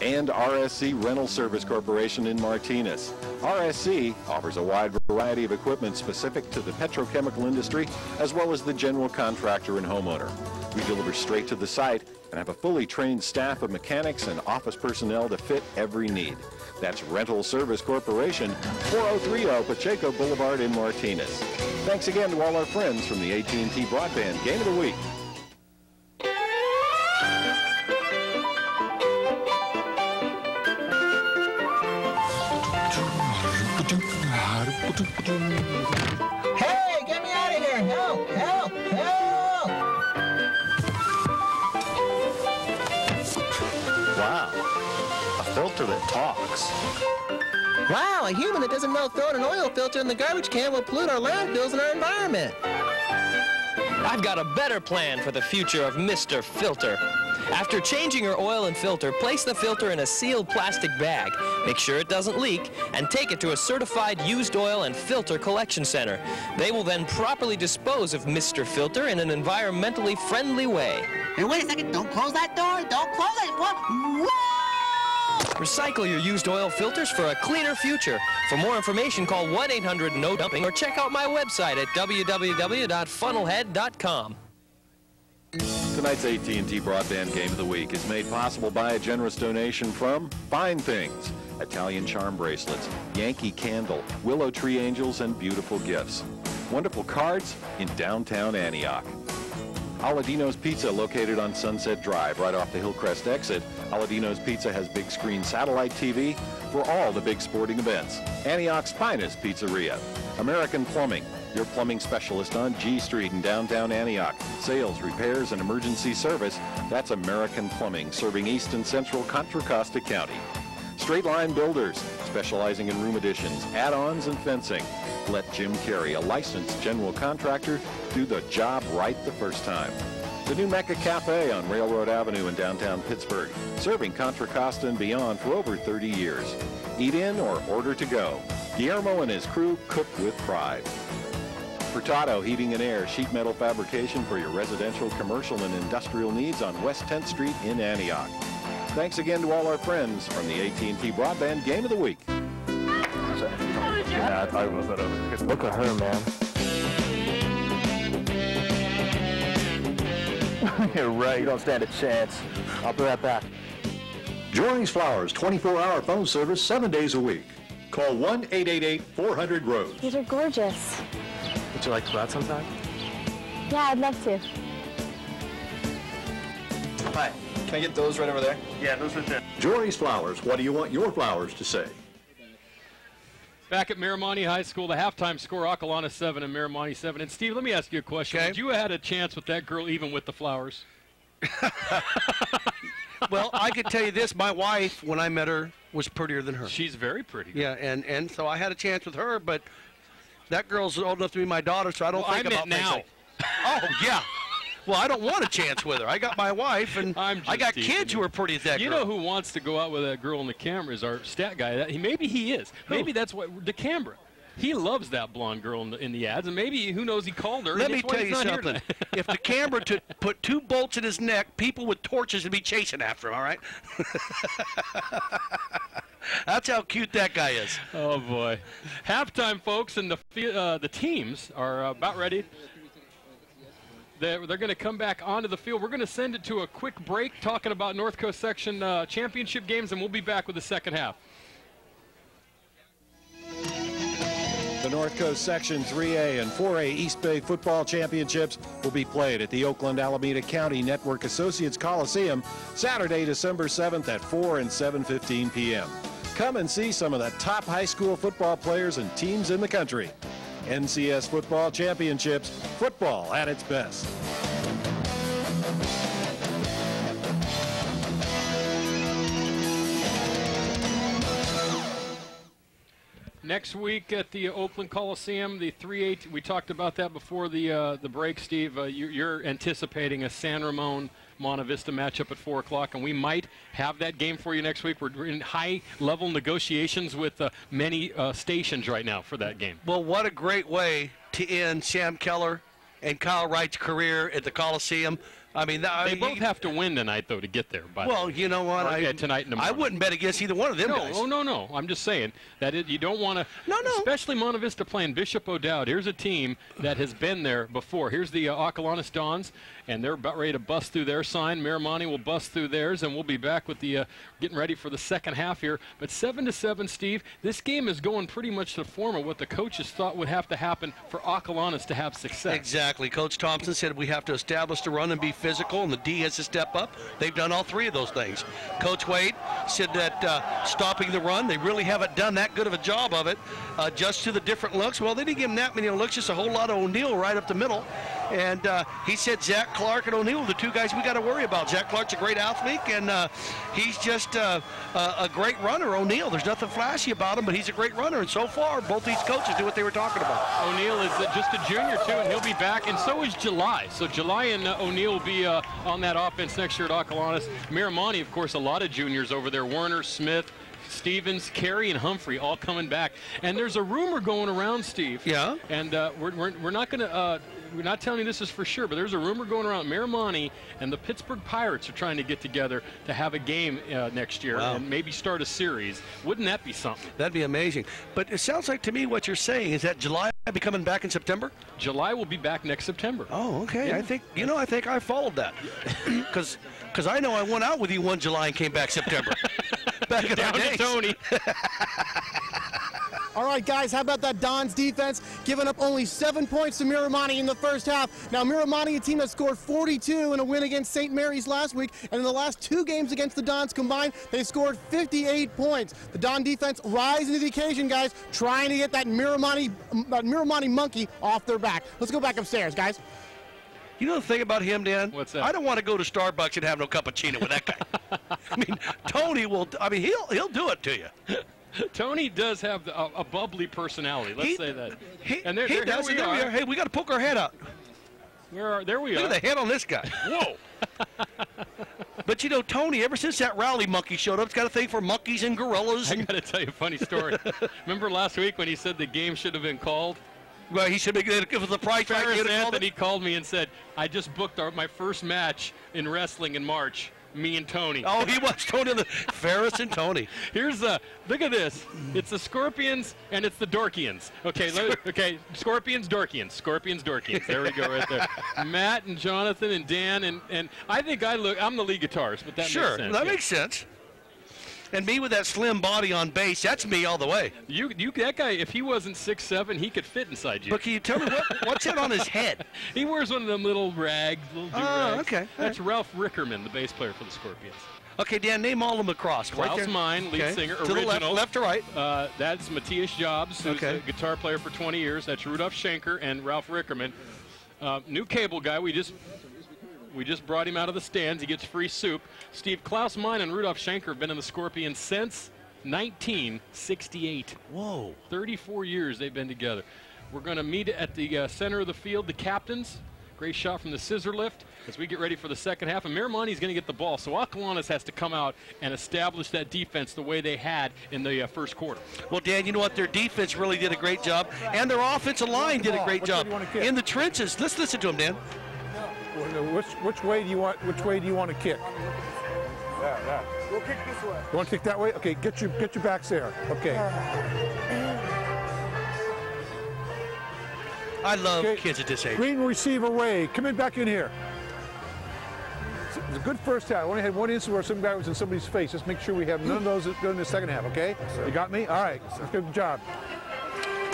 And RSC Rental Service Corporation in Martinez. RSC offers a wide variety of equipment specific to the petrochemical industry, as well as the general contractor and homeowner. We deliver straight to the site and have a fully trained staff of mechanics and office personnel to fit every need. That's Rental Service Corporation, 4030 Pacheco Boulevard in Martinez. Thanks again to all our friends from the AT&T Broadband Game of the Week. Hey, get me out of here! Help! Help! Help! Wow, a filter that talks. Wow, a human that doesn't know throwing an oil filter in the garbage can will pollute our landfills and our environment. I've got a better plan for the future of Mr. Filter. After changing your oil and filter, place the filter in a sealed plastic bag. Make sure it doesn't leak, and take it to a certified used oil and filter collection center. They will then properly dispose of Mr. Filter in an environmentally friendly way. Hey, wait a second. Don't close that door. Don't close it. Whoa! Recycle your used oil filters for a cleaner future. For more information, call 1-800-NO-DUMPING or check out my website at www.funnelhead.com. Tonight's AT&T Broadband Game of the Week is made possible by a generous donation from Fine Things, Italian charm bracelets, Yankee Candle, Willow Tree Angels, and beautiful gifts. Wonderful cards in downtown Antioch. Aladino's Pizza, located on Sunset Drive, right off the Hillcrest exit. Aladino's Pizza has big screen satellite TV for all the big sporting events. Antioch's finest pizzeria. American Plumbing, your plumbing specialist on G Street in downtown Antioch. Sales, repairs, and emergency service. That's American Plumbing, serving East and Central Contra Costa County. Straight Line Builders, specializing in room additions, add-ons, and fencing. Let Jim Carey, a licensed general contractor, do the job right the first time. The New Mecca Cafe on Railroad Avenue in downtown Pittsburgh, serving Contra Costa and beyond for over 30 years. Eat in or order to go. Guillermo and his crew cook with pride. Furtado Heating and Air, sheet metal fabrication for your residential, commercial, and industrial needs on West 10th Street in Antioch. Thanks again to all our friends from the AT&T Broadband Game of the Week. Yeah, I thought it was better. Look at her, man. You're right. You don't stand a chance. I'll be right back. Jory's Flowers, 24-hour phone service, 7 days a week. Call 1-888-400-ROSE. These are gorgeous. Would you like to go out sometime? Yeah, I'd love to. Hi. Can I get those right over there? Yeah, those right there. Jory's Flowers, what do you want your flowers to say? Back at Miramonte High School, the halftime score, Acalanes 7 and Miramonte 7. And Steve, let me ask you a question. Okay. Would you have had a chance with that girl even with the flowers? Well, I could tell you this. My wife, when I met her, was prettier than her. She's very pretty. Yeah, and so I had a chance with her, but that girl's old enough to be my daughter, so I don't think about now. Oh, yeah. Well, I don't want a chance with her. I got my wife, and I got kids who are pretty as that girl. You know who wants to go out with that girl on the camera is our stat guy. Maybe he is. Maybe that's what DeCambra. He loves that blonde girl in the ads, and maybe, who knows, he called her. Let me tell you something. If the camera put 2 bolts in his neck, people with torches would be chasing after him, all right? That's how cute that guy is. Oh, boy. Halftime, folks, and the teams are about ready. They're going to come back onto the field. We're going to send it to a quick break talking about North Coast Section championship games, and we'll be back with the second half. The North Coast Section 3A and 4A East Bay football championships will be played at the Oakland-Alameda County Network Associates Coliseum Saturday, December 7th at 4 and 7:15 p.m. Come and see some of the top high school football players and teams in the country. NCS Football Championships, football at its best. Next week at the Oakland Coliseum, the 3A, we talked about that before the break, Steve. You're anticipating a San Ramon Monta Vista matchup at 4 o'clock, and we might have that game for you next week. We're in high-level negotiations with many stations right now for that game. Well, what a great way to end Sam Keller and Kyle Wright's career at the Coliseum. I mean, they both have to win tonight, though, to get there. Well, you know what? Tonight and tomorrow. I wouldn't bet against either one of them guys. Oh, no. I'm just saying that you don't want to. No. Especially Monta Vista playing Bishop O'Dowd. Here's a team that has been there before. Here's the Acalanes Dons, and they're about ready to bust through their sign. Miramonte will bust through theirs, and we'll be back with the getting ready for the second half here. But 7-7, Steve. This game is going pretty much to the form of what the coaches thought would have to happen for Acalanes to have success. Exactly. Coach Thompson said we have to establish the run and be physical, and the D has to step up. They've done all 3 of those things. Coach Wade said that stopping the run, they really haven't done that good of a job of it. Just to the different looks. Well, they didn't give him that many looks, just a whole lot of O'Neal right up the middle. And he said Zach Clark and O'Neal are the 2 guys we got to worry about. Zach Clark's a great athlete, and he's just a great runner. O'Neal, there's nothing flashy about him, but he's a great runner. And so far, both these coaches do what they were talking about. O'Neal is just a junior, too, and he'll be back. And so is July. So July and O'Neal will be on that offense next year at Acalanes. Miramonte, of course, a lot of juniors over there. Werner, Smith, Stevens, Carey, and Humphrey all coming back. And there's a rumor going around, Steve. Yeah. And we're not going to we're not telling you this is for sure, but there's a rumor going around. Miramonte and the Pittsburgh Pirates are trying to get together to have a game next year and maybe start a series. Wouldn't that be something? That'd be amazing. But it sounds like to me what you're saying is that July will be coming back in September? July will be back next September. Oh, okay. Yeah. I think I followed that. Because I know I went out with you one July and came back September. Back in Down our to days. Tony. All right, guys, how about that Dons defense giving up only 7 points to Miramonte in the first half? Now, Miramonte, a team that scored 42 in a win against St. Mary's last week, and in the last 2 games against the Dons combined, they scored 58 points. The Don defense rising to the occasion, guys, trying to get that Miramonte monkey off their back. Let's go back upstairs, guys. You know the thing about him, Dan? What's that? I don't want to go to Starbucks and have no cappuccino with that guy. I mean, Tony will. I mean, he'll do it to you. Tony does have a bubbly personality. Let's say that. He does. Here we are. Hey, we got to poke our head out. There we are. Look at the head on this guy. Whoa. But you know, Tony, ever since that rally monkey showed up, it's got a thing for monkeys and gorillas. I got to tell you a funny story. Remember last week when he said the game should have been called? Well, he should be good. If it was the price fight, Ferris Anthony called me and said, I just booked my first match in wrestling in March. Me and Tony. Oh, he was Tony. Ferris and Tony. Here's look at this. It's the Scorpions and it's the Dorkians. Okay, okay. Scorpions, Dorkians. There we go, right there. Matt and Jonathan and Dan and I think I'm the lead guitarist, but that makes sense. That makes sense. And me with that slim body on bass, that's me all the way. That guy, if he wasn't 6'7", he could fit inside you. But can you tell me what's that on his head? He wears one of them little rags, little do-rags. Oh, okay. That's Ralph Rickerman, the bass player for the Scorpions. Okay, Dan, name all of them across. Klaus Meine, lead singer, to original. The left to right. That's Matthias Jobs, who's a guitar player for 20 years. That's Rudolf Schenker and Ralph Rickerman. New cable guy, we just brought him out of the stands. He gets free soup. Steve, Klaus Meine and Rudolf Schenker have been in the Scorpions since 1968. Whoa. 34 years they've been together. We're going to meet at the center of the field, the captains. Great shot from the scissor lift as we get ready for the second half. And Miramonte's going to get the ball. So Acalanes has to come out and establish that defense the way they had in the first quarter. Well, Dan, you know what? Their defense really did a great job, and their offensive line did a great job in the trenches. Let's listen to them, Dan. Which way do you want? Which way do you want to kick? That. We'll kick this way. You want to kick that way? Okay, get your backs there. Okay. I love kids at this age. Green receiver way. Come in back in here. It's a good first half. I only had one instance where some guy was in somebody's face. Just make sure we have none of those during the second half, okay? You got me? All right. Good job.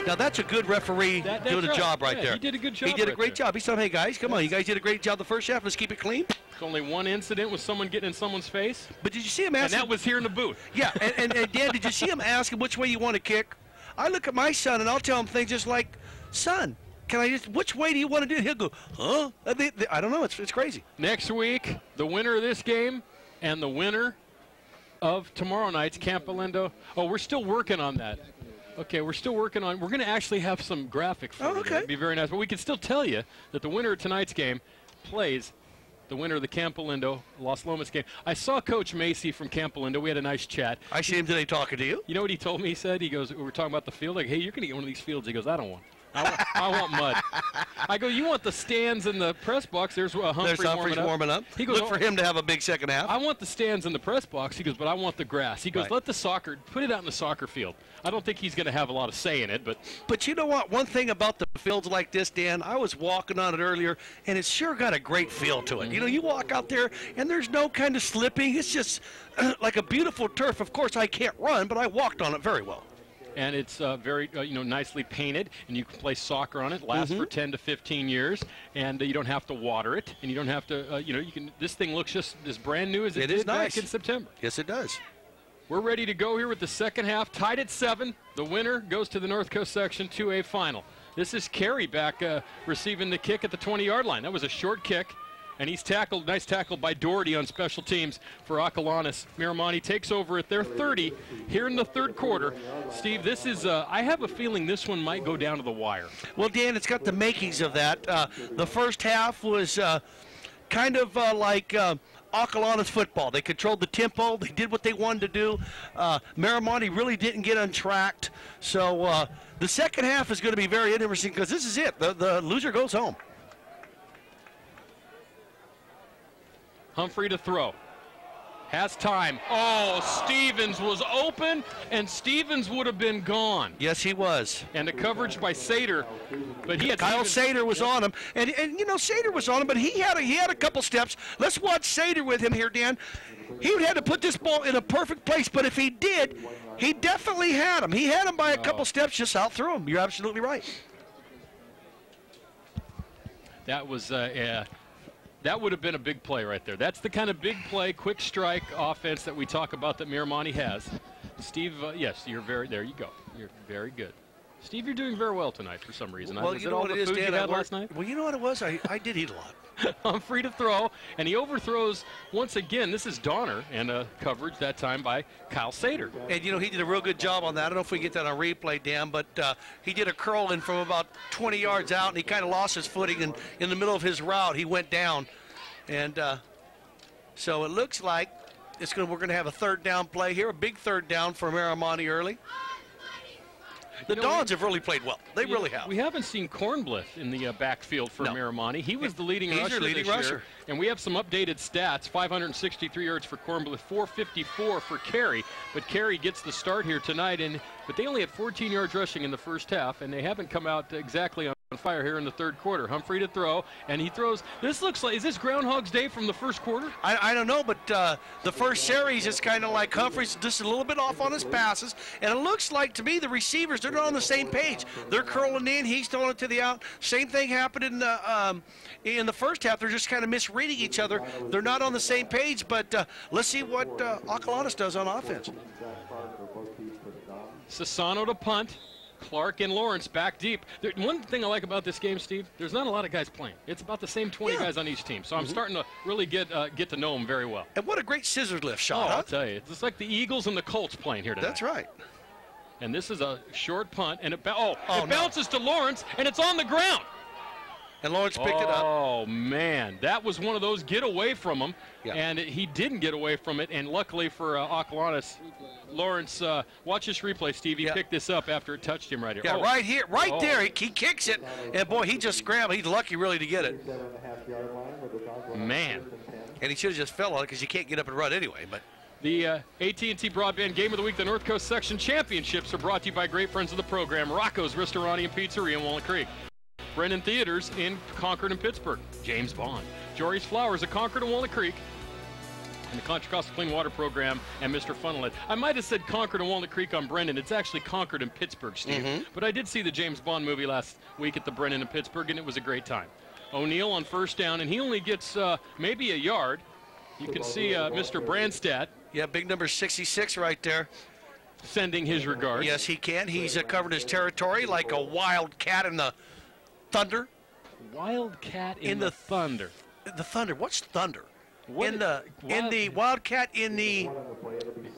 Now, that's a good referee doing a job right there. He did a good job. He did a great job. He's saying, hey, guys, come on. You guys did a great job the first half. Let's keep it clean. There's only one incident with someone getting in someone's face. But did you see him ask? And that was here in the booth. Yeah, and Dan, did you see him ask him which way you want to kick? I look at my son, and I'll tell him things just like, son, can I just, which way do you want to do it? He'll go, huh? I don't know. It's crazy. Next week, the winner of this game and the winner of tomorrow night's Campolindo. Oh, we're still working on that. Okay, we're still working on. We're going to actually have some graphics for you. It'd be very nice. But we can still tell you that the winner of tonight's game plays the winner of the Campolindo Los Lomas game. I saw Coach Macy from Campolindo. We had a nice chat. I see him today talking to you. You know what he told me? He said, he goes, we were talking about the field. Like, hey, you're going to get one of these fields. He goes, I don't want. I want mud. I go, you want the stands in the press box. There's Humphrey warming up. He goes, look for him to have a big second half. I want the stands in the press box. He goes, but I want the grass. He goes, let the soccer, put it out in the soccer field. I don't think he's going to have a lot of say in it. But you know what? One thing about the fields like this, Dan, I was walking on it earlier, and it's sure got a great feel to it. You know, you walk out there, and there's no kind of slipping. It's just like a beautiful turf. Of course, I can't run, but I walked on it very well. And it's very, nicely painted, and you can play soccer on it. Lasts for 10 to 15 years, and you don't have to water it, and you don't have to, you can. This thing looks just as brand new as it did back in September. Yes, it does. We're ready to go here with the second half, tied at 7. The winner goes to the North Coast Section 2A final. This is Carey back receiving the kick at the 20-yard line. That was a short kick. And he's tackled, nice tackle by Doherty on special teams for Acalanes. Miramonte takes over at their 30 here in the third quarter. Steve, this is, I have a feeling this one might go down to the wire. Well, Dan, it's got the makings of that. The first half was kind of like Acalanes football. They controlled the tempo. They did what they wanted to do. Miramonte really didn't get untracked. So the second half is going to be very interesting because this is it. The loser goes home. Humphrey to throw. Has time. Oh, Stevens was open, and Stevens would have been gone. Yes, he was. And the coverage by Sater, but he had Kyle Sater was on him, and Sater was on him, but he had a couple steps. Let's watch Sater with him here, Dan. He would have to put this ball in a perfect place, but if he did, he definitely had him. He had him by a couple steps, just out through him. You're absolutely right. That was that would have been a big play right there. That's the kind of big play, quick strike offense that we talk about that Miramonte has. Steve, yes, you're there you go. You're very good. Steve, you're doing very well tonight for some reason. Well, you know what it is, Dan, you had last night? Well, you know what it was? I did eat a lot. Humphrey to throw, and he overthrows once again. This is Donner, and coverage that time by Kyle Sater. And, he did a real good job on that. I don't know if we get that on replay, Dan, but he did a curl in from about 20 yards out, and he kind of lost his footing, and in the middle of his route, he went down. And so it looks like we're going to have a third down play here, a big third down for Miramonte early. The Dons have really played well. They really have. We haven't seen Kornblith in the backfield for Miramonte. He was the leading rusher this year. And we have some updated stats. 563 yards for Kornblith, 454 for Carey. But Carey gets the start here tonight. But they only had 14 yards rushing in the first half, and they haven't come out exactly on fire here in the third quarter. Humphrey to throw, and he throws. This looks like, is this Groundhog's Day from the first quarter? I don't know, but the first series is kind of like Humphrey's just a little bit off on his passes, and it looks like to me the receivers, they're not on the same page. They're curling in, he's throwing it to the out. Same thing happened in the first half. They're just kind of misreading each other. They're not on the same page, but let's see what Acalanes does on offense. Sassano to punt. Clark and Lawrence back deep. One thing I like about this game, Steve, there's not a lot of guys playing. It's about the same 20 guys on each team. So I'm starting to really get to know them very well. And what a great scissors lift shot. I'll tell you. It's like the Eagles and the Colts playing here tonight. That's right. And this is a short punt, and it bounces to Lawrence, and it's on the ground. And Lawrence picked it up. Oh, man. That was one of those get away from him. Yeah. And he didn't get away from it. And luckily for Acalanes, Lawrence, watch this replay, Steve. He picked this up after it touched him right here. Yeah, right here, right there. He kicks it. And, boy, he just scrambled. He's lucky, really, to get it. Man. And he should have just fell on it because you can't get up and run anyway. But The AT&T Broadband Game of the Week, the North Coast Section Championships, are brought to you by great friends of the program, Rocco's Ristorante and Pizzeria in Walnut Creek, Brennan Theaters in Concord and Pittsburgh, James Bond, Jory's Flowers at Concord and Walnut Creek, and the Contra Costa Clean Water Program, and Mr. Funnelet. I might have said Concord and Walnut Creek on Brennan. It's actually Concord and Pittsburgh, Steve. But I did see the James Bond movie last week at the Brennan in Pittsburgh, and it was a great time. O'Neal on first down, and he only gets maybe a yard. You can see Mr. Brandstad. Yeah, big number 66 right there. Sending his regards. Yes, he can. He's covered his territory like a wild cat in the thunder. Wildcat in the thunder. The thunder. What's thunder? What in the wildcat in the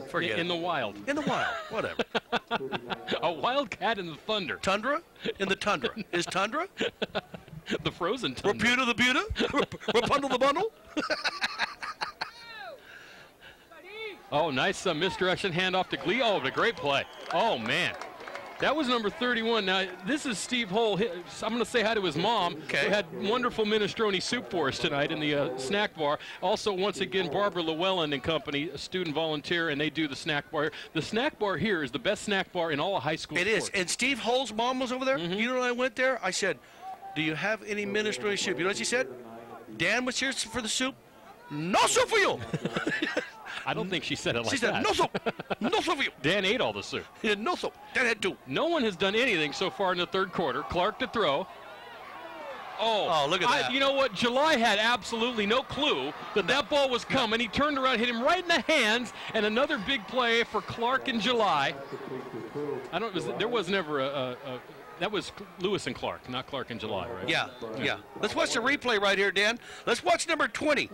forget in the wild. In the wild. Whatever. A wildcat in the thunder. Tundra? In the tundra. Is tundra? The frozen tundra. Reputa the buta? Rapundle the bundle? Oh, nice misdirection handoff to Glee. Oh, a great play. Oh, man. That was number 31. Now, this is Steve Hull. I'm going to say hi to his mom, who had wonderful minestrone soup for us tonight in the snack bar. Also, once again, Barbara Llewellyn and company, a student volunteer, and they do the snack bar. The snack bar here is the best snack bar in all of high school It sports. is. And Steve Hull's mom was over there. You know when I went there? I said, do you have any minestrone soup? You know what she said? Dan was here for the soup. No soup for you. I don't think she said it like that. She said, no soup. No soup for you. Dan ate all the soup. He said, no soup. Dan had two. No one has done anything so far in the third quarter. Clark to throw. Oh, look at that. You know what? July had absolutely no clue that that ball was coming. He turned around, hit him right in the hands, and another big play for Clark and July. There was never that was Lewis and Clark, not Clark and July, right? Yeah. Let's watch the replay right here, Dan. Let's watch number 20.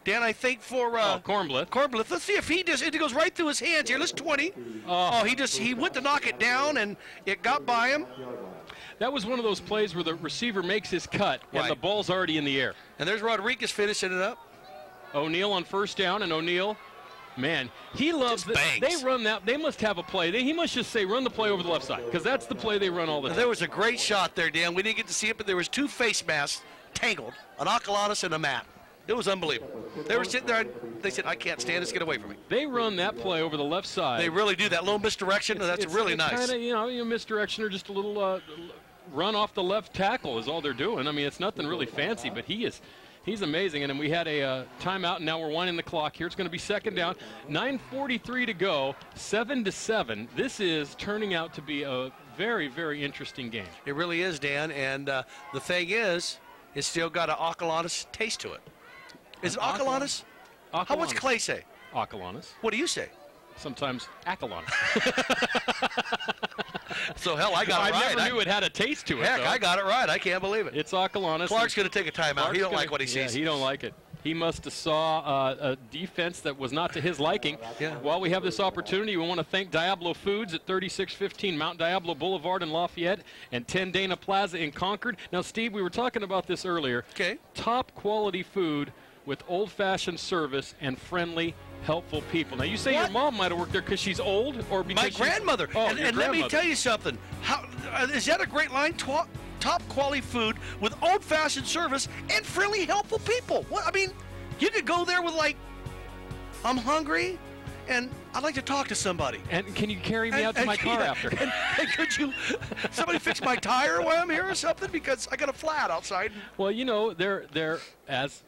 Dan, I think for Kornblith. Kornblith. Let's see if it goes right through his hands here. Let's 20. He went to knock it down and it got by him. That was one of those plays where the receiver makes his cut and the ball's already in the air. And there's Rodriguez finishing it up. O'Neal on first down, and O'Neal, man, he loves that. They run that. They must have a play. He must just say, run the play over the left side, because that's the play they run all the time. There was a great shot there, Dan. We didn't get to see it, but there was two face masks tangled, an Acalanes and a Matt. It was unbelievable. They were sitting there, and they said, I can't stand this, get away from me. They run that play over the left side. They really do. That little misdirection, that's really nice. Kind of, you know, misdirection or just a little run off the left tackle is all they're doing. I mean, it's nothing really fancy, but he's amazing. And then we had a timeout, and now we're winding the clock here. It's going to be second down. 9:43 to go, 7-7. This is turning out to be a very, very interesting game. It really is, Dan. And the thing is, it's still got an Acalanes taste to it. Is it Acalanes? How much Clay say? Acalanes. What do you say? Sometimes Acalanes. So, hell, I got it right. I never knew it had a taste to it, Heck, though. I got it right. I can't believe it. It's Acalanes. Clark's going to take a timeout. He don't like what he sees. Yeah, he don't like it. He must have saw a defense that was not to his liking. Yeah. While we have this opportunity, we want to thank Diablo Foods at 3615 Mount Diablo Boulevard in Lafayette and 10 Dana Plaza in Concord. Now, Steve, we were talking about this earlier. Okay. Top quality food with old-fashioned service and friendly, helpful people. Now, you say your mom might have worked there because she's old or because my grandmother. And let me tell you something. Is that a great line? Top quality food with old-fashioned service and friendly, helpful people. What I mean, you could go there with like, I'm hungry, and I'd like to talk to somebody. And can you carry me out to my car after? And could you, somebody fix my tire while I'm here or something? Because I got a flat outside. Well, you know, they're as,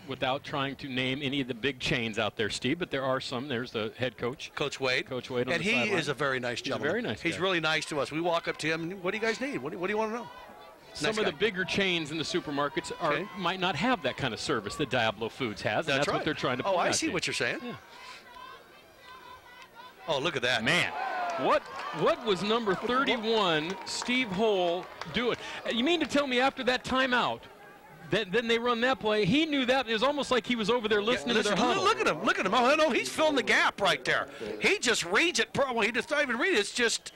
without trying to name any of the big chains out there, Steve, but there are some. There's the head coach. Coach Wade. Coach Wade on and the he sideline. is a very nice gentleman. He's a very nice guy. He's really nice to us. We walk up to him, and what do you guys need? What do you want to know? Some of the bigger chains in the supermarkets might not have that kind of service that Diablo Foods has, and that's right. what they're trying to point out. I see what you're saying. Yeah. Oh, look at that. Man, what was number 31, Steve Hull, doing? You mean to tell me after that timeout, then they run that play? He knew that. It was almost like he was over there listening to their huddle. Look at him. Look at him. Oh, no, he's filling the gap right there. He just reads it. Well, he does not even read it. It's just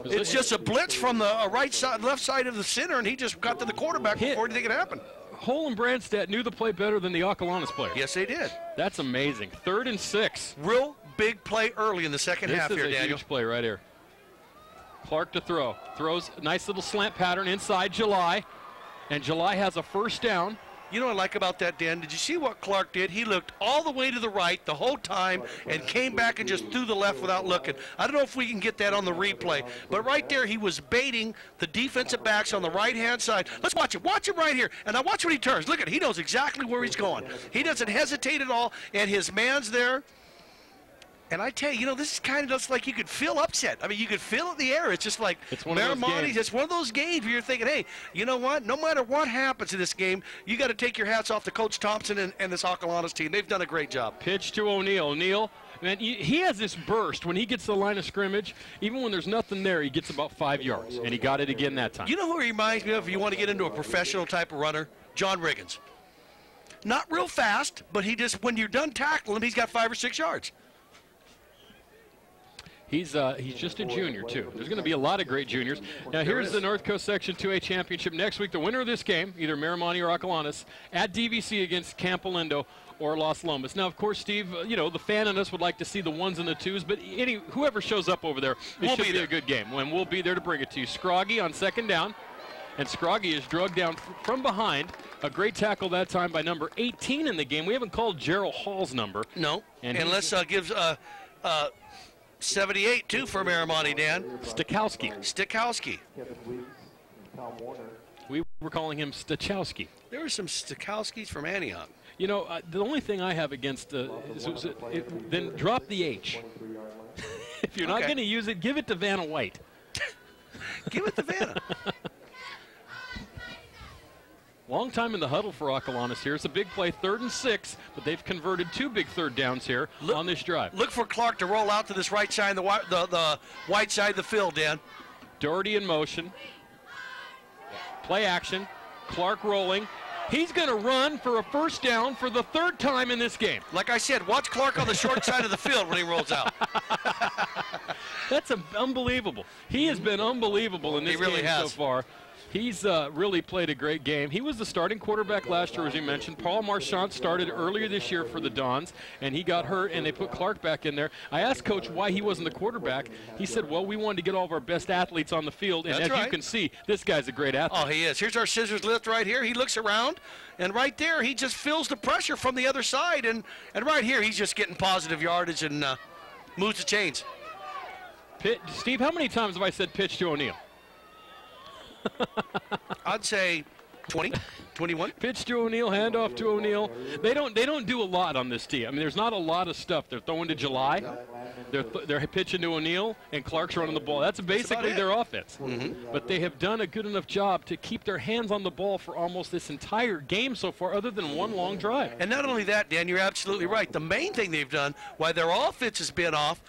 It's just a blitz from the right side, left side of the center, and he just got to the quarterback before anything could happen. Hole and Brandstadt knew the play better than the Acalanes player. Yes, they did. That's amazing. 3rd and 6. Real big play early in the second half here, Daniel. This is a huge play right here. Clark to throw. Throws a nice little slant pattern inside July, and July has a first down. You know what I like about that, Dan? Did you see what Clark did? He looked all the way to the right the whole time and came back and just threw the left without looking. I don't know if we can get that on the replay, but right there he was baiting the defensive backs on the right-hand side. Let's watch it. Watch him right here. And now watch when he turns. Look at it. He knows exactly where he's going. He doesn't hesitate at all, and his man's there. And I tell you, this is kind of just like you could feel upset. I mean, you could feel it in the air. It's just like Miramonte. It's one of those games where you're thinking, hey, you know what? No matter what happens in this game, you got to take your hats off to Coach Thompson and this Acalanes team. They've done a great job. Pitch to O'Neal. O'Neal, man, he has this burst when he gets to the line of scrimmage. Even when there's nothing there, he gets about 5 yards, and he got it again that time. You know who he reminds me of if you want to get into a professional type of runner? John Riggins. Not real fast, but he just, when you're done tackling him, he's got 5 or 6 yards. He's just a junior, too. There's going to be a lot of great juniors. Now, here's the North Coast Section 2A Championship. Next week, the winner of this game, either Miramonte or Acalanes, at DVC against Campo Lindo or Los Lomas. Now, of course, Steve, the fan in us would like to see the 1s and the 2s, but whoever shows up over there, it should be a good game. And we'll be there to bring it to you. Scroggy on 2nd down, and Scroggy is drugged down from behind. A great tackle that time by number 18 in the game. We haven't called Gerald Hall's number. No, and let's give 78, too, for Miramonte, Dan. Stikowski. We were calling him Stachowski. There were some Stikowskis from Antioch. The only thing I have against then drop the H. If you're not going to use it, give it to Vanna White. Give it to Vanna. Long time in the huddle for Acalanes here. It's a big play, 3rd and 6, but they've converted 2 big 3rd downs here on this drive. Look for Clark to roll out to this right side, the white side of the field, Dan. Doherty in motion. Play action. Clark rolling. He's going to run for a first down for the 3rd time in this game. Like I said, watch Clark on the short side of the field when he rolls out. That's unbelievable. He has been unbelievable in this game so far. He's really played a great game. He was the starting quarterback last year, as you mentioned. Paul Marchant started earlier this year for the Dons, and he got hurt, and they put Clark back in there. I asked Coach why he wasn't the quarterback. He said, well, we wanted to get all of our best athletes on the field, and you can see, this guy's a great athlete. Oh, he is. Here's our scissors lift right here. He looks around, and right there, he just feels the pressure from the other side, and right here, he's just getting positive yardage and moves the chains. Steve, how many times have I said pitch to O'Neal? I'd say 20, 21. Pitch to O'Neal, handoff to O'Neal. They don't do a lot on this team. I mean, there's not a lot of stuff. They're throwing to July. They're pitching to O'Neal, and Clark's running the ball. That's basically their offense. But they have done a good enough job to keep their hands on the ball for almost this entire game so far, other than one long drive. And not only that, Dan, you're absolutely right. The main thing they've done, why their offense has been off,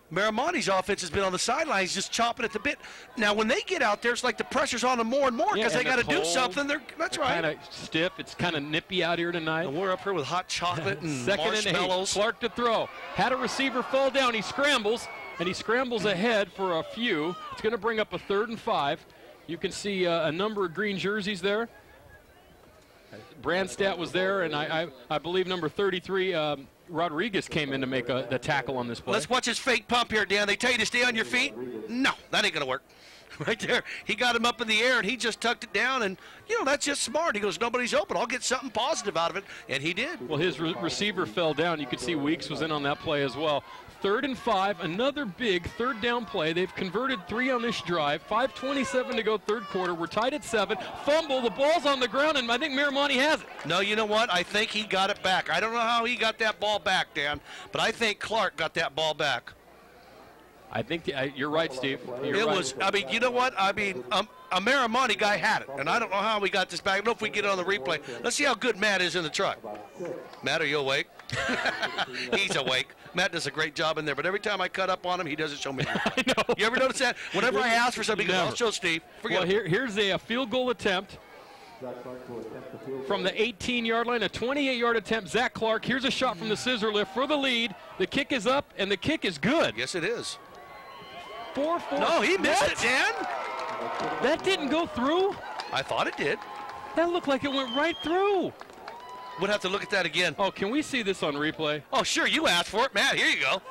Miramonte's offense has been on the sidelines just chopping at the bit. Now, when they get out there, it's like the pressure's on them more and more because they got to do something. That's right. Kind of stiff. It's kind of nippy out here tonight. And we're up here with hot chocolate and Second marshmallows. And 8. Clark to throw. Had a receiver fall down. He scrambles, and he scrambles ahead for a few. It's going to bring up a 3rd and 5. You can see a number of green jerseys there. Brandstadt was there, and I believe number 33, Rodriguez, came in to make the tackle on this play. Let's watch his fake pump here, Dan. They tell you to stay on your feet. No, that ain't going to work. Right there. He got him up in the air, and he just tucked it down, and, that's just smart. He goes, nobody's open. I'll get something positive out of it, and he did. Well, his receiver fell down. You could see Weeks was in on that play as well. 3rd and 5, another big 3rd down play. They've converted 3 on this drive. 5:27 to go, 3rd quarter. We're tied at 7. Fumble. The ball's on the ground, and I think Miramonte has it. No, you know what? I think he got it back. I don't know how he got that ball back, Dan, but I think Clark got that ball back. I think you're right, Steve. You know what? I mean, a Miramonte guy had it, and I don't know how we got this back. I don't know if we get it on the replay. Let's see how good Matt is in the truck. Matt, are you awake? He's awake. Matt does a great job in there, but every time I cut up on him, he doesn't show me. I know. You ever notice that? Whenever I ask for something, he goes, I'll show Steve. Forget it. Here's a field goal attempt from the 18-yard line, a 28-yard attempt. Zach Clark, here's a shot from the scissor lift for the lead. The kick is up, and the kick is good. Yes, it is. 4-4. No, he missed it, Dan. That didn't go through? I thought it did. That looked like it went right through. We'll have to look at that again. Oh, can we see this on replay? Oh, sure, you asked for it. Matt, here you go.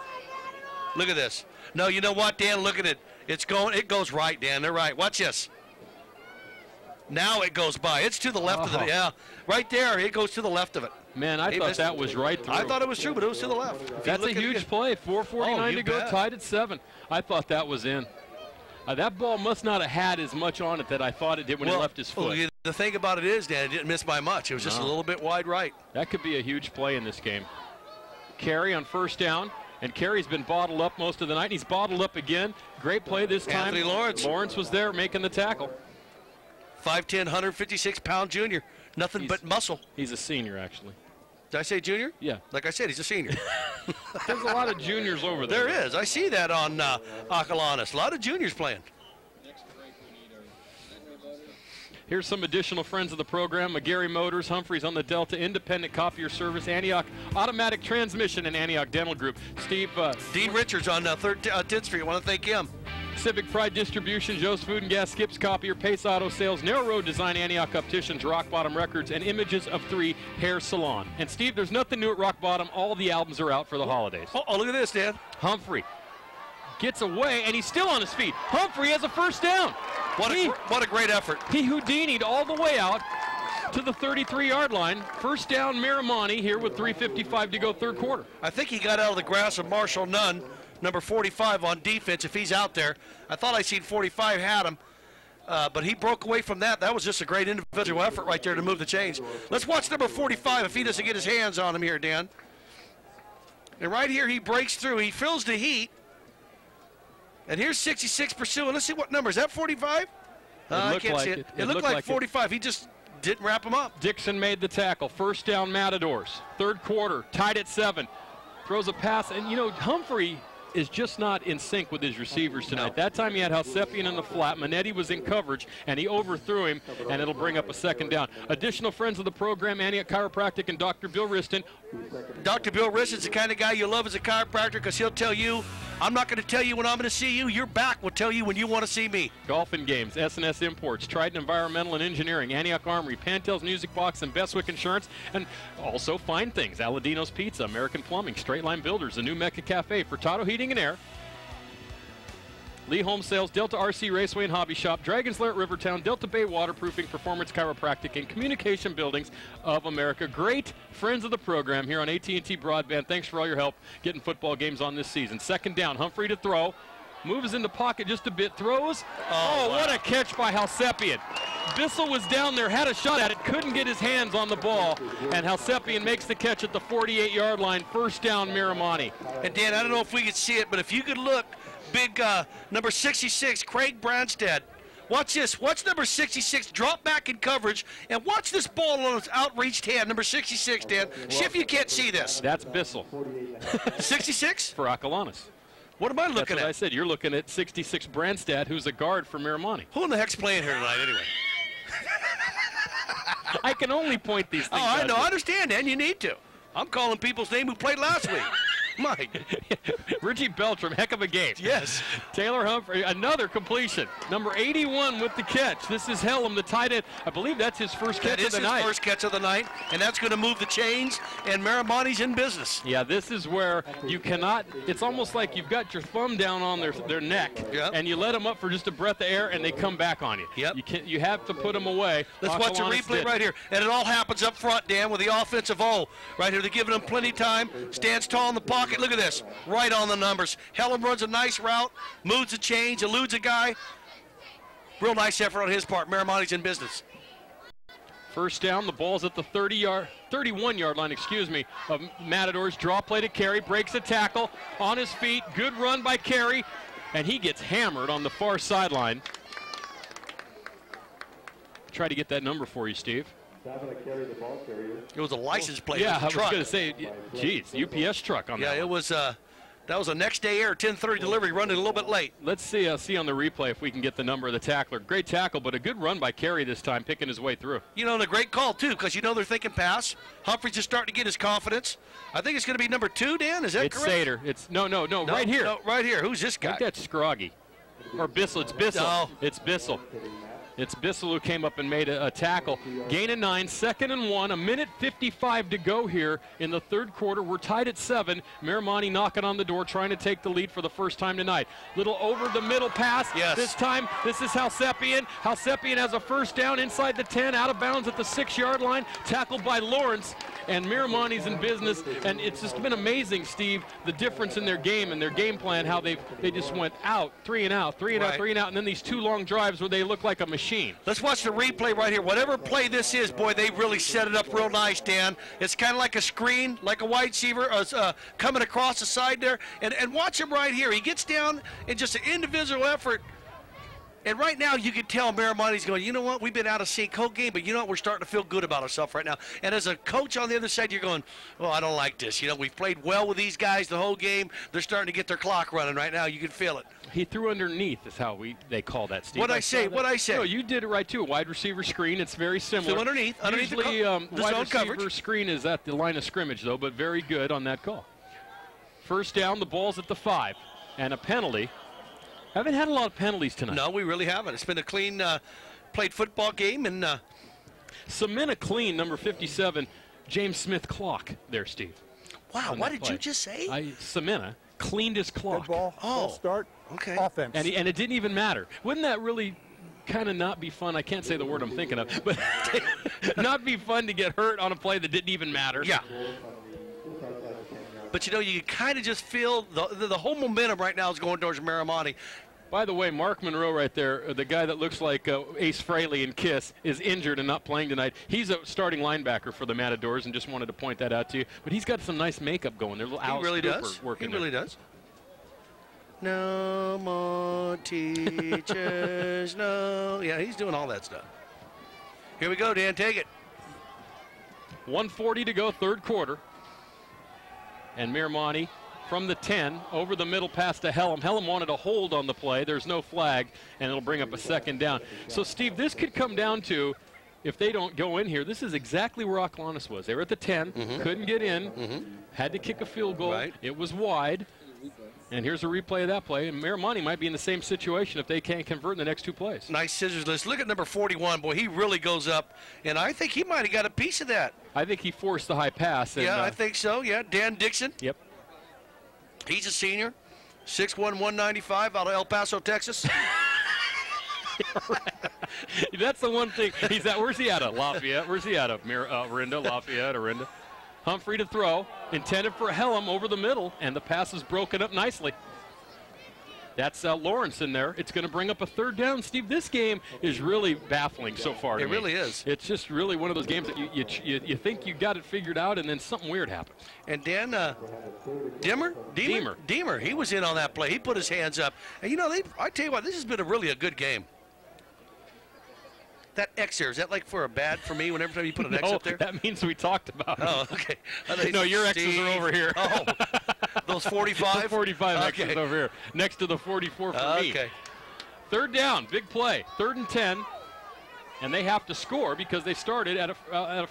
Look at this. No, you know what, Dan? Look at it. It goes right, Dan. They're right. Watch this. Now it goes by. It's to the left of it. Yeah, right there. It goes to the left of it. Man, I thought that was right through. I thought it was true, but it was to the left. That's a huge play. 4:49 to go, tied at 7. I thought that was in. That ball must not have had as much on it that I thought it did when it left his foot. Well, the thing about it is, Dan, it didn't miss by much. It was just a little bit wide right. That could be a huge play in this game. Carey on first down, and Carey's been bottled up most of the night. And he's bottled up again. Great play this time. Anthony Lawrence. Lawrence was there making the tackle. 5'10", 156-pound junior. Nothing but muscle. He's a senior, actually. Did I say junior? Yeah. Like I said, he's a senior. There's a lot of juniors over there. There is. I see that on Acalanes. A lot of juniors playing. Here's some additional friends of the program. McGarry Motors, Humphreys on the Delta, Independent Copier Service, Antioch Automatic Transmission, and Antioch Dental Group. Steve. Dean Richards on 10th Street. I want to thank him. Civic Pride Distribution, Joe's Food and Gas, Skips Copier, Pace Auto Sales, Narrow Road Design, Antioch Opticians, Rock Bottom Records, and Images of 3 Hair Salon. And Steve, there's nothing new at Rock Bottom. All the albums are out for the holidays. Oh, look at this, Dan. Humphrey gets away, and he's still on his feet. Humphrey has a first down. What a great effort. He Houdini'd all the way out to the 33-yard line. First down, Miramonte here with 3:55 to go, third quarter. I think he got out of the grasp of Marshall Nunn, number 45 on defense, if he's out there. I thought I seen 45 had him, but he broke away from that. That was just a great individual effort right there to move the chains. Let's watch number 45 if he doesn't get his hands on him here, Dan. And right here he breaks through. He feels the heat. And here's 66 pursuing. Let's see what number. Is that 45? I can't see it. It looked like 45. He just didn't wrap him up. Dixon made the tackle. First down, Matadors. Third quarter, tied at 7. Throws a pass. And, you know, Humphrey is just not in sync with his receivers tonight. That time he had Halsepian in the flat. Manetti was in coverage, and he overthrew him, and it'll bring up a second down. Additional friends of the program, Antioch Chiropractic and Dr. Bill Riston. Dr. Bill Riston's the kind of guy you love as a chiropractor because he'll tell you, I'm not going to tell you when I'm going to see you. Your back will tell you when you want to see me. Golf and Games, S&S Imports, Triton Environmental and Engineering, Antioch Armory, Pantel's Music Box, and Bestwick Insurance, and also Fine Things, Aladino's Pizza, American Plumbing, Straight Line Builders, the New Mecca Cafe, Furtado Heating and Air, Lee Home Sales, Delta RC Raceway and Hobby Shop, Dragon's Lair at Rivertown, Delta Bay Waterproofing, Performance Chiropractic, and Communication Buildings of America. Great friends of the program here on AT&T Broadband. Thanks for all your help getting football games on this season. Second down, Humphrey to throw. Moves in the pocket just a bit, throws. Oh, wow. What a catch by Halsepian. Bissell was down there, had a shot at it, couldn't get his hands on the ball, and Halsepian makes the catch at the 48-yard line. First down, Miramonte. And Dan, I don't know if we could see it, but if you could look, big number 66, Craig Branstad. Watch this. Watch number 66 drop back in coverage, and watch this ball on his outreached hand. Number 66, Dan. See if you can't see this. That's Bissell. 66? For Acalanes. What am I looking at? That's what I said. You're looking at 66 Branstad, who's a guard for Miramonte. Who in the heck's playing here tonight anyway? I can only point these things out. I know. I understand, Dan. You need to. I'm calling people's name who played last week. Mike. Richie Beltram, heck of a game. Yes. Taylor Humphrey, another completion. Number 81 with the catch. This is Helm, the tight end. I believe that's his first catch of the night. That is his first catch of the night, and that's going to move the chains, and Miramonte's in business. Yeah, this is where you cannot, it's almost like you've got your thumb down on their neck, and you let them up for just a breath of air, and they come back on you. Yep. You have to put them away. Let's watch a replay right here. And it all happens up front, Dan, with the offensive O. Right here, they're giving him plenty of time. Stands tall in the pocket. Look at this. Right on the numbers. Helm runs a nice route, moves the chains, eludes a guy. Real nice effort on his part. Miramonte's in business. First down, the ball's at the 31-yard line, of Matadors. Draw play to Carey, breaks a tackle on his feet. Good run by Carey, and he gets hammered on the far sideline. Try to get that number for you, Steve. It was a license plate. Yeah, I was going to say, geez, UPS truck on that. Yeah, it was. That was a next day air, 10:30 delivery, running a little bit late. Let's see on the replay if we can get the number of the tackler. Great tackle, but a good run by Carey this time, picking his way through. You know, and a great call, too, because you know they're thinking pass. Humphrey's just starting to get his confidence. I think it's going to be number 2, Dan. Is that correct? It's Sater. It's no, right here. No, right here. Who's this guy? I think that's Scroggy. Or Bissell. It's Bissell. No. It's Bissell. It's Bissell who came up and made a tackle. Gain of 9, 2nd and 1. A minute 55 to go here in the third quarter. We're tied at 7. Miramonte knocking on the door, trying to take the lead for the first time tonight. Little over the middle pass. Yes. This time, this is Halsepian. Halsepian has a first down inside the 10, out of bounds at the 6-yard line, tackled by Lawrence. And Miramonte's in business, and it's just been amazing, Steve, the difference in their game and their game plan, how they just went out, 3 and out, 3 and out, 3 and out, and then these 2 long drives where they look like a machine. Let's watch the replay right here. Whatever play this is, boy, they really set it up real nice, Dan. It's kind of like a screen, like a wide receiver coming across the side there. And watch him right here. He gets down in just an individual effort. And right now, you can tell Miramonte's going, you know what, we've been out of sync whole game, but you know what, we're starting to feel good about ourselves right now. And as a coach on the other side, you're going, oh, I don't like this. You know, we've played well with these guys the whole game. They're starting to get their clock running right now. You can feel it. He threw underneath is how they call that, Steve. What'd I say? No, you did it right, too. A wide receiver screen. It's very similar. So underneath Usually, the wide zone receiver coverage. screen is at the line of scrimmage, though, but very good on that call. First down, the ball's at the 5. And a penalty. Haven't had a lot of penalties tonight. No, we really haven't. It's been a clean played football game. And Samina clean, number 57, James Smith clock there, Steve. Wow, what did you just say? Samina cleaned his clock. Good ball. False start. Okay. Offense. And it didn't even matter. Wouldn't that really kind of not be fun? I can't say the word I'm thinking of, but not be fun to get hurt on a play that didn't even matter. Yeah. But, you know, you kind of just feel the whole momentum right now is going towards Miramonte. By the way, Mark Monroe right there, the guy that looks like Ace Frehley in Kiss, is injured and not playing tonight. He's a starting linebacker for the Matadors, and just wanted to point that out to you. But he's got some nice makeup going there. He really does. Working He really does. No more teachers, no. Yeah, he's doing all that stuff. Here we go, Dan. Take it. 1:40 to go, third quarter. And Miramonte from the 10, over the middle pass to Helm. Helm wanted a hold on the play. There's no flag, and it'll bring up a second down. So, Steve, this could come down to, if they don't go in here, this is exactly where Acalanes was. They were at the 10, couldn't get in, had to kick a field goal. Right. It was wide. And here's a replay of that play. And Miramonte might be in the same situation if they can't convert in the next 2 plays. Nice scissors list. Look at number 41. Boy, he really goes up. And I think he might have got a piece of that. I think he forced the high pass. And, yeah, I think so. Yeah, Dan Dixon. Yep. He's a senior. 6'1", 195 out of El Paso, Texas. That's the one thing. He's at. Where's he at? Lafayette. Where's he at? Orinda, Lafayette, Orinda. Humphrey to throw, intended for Helm over the middle, and the pass is broken up nicely. That's Lawrence in there. It's going to bring up a third down. Steve, this game is really baffling so far. It really is. It's just really one of those games that you think you got it figured out, and then something weird happens. And Dan Deemer, he was in on that play. He put his hands up. And, you know, I tell you what, this has been really a good game. That X there, is that like for a bad for me whenever you put an X up there? That means we talked about it. Oh, okay. No, your X's are over here. Oh, those 45? The 45 okay. X's over here, next to the 44 for me. Okay. Third down, big play, 3rd and 10, and they have to score because they started at a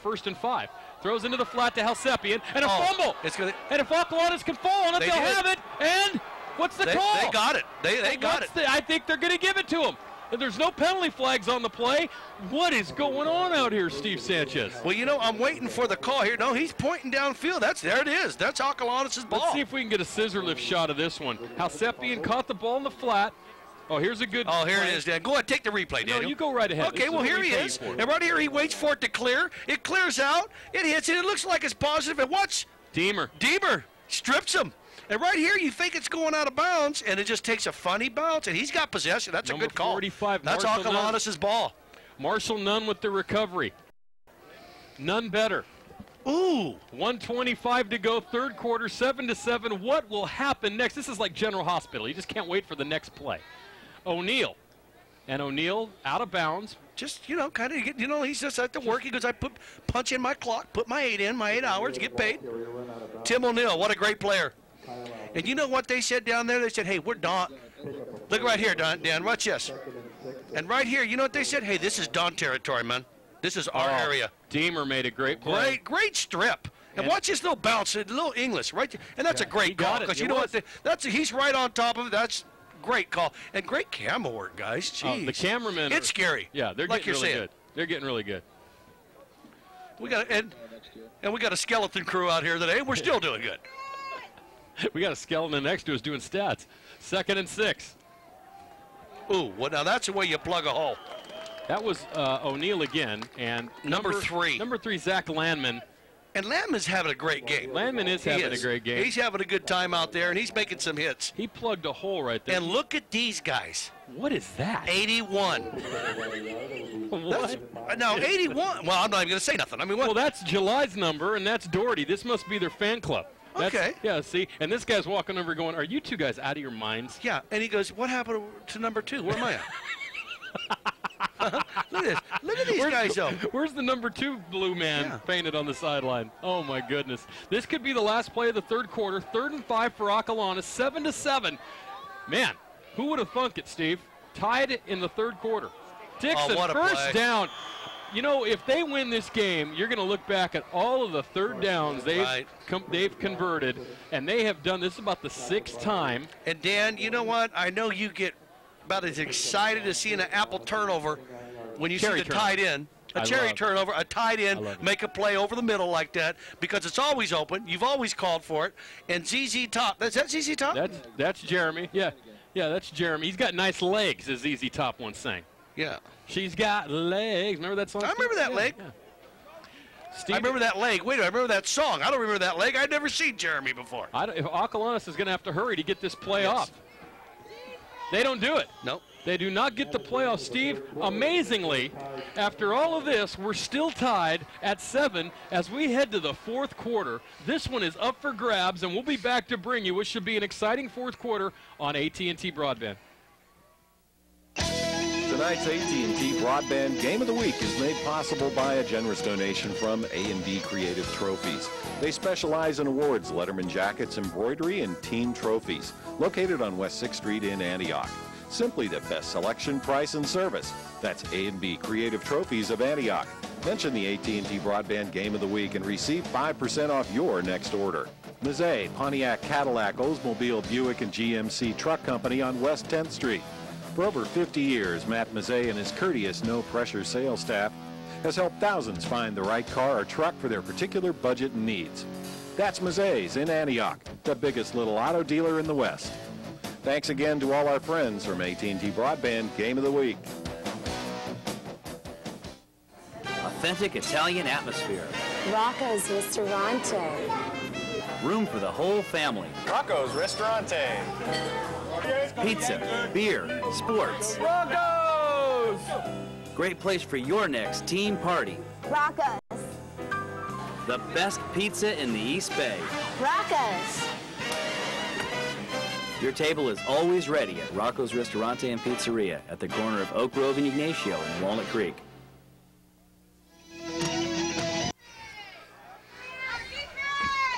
1st and 5. Throws into the flat to Halsepian, and a fumble. And if Acalanes can fall on it, they'll have it. And what's the call? They got it. They got it. I think they're going to give it to him. And there's no penalty flags on the play. What is going on out here, Steve Sanchez? Well, you know, I'm waiting for the call here. No, he's pointing downfield. There it is. That's Acalanes' ball. Let's see if we can get a scissor lift shot of this one. Halsepian caught the ball in the flat. Oh, here's a good Oh, here play. it is, Dan. Go ahead, take the replay, Daniel. No, you go right ahead. Okay, well, here he is. And right here, he waits for it to clear. It clears out. It hits it. It looks like it's positive. And watch. Deemer strips him. And right here, you think it's going out of bounds, and it just takes a funny bounce, and he's got possession. That's Number a good call. 45, That's Acalanes' ball. Marshall Nunn with the recovery. None better. Ooh. 1:25 to go, third quarter, 7-7. What will happen next? This is like General Hospital. You just can't wait for the next play. O'Neal. And O'Neal out of bounds. Just, you know, kind of, you know, he's just at the work. He goes, punch in my clock, put my 8 hours, get paid. Tim O'Neal, what a great player. And you know what they said down there? They said, hey, we're Don. Look right here, Dan. Watch this. And right here, you know what they said? Hey, this is Don territory, man. This is our area. Deemer made a great play. Great strip. And watch this little bounce, a little English, right? And that's a great call. Because you know what? He's right on top of it. That's great call. And great camera work, guys. Jeez. The cameramen. It's scary. Yeah, they're like getting you're really saying. good. They're getting really good. We got and we got a skeleton crew out here today. We're still doing good. We got a skeleton next to us doing stats. 2nd and 6. Ooh, well, now that's the way you plug a hole. That was O'Neal again, and number 3. Number 3, Zach Landman. And Landman's having a great game. Landman is having a great game. He's having a good time out there, and he's making some hits. He plugged a hole right there. And look at these guys. What is that? 81. What? No, 81. Well, I'm not even going to say nothing. I mean, what? Well, that's July's number, and that's Doherty. This must be their fan club. Okay. Yeah, see? And this guy's walking over going, are you two guys out of your minds? Yeah, and he goes, what happened to number 2? Where am I at? Look at this. Look at these guys, though. Where's the number 2 blue man painted on the sideline? Oh, my goodness. This could be the last play of the third quarter. 3rd and 5 for Acalanes, 7-7. Man, who would have thunk it, Steve? Tied in the third quarter. Dixon, what a first play. down. You know, if they win this game, you're going to look back at all of the third downs they've converted, and they have done this is about the 6th time. And, Dan, you know what? I know you get about as excited as seeing an apple turnover when you see the tight end. A cherry turnover, a tight end, make a play over the middle like that because it's always open. You've always called for it. And ZZ Top, is that ZZ Top? That's Jeremy. Yeah, that's Jeremy. He's got nice legs, as ZZ Top once sang. Yeah. She's got legs. Remember that song? I remember that leg. Steve, I remember that leg. Wait, I remember that song. I don't remember that leg. I'd never seen Jeremy before. If Acalanes is going to have to hurry to get this play off. They don't do it. Nope. They do not get the playoff, Steve. Amazingly, after all of this, we're still tied at 7 as we head to the fourth quarter. This one is up for grabs, and we'll be back to bring you what should be an exciting fourth quarter on AT&T Broadband. Tonight's AT&T Broadband Game of the Week is made possible by a generous donation from A&D Creative Trophies. They specialize in awards, Letterman jackets, embroidery, and team trophies. Located on West 6th Street in Antioch. Simply the best selection, price, and service. That's A&B Creative Trophies of Antioch. Mention the AT&T Broadband Game of the Week and receive 5% off your next order. Mazzei, Pontiac, Cadillac, Oldsmobile, Buick, and GMC Truck Company on West 10th Street. For over 50 years, Matt Mazzei and his courteous, no-pressure sales staff has helped thousands find the right car or truck for their particular budget and needs. That's Mazzei's in Antioch, the biggest little auto dealer in the West. Thanks again to all our friends from AT&T Broadband Game of the Week. Authentic Italian atmosphere. Rocco's Ristorante. Room for the whole family. Rocco's Ristorante. Pizza, beer, sports. Rocco's! Great place for your next team party. Rocco's. The best pizza in the East Bay. Rocco's. Your table is always ready at Rocco's Ristorante and Pizzeria at the corner of Oak Grove and Ignacio in Walnut Creek.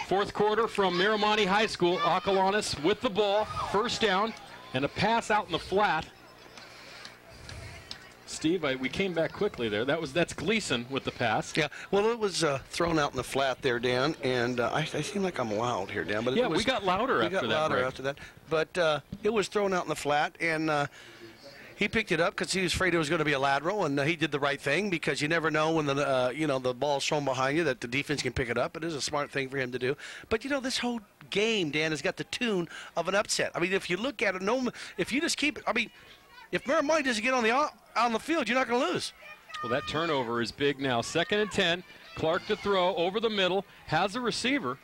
Fourth quarter from Miramonte High School. Acalanes with the ball, first down, and a pass out in the flat. Steve, we came back quickly there. That's Gleason with the pass. Yeah, well, it was thrown out in the flat there, Dan, and I seem like I'm loud here, Dan. But yeah, we got louder after that. But it was thrown out in the flat, and he picked it up because he was afraid it was going to be a lateral, and he did the right thing because you never know when the ball's thrown behind you that the defense can pick it up. It is a smart thing for him to do. But this whole game, Dan, has got the tune of an upset. I mean, if you look at it, if you just keep it, I mean, if Miramonte doesn't get on the field, you're not going to lose. Well, that turnover is big now. 2nd and 10. Clark to throw over the middle, has a receiver.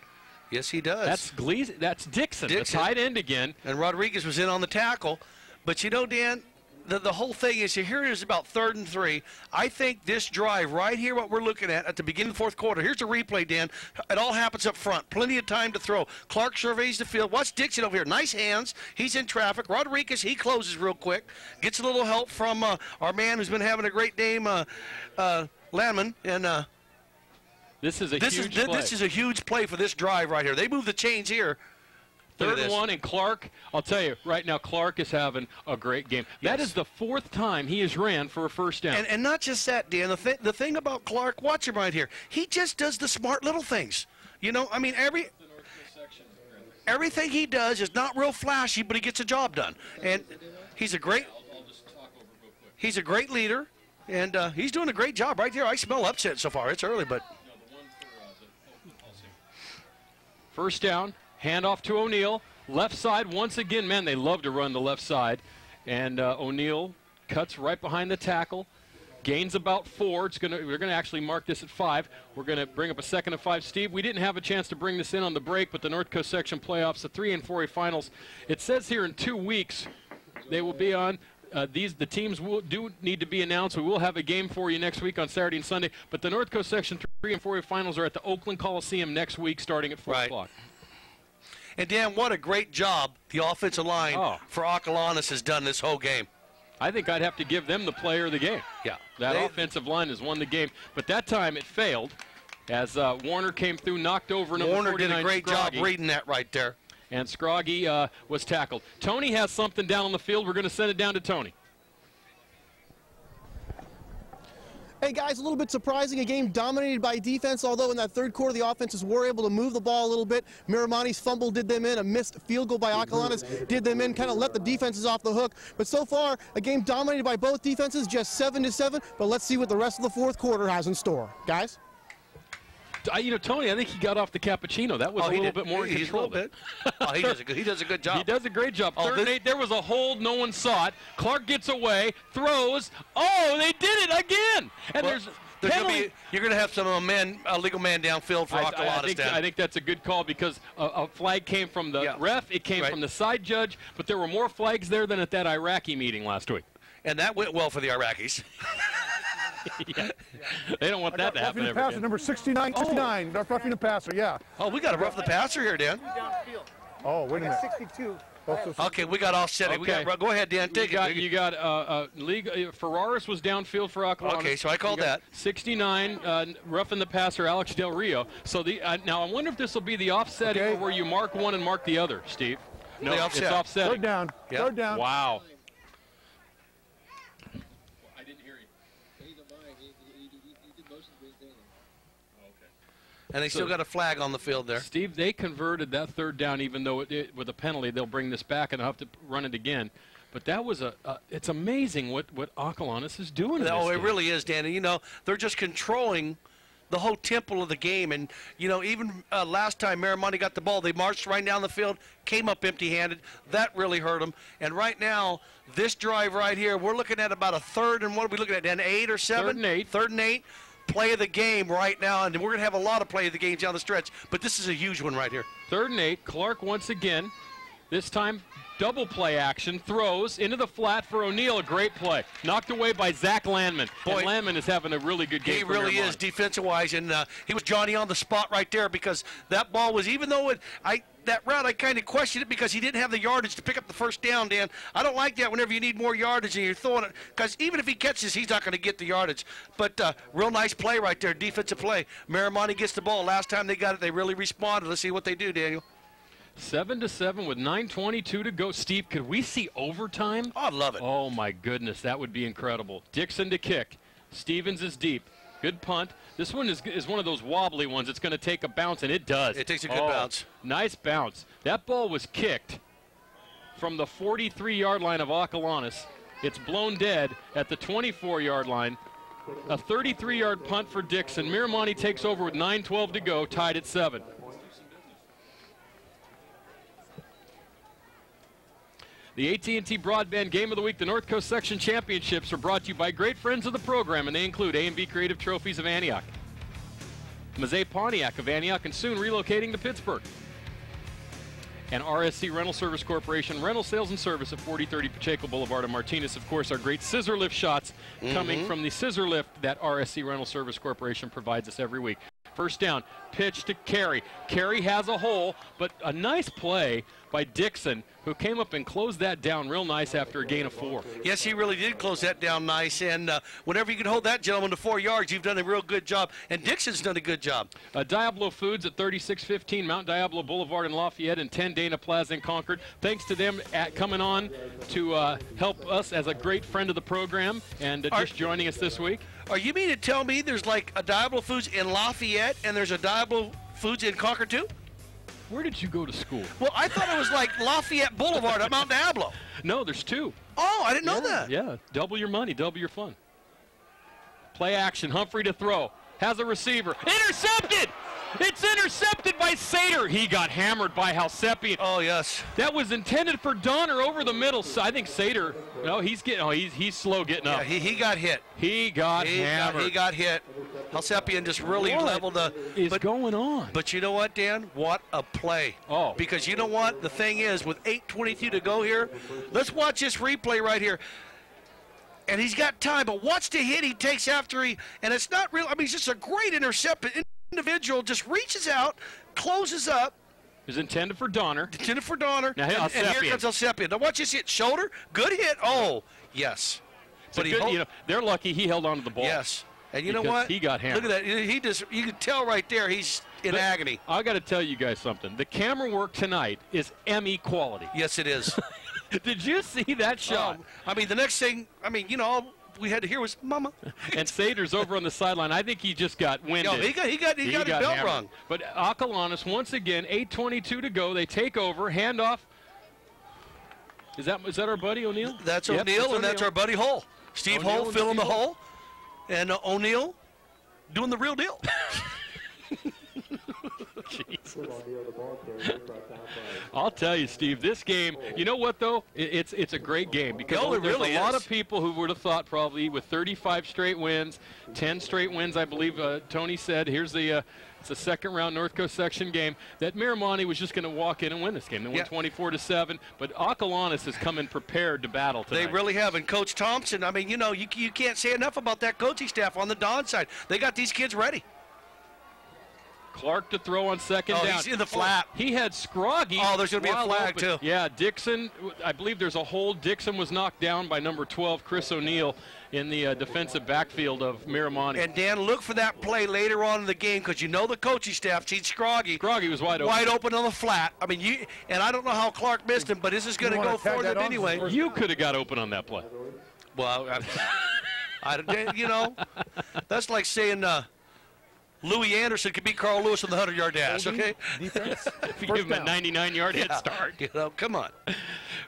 Yes, he does. That's Gleason. That's Dixon, the tight end again. And Rodriguez was in on the tackle. But Dan, the whole thing is, here it is about 3rd and 3. I think this drive right here, what we're looking at the beginning of the fourth quarter, here's the replay, Dan. It all happens up front. Plenty of time to throw. Clark surveys the field. Watch Dixon over here. Nice hands. He's in traffic. Rodriguez, he closes real quick. Gets a little help from our man who's been having a great game, Landman. And this is a huge play. This is a huge play for this drive right here. They move the chains here. 3rd and 1, and Clark, I'll tell you, right now, Clark is having a great game. Yes. That is the 4th time he has ran for a first down. And not just that, Dan. The thing about Clark, watch him right here. He just does the smart little things. I mean, everything he does is not real flashy, but he gets the job done. And he's a great leader, and he's doing a great job right there. I smell upset so far. It's early, but. First down, handoff to O'Neal. Left side once again. Man, they love to run the left side. And O'Neal cuts right behind the tackle. Gains about 4. We're gonna actually mark this at 5. We're gonna bring up a 2nd and 5. Steve, we didn't have a chance to bring this in on the break, but the North Coast section playoffs, the 3 and 4A finals. It says here in 2 weeks they will be on. The teams do need to be announced. We will have a game for you next week on Saturday and Sunday. But the North Coast section 3 and 4A finals are at the Oakland Coliseum next week, starting at 4 o'clock. And Dan, what a great job the offensive line for Acalanes has done this whole game. I think I'd have to give them the player of the game. Yeah. That offensive line has won the game. But that time it failed as Warner came through, knocked over number 49, Warner did a great job reading that right there. And Scroggy was tackled. Tony has something down on the field. We're going to send it down to Tony. Hey, guys, a little bit surprising. A game dominated by defense, although in that third quarter the offenses were able to move the ball a little bit. Miramonte's fumble did them in. A missed field goal by Acalanes did them in, kind of let the defenses off the hook. But so far, a game dominated by both defenses, just 7-7. But let's see what the rest of the fourth quarter has in store. Guys? Tony, I think he got off the cappuccino. That was a little bit more in control. He does a good job. He does a great job. 3rd and 8, there was a hold. No one saw it. Clark gets away, throws. Oh, they did it again. And you're going to have some legal man downfield for Acalanes. I think that's a good call because a flag came from the ref. It came from the side judge. But there were more flags there than at that Iraqi meeting last week. And that went well for the Iraqis. They don't want that to happen ever again. Number 69, They're roughing the passer, yeah. Oh, we got to rough the passer here, Dan. Oh, wait a minute. 62. Okay, we got offsetting. Okay. Go ahead, Dan. Take it. You got Ferraris was downfield for Acalanes. Okay, so I called that. 69, roughing the passer, Alex Del Rio. So now I wonder if this will be the offsetting where you mark one and mark the other, Steve. No, it's offsetting. Third down. Yep. Third down. Wow. And they still got a flag on the field there. Steve, they converted that third down, even though with a penalty, they'll bring this back and they'll have to run it again. But that was it's amazing what Acalanes is doing. Oh, it really is, Dan. And, they're just controlling the whole tempo of the game. And, even last time Miramonte got the ball, they marched right down the field, came up empty-handed. That really hurt them. And right now, this drive right here, we're looking at about a third and what are we looking at, Dan, 8 or 7? 3rd and 8. 3rd and 8. Play of the game right now, and we're going to have a lot of play of the games down the stretch, but this is a huge one right here. 3rd and 8. Clark once again, this time double play action, throws into the flat for O'Neal. A great play. Knocked away by Zach Landman. Boy, and Landman is having a really good game. He really is defensive-wise, and he was Johnny on the spot right there because that ball was, even though that route, I kind of questioned it because he didn't have the yardage to pick up the first down, Dan. I don't like that whenever you need more yardage and you're throwing it, because even if he catches, he's not going to get the yardage. But real nice play right there, defensive play. Miramonte gets the ball. Last time they got it, they really responded. Let's see what they do, Daniel. 7-7 with 9:22 to go. Steve, could we see overtime? Oh, I'd love it. Oh, my goodness. That would be incredible. Dixon to kick. Stevens is deep. Good punt. This one is one of those wobbly ones. It's going to take a bounce, and it does. It takes a good bounce. Nice bounce. That ball was kicked from the 43-yard line of Acalanes. It's blown dead at the 24-yard line. A 33-yard punt for Dixon. Miramonte takes over with 9:12 to go, tied at 7. The AT&T Broadband Game of the Week, the North Coast Section Championships, are brought to you by great friends of the program, and they include A&B Creative Trophies of Antioch, Mazet Pontiac of Antioch, and soon relocating to Pittsburgh, and RSC Rental Service Corporation, rental sales and service at 4030 Pacheco Boulevard in Martinez. Of course, our great scissor lift shots coming from the scissor lift that RSC Rental Service Corporation provides us every week. First down, pitch to Carey. Carey has a hole, but a nice play by Dixon, who came up and closed that down real nice after a gain of 4. Yes, he really did close that down nice, and whenever you can hold that gentleman to 4 yards, you've done a real good job, and Dixon's done a good job. Diablo Foods at 3615 Mount Diablo Boulevard in Lafayette, and 10 Dana Plaza in Concord. Thanks to them coming on to help us as a great friend of the program and just joining us this week. Are you mean to tell me there's like a Diablo Foods in Lafayette and there's a Diablo Foods in Concord too? Where did you go to school? Well, I thought it was like Lafayette Boulevard at Mount Diablo. No, there's 2. Oh, I didn't know that. Yeah, double your money, double your fun. Play action, Humphrey to throw. Has a receiver. Intercepted! It's intercepted by Sater. He got hammered by Halsepian. Oh, yes. That was intended for Donner over the middle. So I think Sater, no, he's slow getting up. Yeah, he got hit. He got hammered. He got hit. Halsepian just really leveled the. What is going on? But you know what, Dan? What a play. Oh. Because you know what? The thing is, with 8:22 to go here, let's watch this replay right here. And he's got time, but watch the hit he takes after he, and it's not real. I mean, it's just a great intercept. Individual just reaches out, closes up. It was intended for Donner. Intended for Donner. Now, and here comes Halsepian. Now watch this hit. Shoulder. Good hit. Oh, yes. But they're lucky he held on to the ball. Yes. And you know what? He got hammered. Look at that. He just, you can tell right there he's in agony. I got to tell you guys something. The camera work tonight is Emmy quality. Yes, it is. Did you see that shot? I mean, the next thing, all we had to hear was "Mama." And Sater's over on the sideline. I think he just got winded. No, he got his belt wrong. But Acalanes, once again, 8:22 to go. They take over, handoff. Is that our buddy O'Neill? That's O'Neill, and that's our buddy Hull. Steve Hull filling the hole, and O'Neill doing the real deal. I'll tell you, Steve, this game, you know what, though? It's a great game because there's a lot of people who would have thought probably with 35 straight wins, 10 straight wins, I believe Tony said. Here's it's a second-round North Coast section game that Miramonte was just going to walk in and win this game. They won 24-7, but Acalanes has come in prepared to battle tonight. They really have, and Coach Thompson, I mean, you can't say enough about that coaching staff on the Don side. They got these kids ready. Clark to throw on second down. He's in the flat. He had Scroggy. Oh, there's going to be a flag, too. Yeah, Dixon, I believe there's a hold. Dixon was knocked down by number 12, Chris O'Neill, in the defensive backfield of Miramonte. And, Dan, look for that play later on in the game because you know the coaching staff sees Scroggy. Scroggy was wide open. Wide open on the flat. I mean, and I don't know how Clark missed him, but this is going to go for them anyway. You could have got open on that play. Well, that's like saying Louis Anderson could beat Carl Lewis on the 100-yard dash, okay? Defense. If you give him a 99-yard head start. Come on.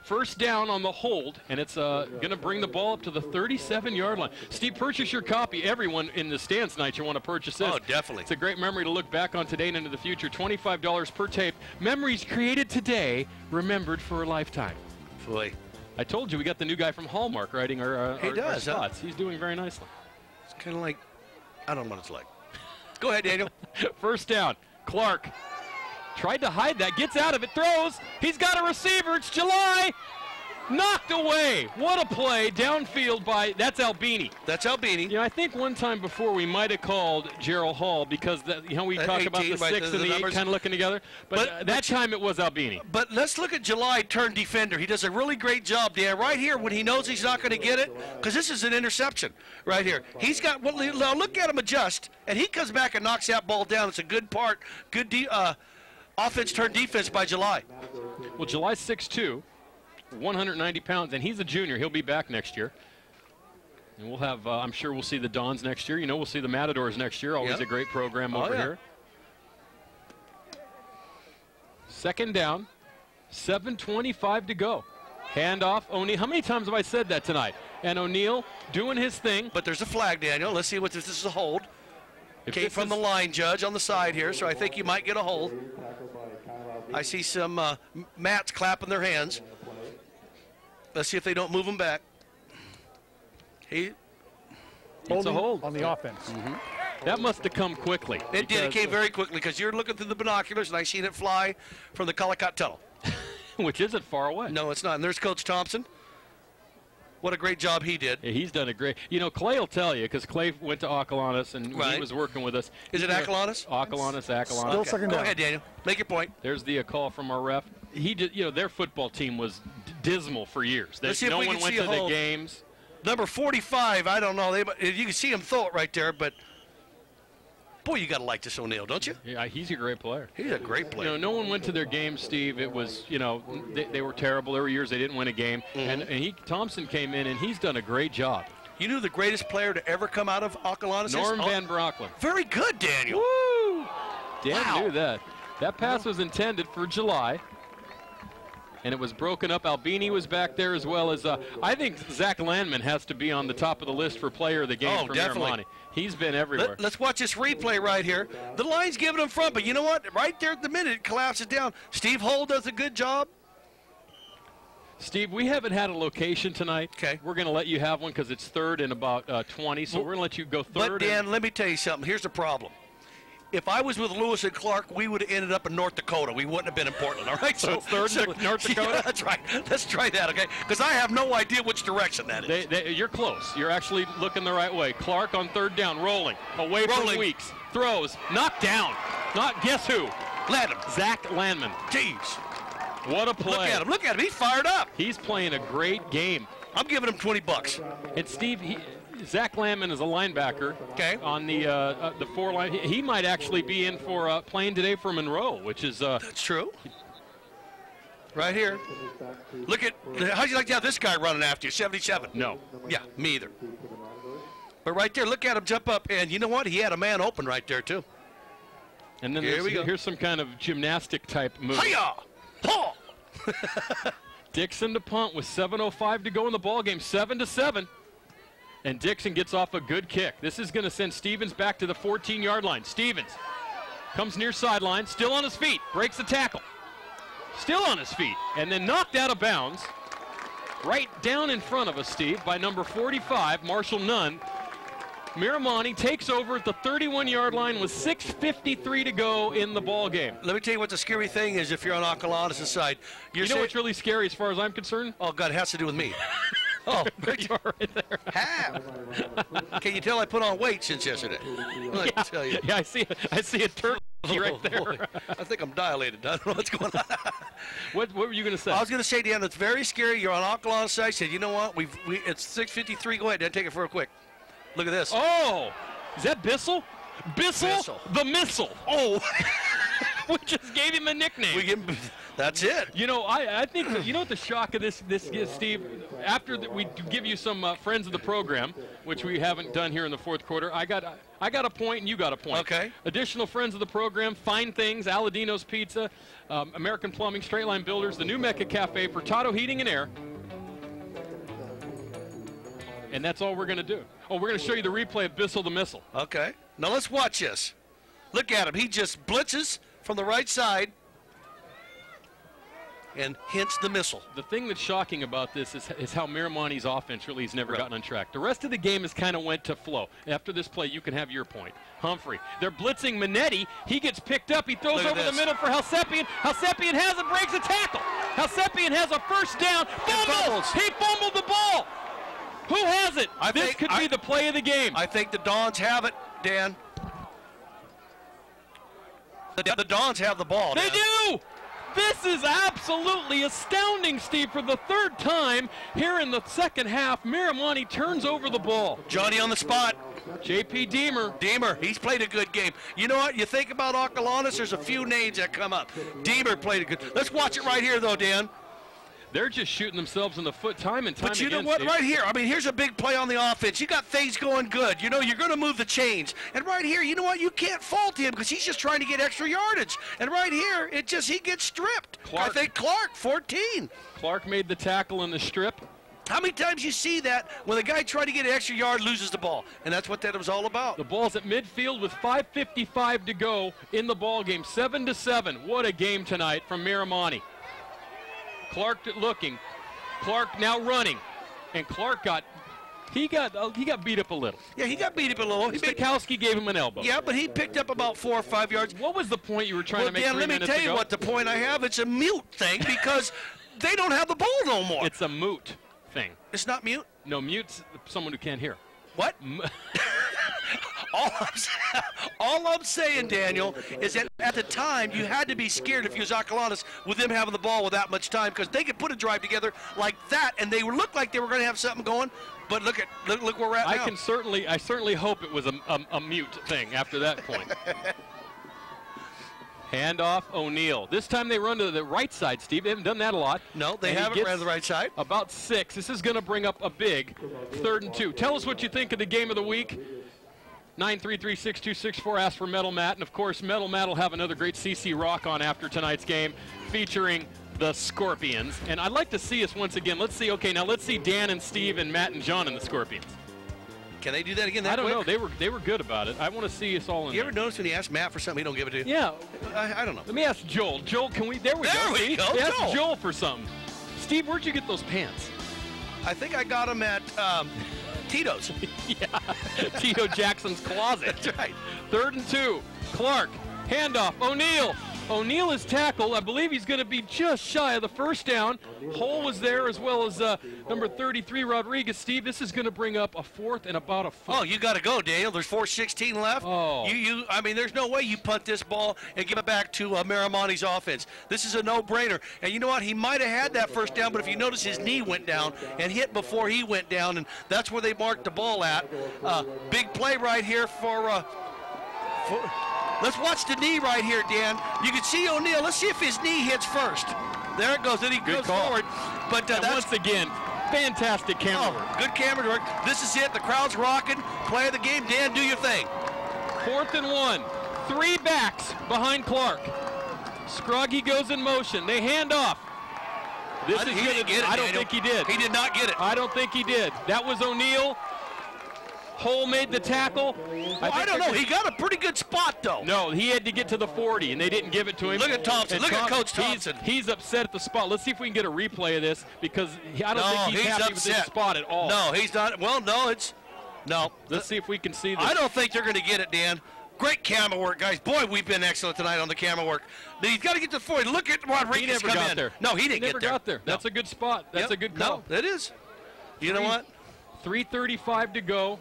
First down on the hold, and it's going to bring the ball up to the 37-yard line. Steve, purchase your copy. Everyone in the stands tonight, you want to purchase this. Oh, definitely. It's a great memory to look back on today and into the future. $25 per tape. Memories created today, remembered for a lifetime. Boy. I told you we got the new guy from Hallmark writing our spots. Huh? He's doing very nicely. It's kind of like, I don't know what it's like. Go ahead, Daniel. First down. Clark tried to hide that. Gets out of it. Throws. He's got a receiver. It's July. Knocked away. What a play. Downfield by, that's Albini. That's Albini. I think one time before we might have called Gerald Hall because we talk about the 6 and the 8 kind of looking together. But that time it was Albini. But let's look at July turn defender. He does a really great job, Dan. Right here when he knows he's not going to get it, because this is an interception right here. He's got, now look at him adjust, and he comes back and knocks that ball down. It's a good part, good offense turn defense by July. Well, July's 6'2". 190 pounds, and he's a junior. He'll be back next year. And we'll have, I'm sure we'll see the Dons next year. We'll see the Matadors next year. Always a great program over here. Second down, 7:25 to go. Handoff, O'Neill. How many times have I said that tonight? And O'Neill doing his thing. But there's a flag, Daniel. Let's see what this is a hold. Came from the line judge on the side here, so I think you might get a hold. I see some mats clapping their hands. Let's see if they don't move him back. It's a hold on the offense. That must have come quickly. It did. It came very quickly because you're looking through the binoculars and I seen it fly from the Collicott Tunnel. Which isn't far away. No, it's not. And there's Coach Thompson. What a great job he did. Yeah, he's done a great. Clay will tell you because Clay went to Acalanes and he was working with us. Is it Acalanes? Acalanes. Still second down. Go ahead, Daniel. Make your point. There's the call from our ref. He did. Their football team was dismal for years. No one went to the games. Number 45. I don't know. You can see him throw it right there, but. Boy, you got to like this O'Neill, don't you? Yeah, he's a great player. He's a great player. No one went to their games, Steve. It was, they were terrible. There were years they didn't win a game. And Thompson came in, and he's done a great job. You knew the greatest player to ever come out of Acalanes? Norm Van Brocklin. Very good, Daniel. Woo! Dan knew that. That pass was intended for July, and it was broken up. Albini was back there, as well as I think Zach Landman has to be on the top of the list for player of the game for Miramonte. He's been everywhere. Let's watch this replay right here. The line's giving him front, but you know what? Right there at the minute, it collapses down. Steve Hull does a good job. Steve, we haven't had a location tonight. Okay. We're going to let you have one because it's third and about 20, so we're going to let you go third. But, Dan, let me tell you something. Here's the problem. If I was with Lewis and Clark, we would have ended up in North Dakota. We wouldn't have been in Portland, all right? So it's third in North Dakota? Yeah, that's right. Let's try that, okay? Because I have no idea which direction that is. You're close. You're actually looking the right way. Clark on third down, rolling. Away from Weeks. Throws. Knocked down. Guess who? Landman. Zach Landman. Jeez. What a play. Look at him. Look at him. He's fired up. He's playing a great game. I'm giving him $20. And Steve, Zach Landman is a linebacker on the 4 line. He might actually be in for playing today for Monroe, which is that's true. Right here. Look at how'd you like to have this guy running after you? 77. No. Yeah, me either. But right there, look at him jump up, and you know what? He had a man open right there too. And then here's some kind of gymnastic type move. Hiya! Paul. Dixon to punt with 7:05 to go in the ball game, 7-7. And Dixon gets off a good kick. This is going to send Stevens back to the 14-yard line. Stevens comes near sideline, still on his feet, breaks the tackle. Still on his feet, and then knocked out of bounds right down in front of us, Steve, by number 45, Marshall Nunn. Miramonte takes over at the 31-yard line with 6:53 to go in the ball game. Let me tell you what the scary thing is if you're on Acalanes' side. You know what's really scary as far as I'm concerned? Oh, God, it has to do with me. Oh, there you are right there. Have. Can you tell I put on weight since yesterday? Let me tell you. Yeah, I see a turkey right there. Boy. I think I'm dilated. I don't know what's going on. What were you going to say? I was going to say, Dan, it's very scary. You're on Acalanes' side. I said, you know what? It's 6:53. Go ahead, Dan. Take it for a quick. Look at this. Oh, is that Bissell? Bissell? The Missile. Oh. We just gave him a nickname. That's it. You know, I think, you know what the shock of this is, Steve? After we give you some friends of the program, which we haven't done here in the fourth quarter, I got a point and you got a point. Okay. Additional friends of the program, Fine Things, Aladino's Pizza, American Plumbing, Straight Line Builders, the New Mecca Cafe, Furtado Heating and Air. And that's all we're going to do. Oh, we're going to show you the replay of Bissell the Missile. Okay. Now let's watch this. Look at him. He just blitzes from the right side and hits the missile. The thing that's shocking about this is how Miramonte's offense really has never gotten on track. The rest of the game has kind of went to flow. After this play, you can have your point. Humphrey. They're blitzing Minetti. He gets picked up. He throws over the middle for Halsepian. Halsepian has it, breaks a tackle. Halsepian has a first down. Fumbles. He fumbled the ball. Who has it? This could be the play of the game. I think the Dons have it, Dan. The Dons have the ball. They do! This is absolutely astounding, Steve. For the third time here in the second half, Miramonte turns over the ball. Johnny on the spot. J.P. Deemer, he's played a good game. You know what? You think about Acalanes, there's a few names that come up. Deemer played a good. Let's watch it right here, though, Dan. They're just shooting themselves in the foot time and time again. But you know what? Right here, I mean, here's a big play on the offense. You got things going good. You know, you're going to move the chains. And right here, you know what? You can't fault him because he's just trying to get extra yardage. And right here, he gets stripped. I think Clark, 14. Clark made the tackle in the strip. How many times you see that when the guy trying to get an extra yard loses the ball? And that's what that was all about. The ball's at midfield with 5:55 to go in the ball game. 7-7. What a game tonight from Miramonte. Clark looking. Clark now running. And Clark got beat up a little. Yeah, he got beat up a little. Stikowski gave him an elbow. Yeah, but he picked up about 4 or 5 yards. What was the point you were trying to make? Dan, let me tell you what the point I have. It's a mute thing because they don't have the ball no more. It's a moot thing. It's not mute? No, mute's someone who can't hear. What? All I'm saying, Daniel, is that at the time you had to be scared if you was Acalanes with them having the ball with that much time because they could put a drive together like that and they looked like they were going to have something going. But look where we're at now. I certainly hope it was a mute thing after that point. Handoff, O'Neal. This time they run to the right side, Steve. They haven't done that a lot. No, they haven't ran to the right side. About 6. This is going to bring up a big 3rd and 2. Tell us what you think of the game of the week. 933-6264, ask for Metal Matt. And, of course, Metal Matt will have another great CC Rock on after tonight's game featuring the Scorpions. And I'd like to see us once again. Let's see. Okay, now let's see Dan and Steve and Matt and John and the Scorpions. Can they do that again? I don't know. They were good about it. I want to see us all in. You ever notice when you ask Matt for something, he don't give it to you? Yeah. I don't know. Let me ask Joel. Joel, can we? There we go. Ask Joel for something. Steve, where'd you get those pants? I think I got them at Tito's. Yeah, Tito Jackson's closet. That's right. 3rd and 2. Clark, handoff. O'Neal. O'Neal is tackled. I believe he's going to be just shy of the first down. Hole was there as well as number 33, Rodriguez. Steve, this is going to bring up a 4th and about a foot. Oh, you got to go, Daniel. There's 4:16 left. Oh. I mean, there's no way you punt this ball and give it back to Miramonte's offense. This is a no-brainer. And you know what? He might have had that first down, but if you notice, his knee went down and hit before he went down, and that's where they marked the ball at. Big play right here for let's watch the knee right here, Dan. You can see O'Neal. Let's see if his knee hits first. There it goes. Then he goes forward. But that's, once again, fantastic camera work. Good camera work. This is it. The crowd's rocking. Play of the game. Dan, do your thing. 4th and 1. 3 backs behind Clark. Scroggy goes in motion. They hand off. This is didn't get it, I don't Daniel. think he did. He did not get it. I don't think he did. That was O'Neal. Hole made the tackle. I don't know. He got a pretty good spot, though. No, he had to get to the 40, and they didn't give it to him. Look at Thompson. Look at Coach Thompson. He's upset at the spot. Let's see if we can get a replay of this, because I don't think he's happy with this spot at all. No, he's not. Well, no, it's no. Let's see if we can see this. I don't think they're going to get it, Dan. Great camera work, guys. Boy, we've been excellent tonight on the camera work. He's got to get to the 40. Look at Rodriguez he never come got in. There. No, he didn't never get there. got there. No. That's a good spot. That's a good call. No, it is. You know what? 3:35 to go.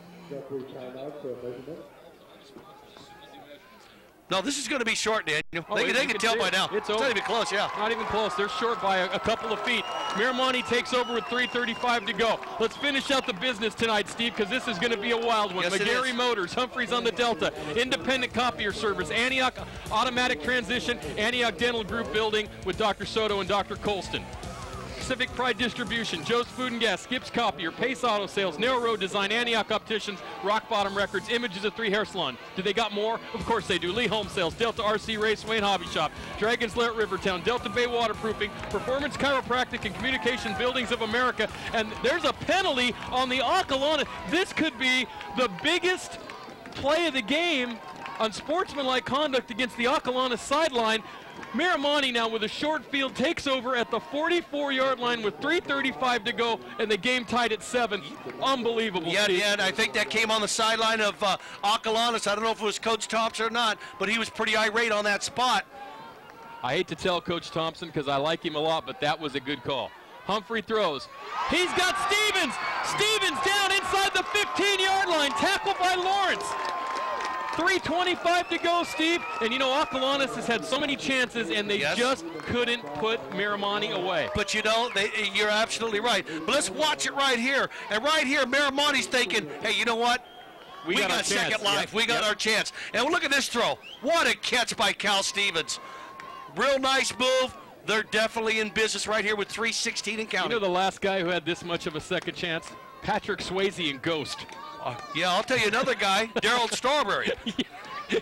No, this is going to be short, Daniel. Oh, they can tell by now. It's not even close, yeah. Not even close. They're short by a couple of feet. Miramonte takes over with 3:35 to go. Let's finish out the business tonight, Steve, because this is going to be a wild one. Yes, McGarry Motors, Humphreys on the Delta, Independent Copier Service, Antioch Automatic Transition, Antioch Dental Group Building with Dr. Soto and Dr. Colston. Pacific Pride Distribution, Joe's Food and Gas, Skips Copier, Pace Auto Sales, Narrow Road Design, Antioch Opticians, Rock Bottom Records, Images of 3 Hair Salon. Do they got more? Of course they do. Lee Home Sales, Delta RC Raceway and Hobby Shop, Dragon's Lair at Rivertown, Delta Bay Waterproofing, Performance Chiropractic and Communication Buildings of America. And there's a penalty on the Acalanes. This could be the biggest play of the game on sportsmanlike conduct against the Acalanes sideline. Miramonte now with a short field takes over at the 44-yard line with 3:35 to go, and the game tied at 7. Unbelievable. Yeah, and I think that came on the sideline of Acalanes. I don't know if it was Coach Thompson or not, but he was pretty irate on that spot. I hate to tell Coach Thompson because I like him a lot, but that was a good call. Humphrey throws. He's got Stevens. Stevens down inside the 15-yard line, tackled by Lawrence. 3:25 to go, Steve. And you know, Acalanes has had so many chances, and they just couldn't put Miramonte away. But you know, you're absolutely right. But let's watch it right here. And right here, Miramonte's thinking, hey, you know what? We got second life. We got our chance. And look at this throw. What a catch by Cal Stevens. Real nice move. They're definitely in business right here with 3:16 and counting. You know the last guy who had this much of a second chance? Patrick Swayze in Ghost. Yeah, I'll tell you another guy, Darryl Strawberry.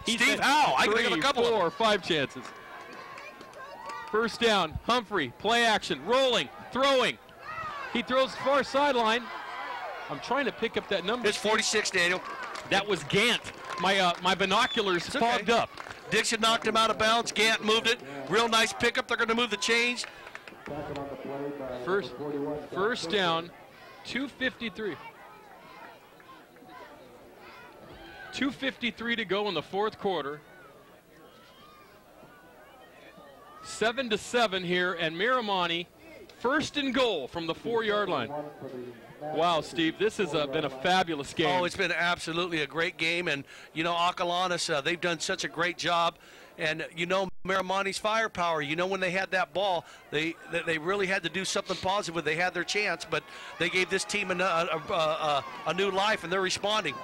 Steve Howe. I can think of a couple 4 or 5 chances. First down, Humphrey, play action, rolling, throwing. He throws far sideline. I'm trying to pick up that number. It's 46, Daniel. That was Gant. My binoculars fogged up. Dixon knocked him out of bounds. Gant moved it. Real nice pickup. They're going to move the chains. First down, 2:53. 2:53 to go in the fourth quarter. 7-7 here, and Miramonte first and goal from the 4-yard line. Wow, Steve, this has been a fabulous game. Oh, it's been absolutely a great game, and you know, Acalanes, they've done such a great job. And you know, Miramonte's firepower, you know, when they had that ball, they really had to do something positive. They had their chance, but they gave this team a new life, and they're responding.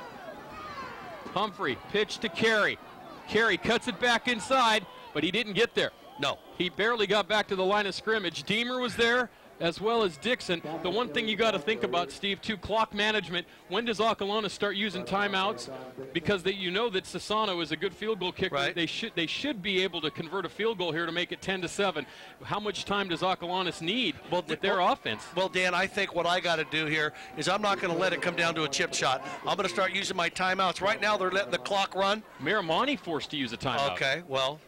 Humphrey, pitch to Carey. Carey cuts it back inside, but he didn't get there. No. He barely got back to the line of scrimmage. Deemer was there. as well as Dixon. The one thing you got to think about, Steve, too, clock management. When does Acalanes start using timeouts? Because you know that Sassano is a good field goal kicker. Right. They should be able to convert a field goal here to make it 10-7. How much time does Acalanes need with their offense? Well, Dan, I think what I got to do here is I'm not going to let it come down to a chip shot. I'm going to start using my timeouts. Right now, they're letting the clock run. Miramonte forced to use a timeout. Okay, well,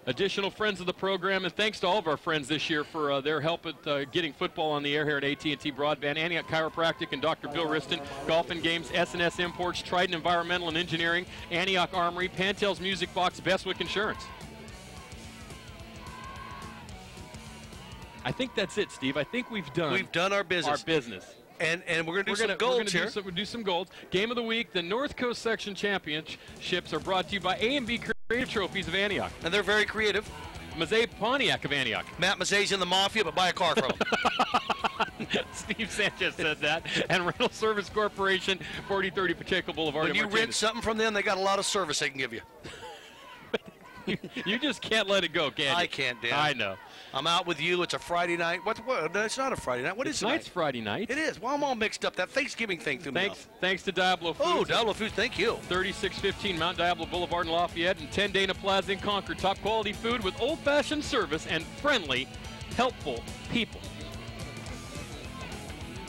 Additional friends of the program, and thanks to all of our friends this year for their help at getting football on the air here at AT&T Broadband. Antioch Chiropractic and Dr. Bill Riston, Golf and Games, S&S Imports, Trident Environmental and Engineering, Antioch Armory, Pantel's Music Box, Bestwick Insurance. I think that's it, Steve. I think we've done our business. And we're going to do some golds here. We'll do some golds. Game of the week, the North Coast Section Championships are brought to you by A&B Creative Trophies of Antioch. And they're very creative. Mazzei Pontiac of Antioch. Matt Mazzei's in the Mafia, but buy a car from him. Steve Sanchez said that. And Rental Service Corporation, 4030 Pacheco Boulevard. When you rent something from them, they got a lot of service they can give you. You just can't let it go, can you? I can't, Dan. I know. I'm out with you. It's a Friday night. What? No, it's not a Friday night. What is it? Tonight's Friday night. It is. Well, I'm all mixed up. That Thanksgiving thing threw me off. Thanks to Diablo Foods. Oh, Diablo Foods, thank you. 3615 Mount Diablo Boulevard in Lafayette and 10 Dana Plaza in Concord. Top quality food with old-fashioned service and friendly, helpful people.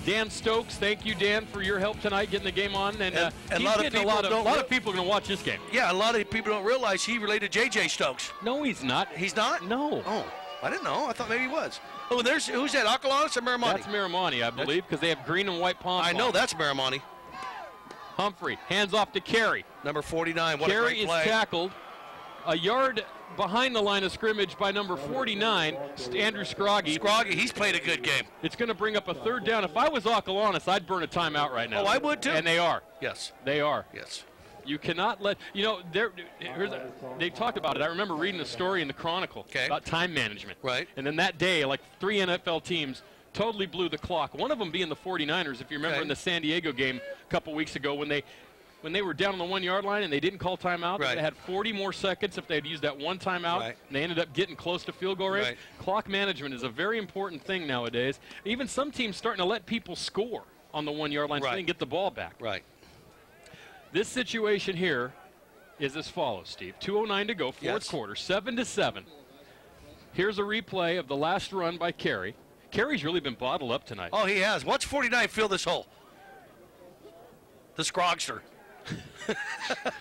Dan Stokes, thank you, Dan, for your help tonight getting the game on. And a he's lot getting of a lot of people are going to watch this game. Yeah, a lot of people don't realize he related to J.J. Stokes. No, he's not. He's not? No. Oh, I didn't know. I thought maybe he was. Oh, who's that? Acalanes or Miramonte? That's Miramonte, I believe, because they have green and white pom-poms. I know that's Miramonte. Humphrey, hands off to Carey. Number 49, what Carey a great play. is tackled a yard behind the line of scrimmage by number 49, Andrew Scroggy. Scroggy, he's played a good game. It's going to bring up a third down. If I was Acalanes, I'd burn a timeout right now. Oh, I would too. And they are. Yes. They are. Yes. You cannot let, they talked about it. I remember reading a story in the Chronicle about time management. Right. And then that day, like 3 NFL teams totally blew the clock. One of them being the 49ers, if you remember in the San Diego game a couple weeks ago when they were down on the 1 yard line and they didn't call timeout. Right. They had 40 more seconds if they had used that one timeout, and they ended up getting close to field goal range. Right. Clock management is a very important thing nowadays. Even some teams starting to let people score on the 1 yard line so they can get the ball back. Right. This situation here is as follows, Steve. 2:09 to go, fourth quarter, 7-7. Here's a replay of the last run by Carey. Carey's really been bottled up tonight. Oh, he has. Watch 49 fill this hole. The Scrogster.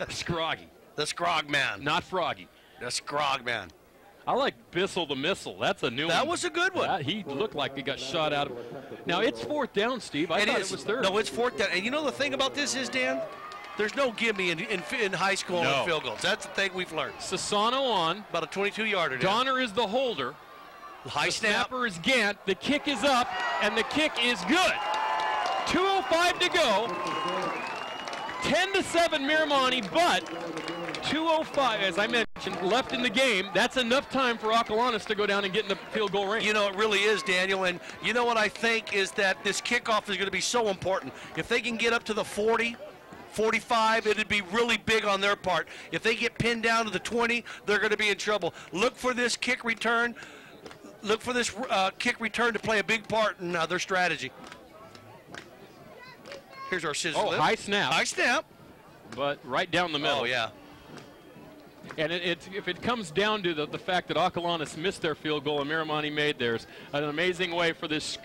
Scroggy. The Scrog man. Not Froggy. The Scrog man. I like Bissell the Missile. That's a new one. That was a good one. He looked like he got shot out of. Now, it's fourth down, Steve. I thought it was third. No, it's fourth down. And you know the thing about this is, Dan? There's no gimme in high school on field goals. That's the thing we've learned. Sassano on. About a 22-yarder. Donner is the holder. High snap. Snapper is Gant. The kick is up, and the kick is good. 2:05 to go. 10-7 Miramonte, but 2:05, as I mentioned, left in the game. That's enough time for Acalanes to go down and get in the field goal range. You know, it really is, Daniel. And you know what I think is that this kickoff is going to be so important. If they can get up to the 40, 45, it'd be really big on their part. If they get pinned down to the 20, they're going to be in trouble. Look for this kick return. Look for this kick return to play a big part in their strategy. Here's our scissors. Oh, high snap. High snap. But right down the middle. Oh, yeah. And if it comes down to the fact that Acalanes missed their field goal and Miramonte made theirs, an amazing way for this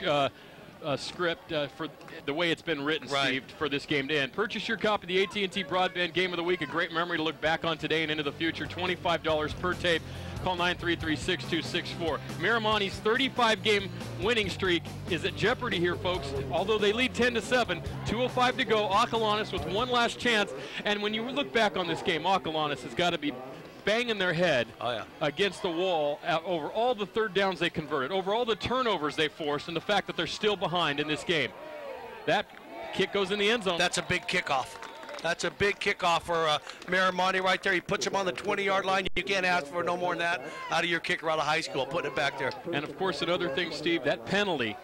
script, for the way it's been written, Steve, for this game to end. Purchase your copy of the AT&T Broadband Game of the Week, a great memory to look back on today and into the future. $25 per tape. Call 933-6264. Miramonte's 35-game winning streak is at jeopardy here, folks. Although they lead 10-7, 2:05 to go. Acalanes with one last chance. And when you look back on this game, Acalanes has got to be banging their head against the wall over all the third downs they converted, over all the turnovers they forced, and the fact that they're still behind in this game. That kick goes in the end zone. That's a big kickoff. That's a big kickoff for Miramonte right there. He puts him on the 20-yard line. You can't ask for no more than that out of your kicker out of high school, putting it back there. And, of course, another thing, Steve, that penalty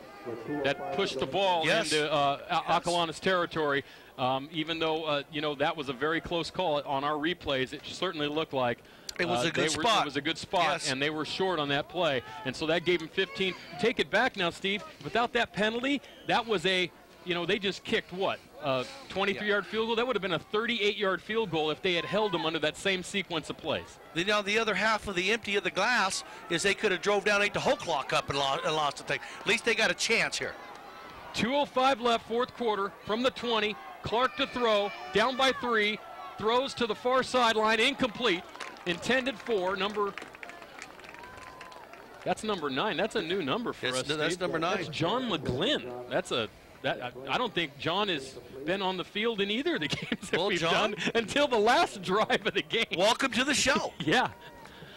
that pushed the ball into Acalanes territory, even though, that was a very close call on our replays, it certainly looked like It was a good spot. It was a good spot, yes. and they were short on that play, and so that gave them 15. Take it back now, Steve. Without that penalty, that was a, they just kicked what? A 23-yard field goal? That would have been a 38-yard field goal if they had held them under that same sequence of plays. Then on the other half of the empty of the glass is they could have drove down 8 to Hochlock up and lost the thing. At least they got a chance here. 2:05 left, fourth quarter, from the 20. Clark to throw, down by 3, throws to the far sideline, incomplete. Intended for that's number 9. That's a new number for us. That's number 9. That's John McGlynn. I don't think John has been on the field in either of the games that we've done until the last drive of the game. Welcome to the show. Yeah.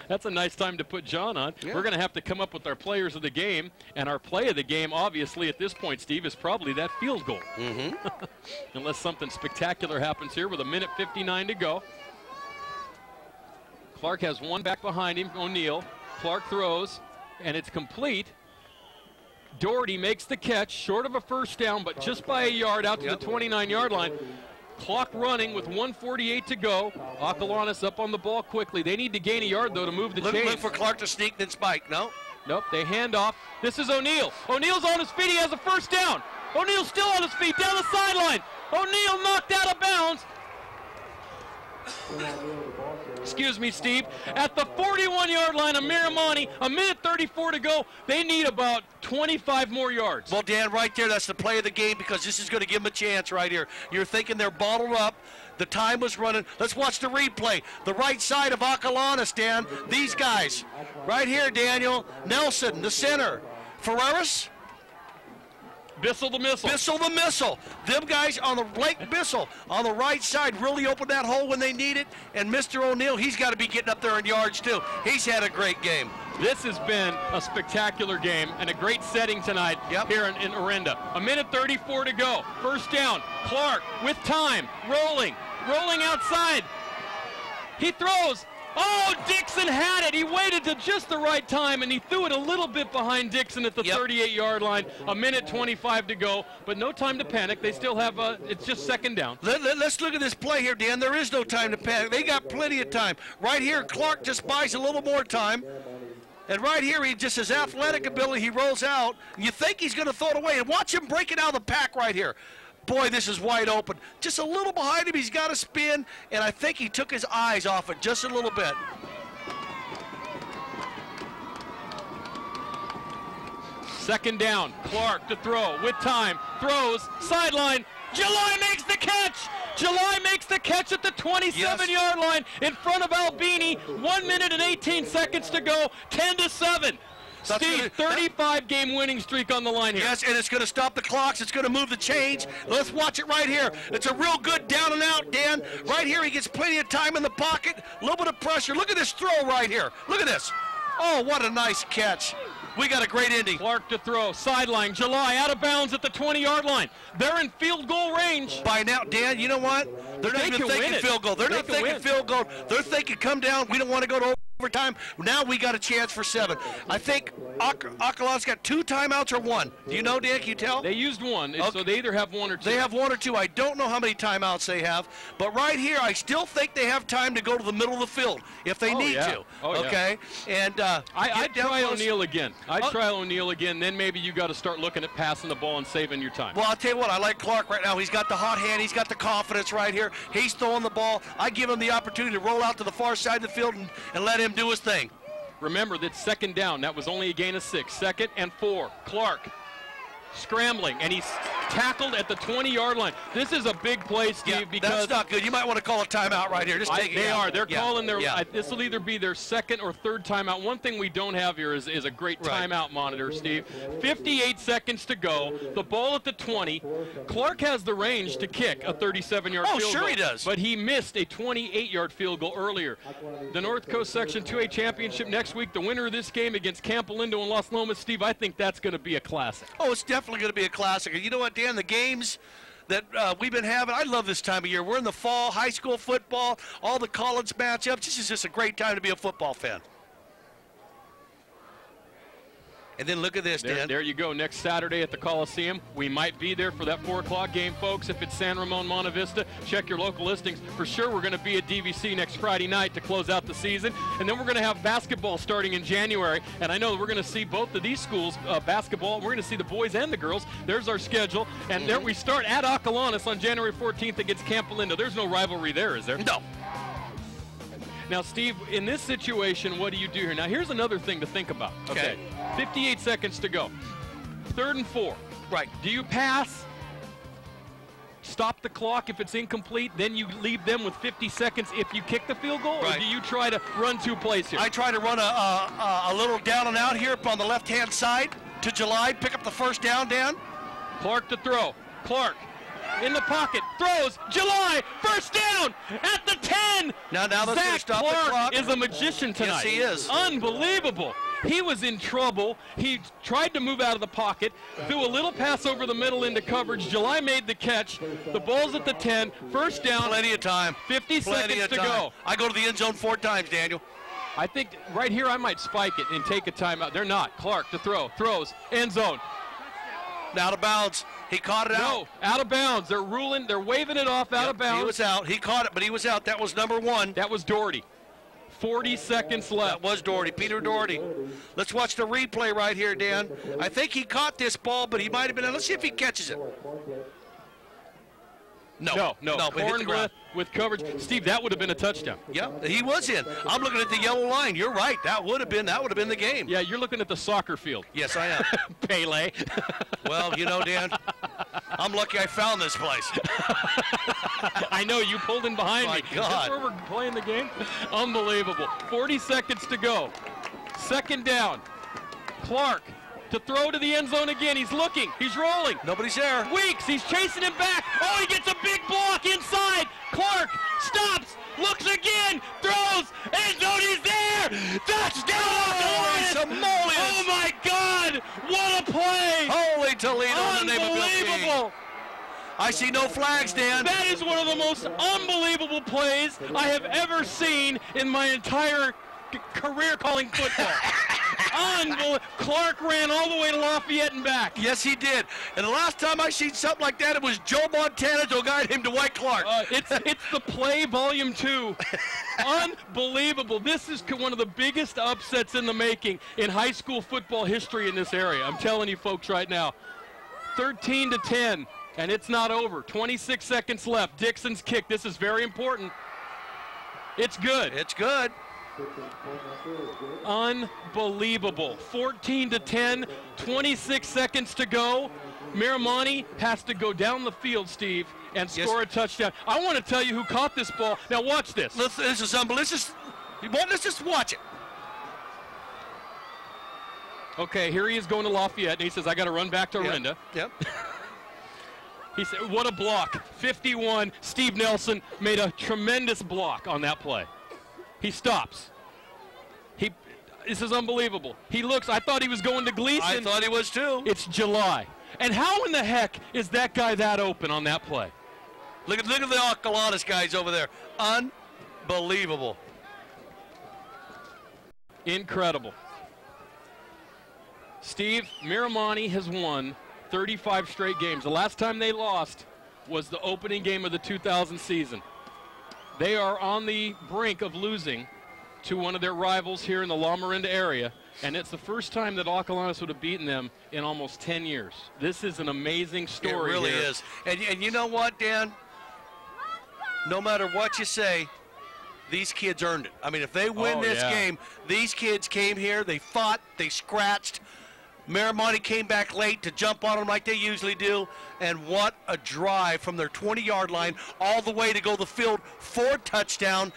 That's a nice time to put John on. Yeah. We're going to have to come up with our players of the game, and our play of the game, obviously, at this point, Steve, is probably that field goal. Mm-hmm. Unless something spectacular happens here with 1:59 to go. Clark has one back behind him, O'Neal. Clark throws, and it's complete. Doherty makes the catch, short of a first down, but just by a yard out to the 29-yard line. Clock running with 1:48 to go. Acalanes up on the ball quickly. They need to gain a yard, though, to move the chains. Look for Clark to sneak, then spike. No? Nope, they hand off. This is O'Neal. O'Neal's on his feet. He has a first down. O'Neal's still on his feet, down the sideline. O'Neal knocked out of bounds. Excuse me, Steve. At the 41-yard line of Miramonte, 1:34 to go. They need about 25 more yards. Well, Dan, right there, that's the play of the game because this is going to give them a chance right here. You're thinking they're bottled up. The time was running. Let's watch the replay. The right side of Acalanes, Dan. These guys. Right here, Daniel. Nelson, the center. Ferreras. Bissell the missile. Bissell the missile. Them guys on the Blake Bissell on the right side really opened that hole when they need it. And Mr. O'Neal, he's got to be getting up there in yards too. He's had a great game. This has been a spectacular game and a great setting tonight here in Orinda. 1:34 to go. First down. Clark with time. Rolling outside. He throws. Oh, Dixon had it. He waited to just the right time, and he threw it a little bit behind Dixon at the 38-yard line. 1:25 to go, but no time to panic. They still have it's just second down. Let's look at this play here, Dan. There is no time to panic. They got plenty of time. Right here, Clark just buys a little more time. And right here, he just his athletic ability, he rolls out. You think he's going to throw it away. And watch him break it out of the pack right here. Boy, this is wide open. Just a little behind him. He's got a spin, and I think he took his eyes off it just a little bit. Second down. Clark to throw with time. Throws. Sideline. July makes the catch. July makes the catch at the 27-yard line in front of Albini. 1 minute and 18 seconds to go. 10-7. Steve, 35-game winning streak on the line here. Yes, and it's going to stop the clocks. It's going to move the chains. Let's watch it right here. It's a real good down and out, Dan. Right here, he gets plenty of time in the pocket. A little bit of pressure. Look at this throw right here. Look at this. Oh, what a nice catch. We got a great ending. Clark to throw. Sideline. July out of bounds at the 20-yard line. They're in field goal range. By now, Dan, you know what? They're not even thinking field goal. They're not thinking field goal. They're thinking come down. We don't want to go to overtime. Now we got a chance for 7. I think Acalanes got 2 timeouts or 1. Do you know, Dan? Can you tell? They used 1, okay. So they either have 1 or 2. They have 1 or 2. I don't know how many timeouts they have, but right here, I still think they have time to go to the middle of the field if they need to. Okay, and I'd try O'Neal again. I'd try O'Neal again. Then maybe you got to start looking at passing the ball and saving your time. Well, I'll tell you what. I like Clark right now. He's got the hot hand. He's got the confidence right here. He's throwing the ball. I give him the opportunity to roll out to the far side of the field and let him do his thing. Remember, that's second down. That was only a gain of 6. 2nd and 4. Clark scrambling, and he's tackled at the 20-yard line. This is a big play, Steve, because that's not good. You might want to call a timeout right here. Just take it. They are. They're calling their. This will either be their 2nd or 3rd timeout. One thing we don't have here is a great timeout monitor, Steve. 58 seconds to go. The ball at the 20. Clark has the range to kick a 37-yard field goal. Oh, sure he does. But he missed a 28-yard field goal earlier. The North Coast Section 2A Championship next week. The winner of this game against Campo Lindo and Las Lomas, Steve, I think that's going to be a classic. Oh, it's definitely going to be a classic. And you know what, Dan? The games that we've been having, I love this time of year. We're in the fall, high school football, all the college matchups. This is just a great time to be a football fan. And then look at this, Dan. There you go. Next Saturday at the Coliseum. We might be there for that 4 o'clock game, folks. If it's San Ramon, Monte Vista, check your local listings. For sure, we're going to be at DVC next Friday night to close out the season. And then we're going to have basketball starting in January. And I know we're going to see both of these schools basketball. We're going to see the boys and the girls. There's our schedule. And there we start at Acalanes on January 14th against Camp Lindo. There's no rivalry there, is there? No. Now, Steve, in this situation, what do you do here? Now, here's another thing to think about. Okay. 58 seconds to go. 3rd and 4. Right. Do you pass? Stop the clock if it's incomplete, then you leave them with 50 seconds if you kick the field goal? Right. Or do you try to run 2 plays here? I try to run a little down and out here on the left-hand side to July, pick up the first down, Dan. Clark to throw. Clark in the pocket, throws, July, first down at the 10. Now that's going to stop Clark the clock. Is a magician tonight. Yes, he is. Unbelievable. He was in trouble. He tried to move out of the pocket, threw a little pass over the middle into coverage. July made the catch. The ball's at the 10, first down. Plenty of time. 50 seconds to go. I go to the end zone 4 times, Daniel. I think right here I might spike it and take a timeout. They're not. Clark to throw, throws, end zone. Out of bounds. He caught it out. No, out of bounds. They're ruling, they're waving it off out of bounds. He was out. He caught it, but he was out. That was number 1. That was Doherty. 40 seconds left. That was Doherty, Peter Doherty. Let's watch the replay right here, Dan. I think he caught this ball, but he might have been. Let's see if he catches it. No. Cornblith with coverage. Steve, that would have been a touchdown. Yeah, he was in. I'm looking at the yellow line. You're right. That would have been the game. Yeah, you're looking at the soccer field. Yes, I am. Pele. Well, you know, Dan, I'm lucky I found this place. I know, you pulled in behind My me. God. Is this where we're playing the game? Unbelievable. 40 seconds to go. 2nd down. Clark to throw to the end zone again. He's looking. He's rolling. Nobody's there. Weeks. He's chasing him back. Oh, he gets a big block inside. Clark stops. Looks again. Throws. End zone. He's there. Touchdown. Oh, my God. What a play. Holy Toledo in the name of Bill King. Unbelievable. I see no flags, Dan. That is one of the most unbelievable plays I have ever seen in my entire career calling football. Unbelievable. Clark ran all the way to Lafayette and back. Yes, he did. And the last time I seen something like that, it was Joe Montana to guide him to Dwight Clark. It's the play volume 2. Unbelievable. This is one of the biggest upsets in the making in high school football history in this area. I'm telling you folks right now. 13-10, and it's not over. 26 seconds left. Dixon's kick. This is very important. It's good. It's good. Unbelievable. 14-10, 26 seconds to go. Miramonte has to go down the field, Steve, and score a touchdown. I want to tell you who caught this ball. Now watch this. This is unbelievable. Let's just watch it. Okay, here he is going to Lafayette, and he says, I got to run back to Orinda. Yep. He said, what a block. 51. Steve Nelson made a tremendous block on that play. He stops. This is unbelievable. He looks, I thought he was going to Gleason. I thought he was too. It's July. And how in the heck is that guy that open on that play? Look at the Acalanes guys over there. Unbelievable. Incredible. Steve, Miramonte has won 35 straight games. The last time they lost was the opening game of the 2000 season. They are on the brink of losing to one of their rivals here in the La Miranda area, and it's the first time that Acalanes would have beaten them in almost 10 years. This is an amazing story. It really here. is. And you know what, Dan? No matter what you say, these kids earned it. I mean, if they win this game, these kids came here, they fought, they scratched. Miramonte came back late to jump on them like they usually do, and what a drive from their 20-yard line all the way to go the field for touchdown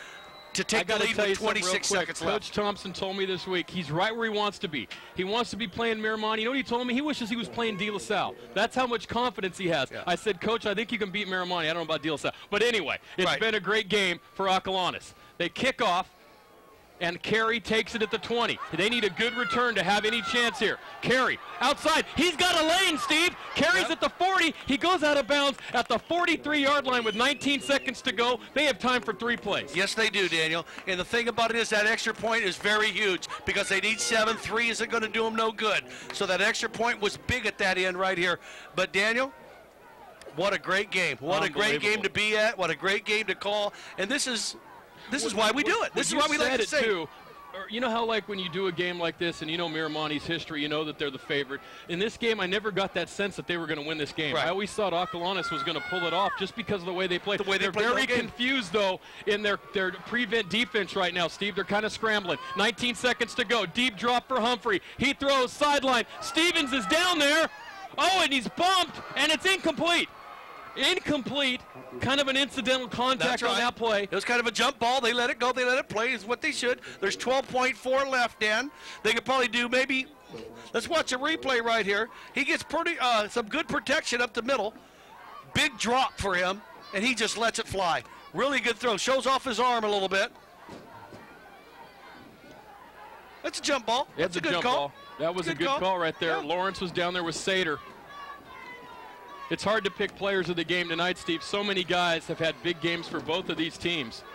to take the lead with 26 seconds left. Coach Thompson told me this week he's right where he wants to be. He wants to be playing Miramonte. You know what he told me? He wishes he was playing De La Salle. That's how much confidence he has. Yeah. I said, Coach, I think you can beat Miramonte. I don't know about De La Salle. But anyway, it's been a great game for Acalanes. They kick off. And Carey takes it at the 20. They need a good return to have any chance here. Carey, outside. He's got a lane, Steve. Carey's at the 40. He goes out of bounds at the 43-yard line with 19 seconds to go. They have time for 3 plays. Yes, they do, Daniel. And the thing about it is that extra point is very huge because they need 7. 3 isn't going to do them no good. So that extra point was big at that end right here. But, Daniel, what a great game. What a great game to be at. What a great game to call. And this is why we do it. This is why we like to say it. You know how, like, when you do a game like this and you know Miramonte's history, you know that they're the favorite. In this game, I never got that sense that they were going to win this game. Right. I always thought Acalanes was going to pull it off just because of the way they played. They're very confused, though, in their prevent defense right now, Steve. They're kind of scrambling. 19 seconds to go. Deep drop for Humphrey. He throws sideline. Stevens is down there. Oh, and he's bumped, and it's incomplete. Incomplete, kind of an incidental contact on that play. It was kind of a jump ball. They let it go. They let it play is what they should. There's 12.4 left, Dan. They could probably do maybe, let's watch a replay right here. He gets pretty some good protection up the middle. Big drop for him, and he just lets it fly. Really good throw. Shows off his arm a little bit. That's a jump ball. That's a good call. That was a good call right there. Yeah. Lawrence was down there with Sater. It's hard to pick players of the game tonight, Steve. So many guys have had big games for both of these teams.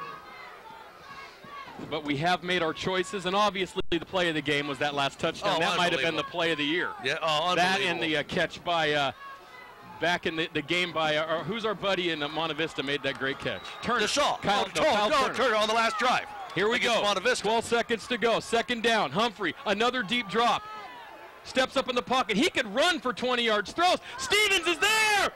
But we have made our choices, and obviously the play of the game was that last touchdown. That might have been the play of the year. Yeah, that and the catch by, back in the game by, who's our buddy in Monte Vista made that great catch? Turner. Kyle Turner on the last drive. Here we go. 12 seconds to go. Second down. Humphrey, another deep drop. Steps up in the pocket. He could run for 20 yards. Throws. Stevens is there.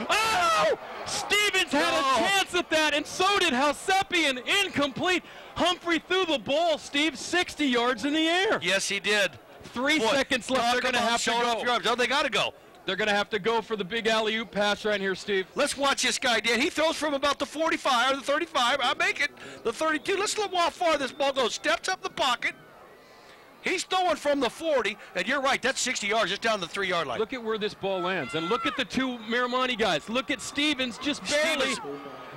Oh! Stevens had a chance at that, and so did Halsepian. Incomplete. Humphrey threw the ball, Steve, 60 yards in the air. Yes, he did. 3 seconds left. They're going to have to go. Oh, they got to go. They're going to have to go for the big alley-oop pass right here, Steve. Let's watch this guy, Dan. He throws from about the 45 or the 35. I make it the 32. Let's look how far this ball goes. Steps up the pocket. He's throwing from the 40, and you're right, that's 60 yards just down the 3-yard line. Look at where this ball lands, and look at the two Miramonte guys. Look at Stevens just barely.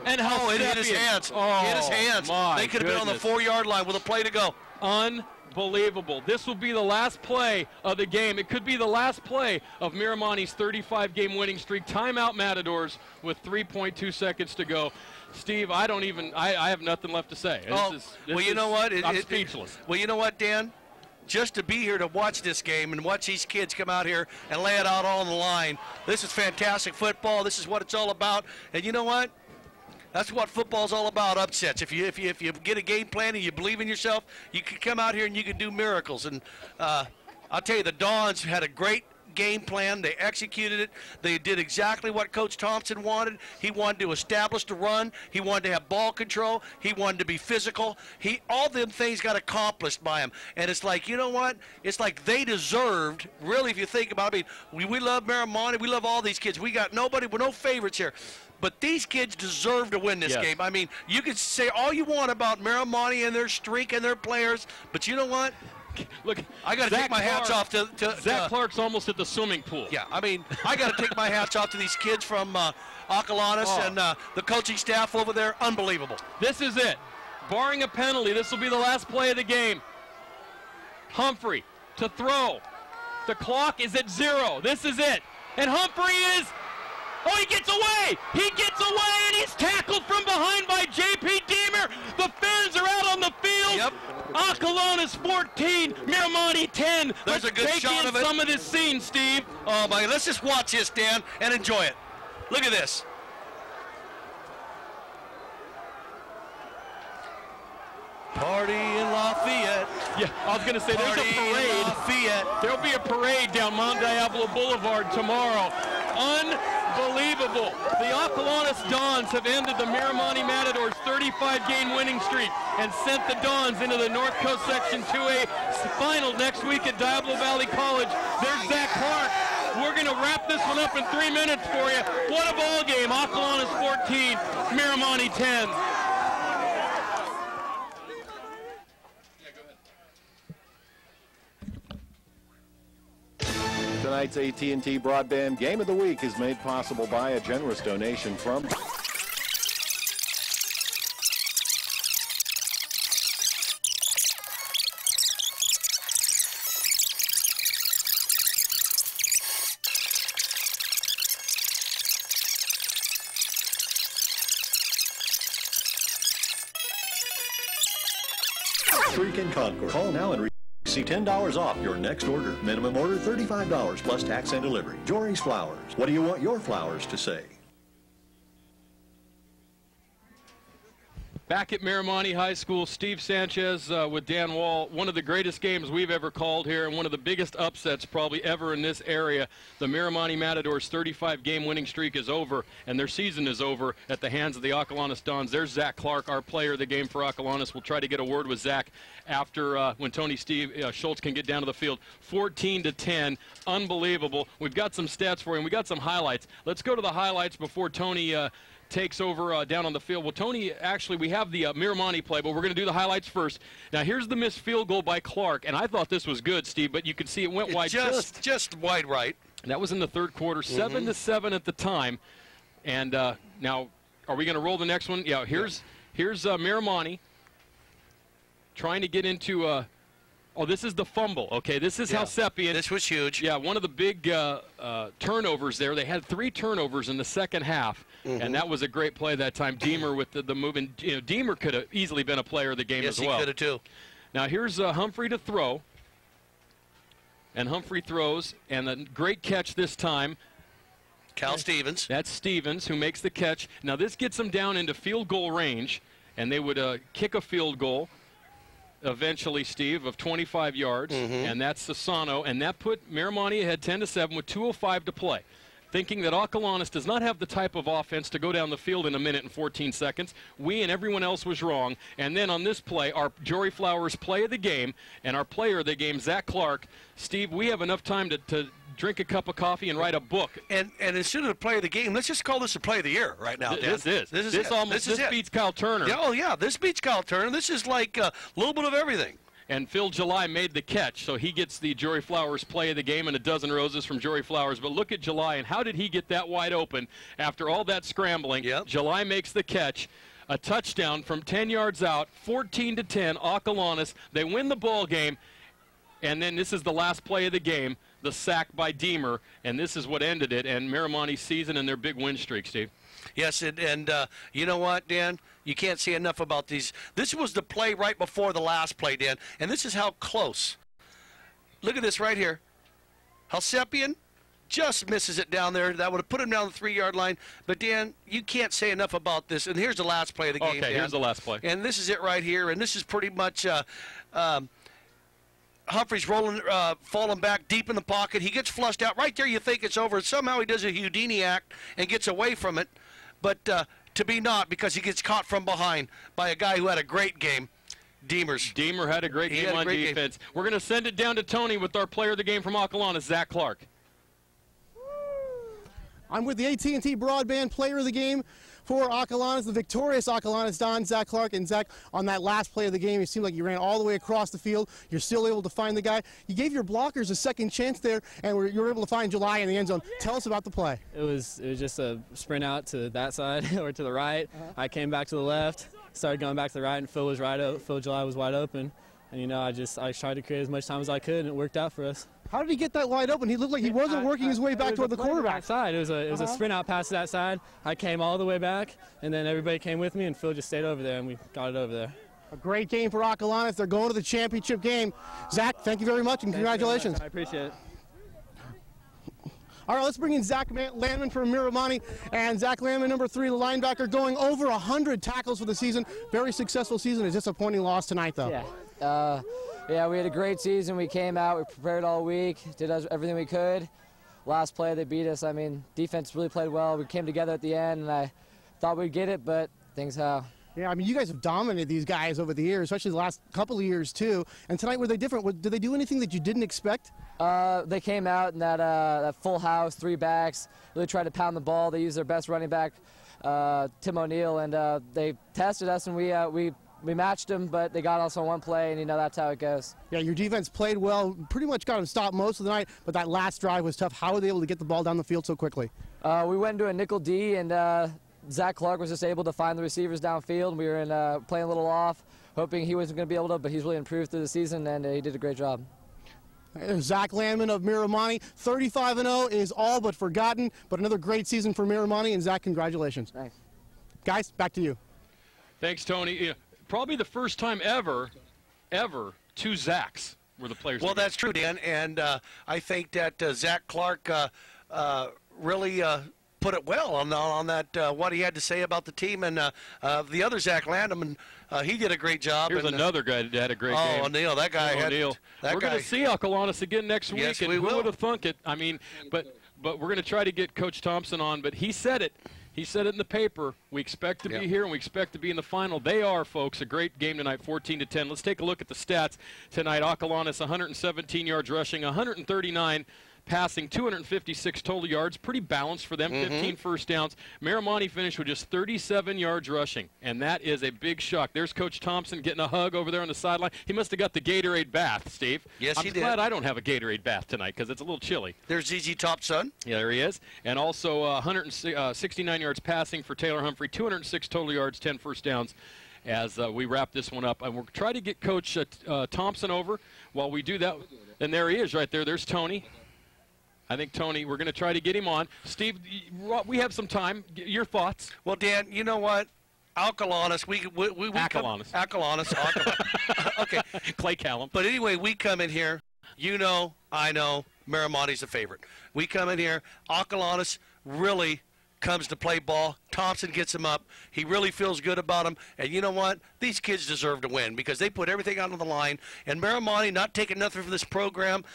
And how it hit his hands. Hit his hands. They could have been on the 4-yard line with a play to go. Unbelievable. This will be the last play of the game. It could be the last play of Miramonte's 35-game winning streak. Timeout Matadors with 3.2 seconds to go. Steve, I have nothing left to say. You know what? I'm speechless. Well, you know what, Dan? Just to be here to watch this game and watch these kids come out here and lay it out all on the line. This is fantastic football. This is what it's all about. And you know what? That's what football's all about, upsets. If you get a game plan and you believe in yourself, you can come out here and you can do miracles. And I'll tell you, the Dons had a great game plan. They executed it. They did exactly what Coach Thompson wanted. He wanted to establish the run. He wanted to have ball control. He wanted to be physical. All them things got accomplished by him. And it's like, you know what? It's like they deserved, really, if you think about it. I mean, we love Miramonte. We love all these kids. We got nobody, we're no favorites here. But these kids deserve to win this game. I mean, you can say all you want about Miramonte and their streak and their players, but you know what? Look, I got to take my hats off to Zach Clark's almost at the swimming pool. Yeah, I mean, I got to take my hats off to these kids from Acalanes and the coaching staff over there. Unbelievable. This is it. Barring a penalty, this will be the last play of the game. Humphrey to throw. The clock is at 0. This is it. And Humphrey is... Oh, he gets away! He gets away, and he's tackled from behind by J.P. Deemer. The fans are out on the field. Yep. Acalanes 14, Miramonte 10. There's a good shot of it. Some of this scene, Steve. Oh, my, let's just watch this, Dan, and enjoy it. Look at this. Party in Lafayette. Yeah, I was going to say there's a parade. There'll be a parade down Mount Diablo Boulevard tomorrow. Unbelievable. The Acalanes Dons have ended the Miramonte Matadors' 35-game winning streak and sent the Dons into the North Coast Section 2A final next week at Diablo Valley College. There's Zach Clark. We're going to wrap this one up in 3 minutes for you. What a ball game. Acalanes 14, Miramonte 10. Tonight's AT&T Broadband Game of the Week is made possible by a generous donation from... Creek and Concord. Call now and receive $10 off your next order. Minimum order $35 plus tax and delivery. Jory's Flowers. What do you want your flowers to say? Back at Miramonte High School, Steve Sanchez with Dan Wall. One of the greatest games we've ever called here and one of the biggest upsets probably ever in this area. The Miramonte Matadors' 35-game winning streak is over, and their season is over at the hands of the Acalanes Dons. There's Zach Clark, our player of the game for Acalanes. We'll try to get a word with Zach after when Tony Schultz can get down to the field. 14-10, unbelievable. We've got some stats for you, and we got some highlights. Let's go to the highlights before Tony takes over down on the field. Well, Tony, actually, we have the Miramonte play, but we're going to do the highlights first. Now, here's the missed field goal by Clark, and I thought this was good, Steve, but you can see it went wide. Just wide right. And that was in the third quarter, 7-7 at the time. And now, are we going to roll the next one? Yeah, here's Miramonte trying to get into oh, this is the fumble. Okay, this is how Seppian. This was huge. Yeah, one of the big turnovers there. They had 3 turnovers in the second half, and that was a great play that time. Deemer with the move, and Deemer could have easily been a player of the game as well. Yes, he could have too. Now here's Humphrey to throw, and Humphrey throws, and a great catch this time. Cal Stevens. That's Stevens who makes the catch. Now this gets them down into field goal range, and they would kick a field goal. Eventually, Steve, of 25 yards, and that's Sassano, and that put Miramonte ahead 10-7 with 2:05 to play. Thinking that Acalanes does not have the type of offense to go down the field in 1 minute and 14 seconds, we and everyone else was wrong. And then on this play, our Jory Flowers play of the game, and our player of the game, Zach Clark. Steve, we have enough time to drink a cup of coffee and write a book. And instead of the play of the game, let's just call this a play of the year right now, Dan. This beats Kyle Turner. Yeah, oh, yeah, this beats Kyle Turner. This is like a little bit of everything. And Phil July made the catch, so he gets the Jory Flowers play of the game and a dozen roses from Jory Flowers. But look at July, and how did he get that wide open after all that scrambling? July makes the catch. A touchdown from 10 yards out, 14-10, Acalanes. They win the ball game, and then this is the last play of the game, the sack by Deemer, and this is what ended it, and Miramonte's season and their big win streak, Steve. Yes, and you know what, Dan? You can't say enough about these. This was the play right before the last play, Dan, and this is how close. Look at this right here. Halsepian just misses it down there. That would have put him down the 3-yard line. But, Dan, you can't say enough about this. And here's the last play of the game, Dan. Here's the last play. And this is it right here, and this is pretty much Humphrey's falling back deep in the pocket. He gets flushed out. Right there you think it's over. Somehow he does a Houdini act and gets away from it. But to be not, because he gets caught from behind by a guy who had a great game, Deemer had a great game on defense. We're going to send it down to Tony with our player of the game from Acalanes, Zach Clark. I'm with the AT&T Broadband player of the game for Acalanes, the victorious Acalanes Don, Zach Clark. And Zach, on that last play of the game, it seemed like you ran all the way across the field. You're still able to find the guy. You gave your blockers a second chance there, and you were able to find July in the end zone. Tell us about the play. It was just a sprint out to that side or to the right. I came back to the left, started going back to the right, and Phil July was wide open. And I tried to create as much time as I could, and it worked out for us. How did he get that wide open? He looked like he wasn't working his way back toward the quarterback. Side. It was a sprint out past that side. I came all the way back, and then everybody came with me, and Phil just stayed over there, and we got it over there. A great game for Acalanes. They're going to the championship game. Zach, thank you very much, and congratulations. I appreciate it. All right, let's bring in Zach Landman from Miramonte. And Zach Landman, number 3, the linebacker, going over 100 tackles for the season. Very successful season. A disappointing loss tonight, though. Yeah, we had a great season. We came out, we prepared all week, did everything we could. Last play, they beat us. I mean, defense really played well. We came together at the end, and I thought we'd get it, but things have. Yeah, I mean, you guys have dominated these guys over the years, especially the last couple of years, too. And tonight, were they different? Did they do anything that you didn't expect? They came out in that full house, 3 backs, really tried to pound the ball. They used their best running back, Tim O'Neill, and they tested us, and we matched them, but they got us on one play, and that's how it goes. Yeah, your defense played well, pretty much got them stopped most of the night, but that last drive was tough. How were they able to get the ball down the field so quickly? We went into a nickel D, and Zach Clark was just able to find the receivers downfield. We were playing a little off, hoping he wasn't going to be able to, but he's really improved through the season, and he did a great job. Zach Landman of Miramonte, 35-0 is all but forgotten, but another great season for Miramonte, and Zach, congratulations. Thanks. Guys, back to you. Thanks, Tony. Probably the first time ever ever 2 Zacks were the players. Well, that's true, Dan, and I think that Zach Clark really put it well on that what he had to say about the team, and the other Zach Landman, he did a great job. Here's another guy that had a great game. Oh, O'Neill, that guy had. O'Neill. We're going to see Acalanes again next week, Yes, and we who will. would have thunk it? I mean, but we're going to try to get Coach Thompson on, but he said it. He said it in the paper. We expect to be here, and we expect to be in the final. They are, folks, a great game tonight, 14-10. Let's take a look at the stats tonight. Acalanes, 117 yards rushing, 139 passing, 256 total yards. Pretty balanced for them, 15 first downs. Miramonte finished with just 37 yards rushing, and that is a big shock. There's Coach Thompson getting a hug over there on the sideline. He must have got the Gatorade bath, Steve. Yes, he did. I'm glad I don't have a Gatorade bath tonight because it's a little chilly. There's ZZ Topson. Yeah, there he is. And also 169 yards passing for Taylor Humphrey, 206 total yards, 10 first downs. As we wrap this one up, and we'll try to get Coach Thompson over while we do that. And there he is right there. There's Tony. I think, Tony, we're going to try to get him on. Steve, we have some time. Your thoughts? Well, Dan, you know what? Acalanes, Acalanes. Okay. Clay Callum. But anyway, we come in here. You know, I know, Miramonte's a favorite. We come in here. Acalanes really comes to play ball. Thompson gets him up. He really feels good about him. And you know what? These kids deserve to win because they put everything out on the line. And Miramonte not taking nothing from this program.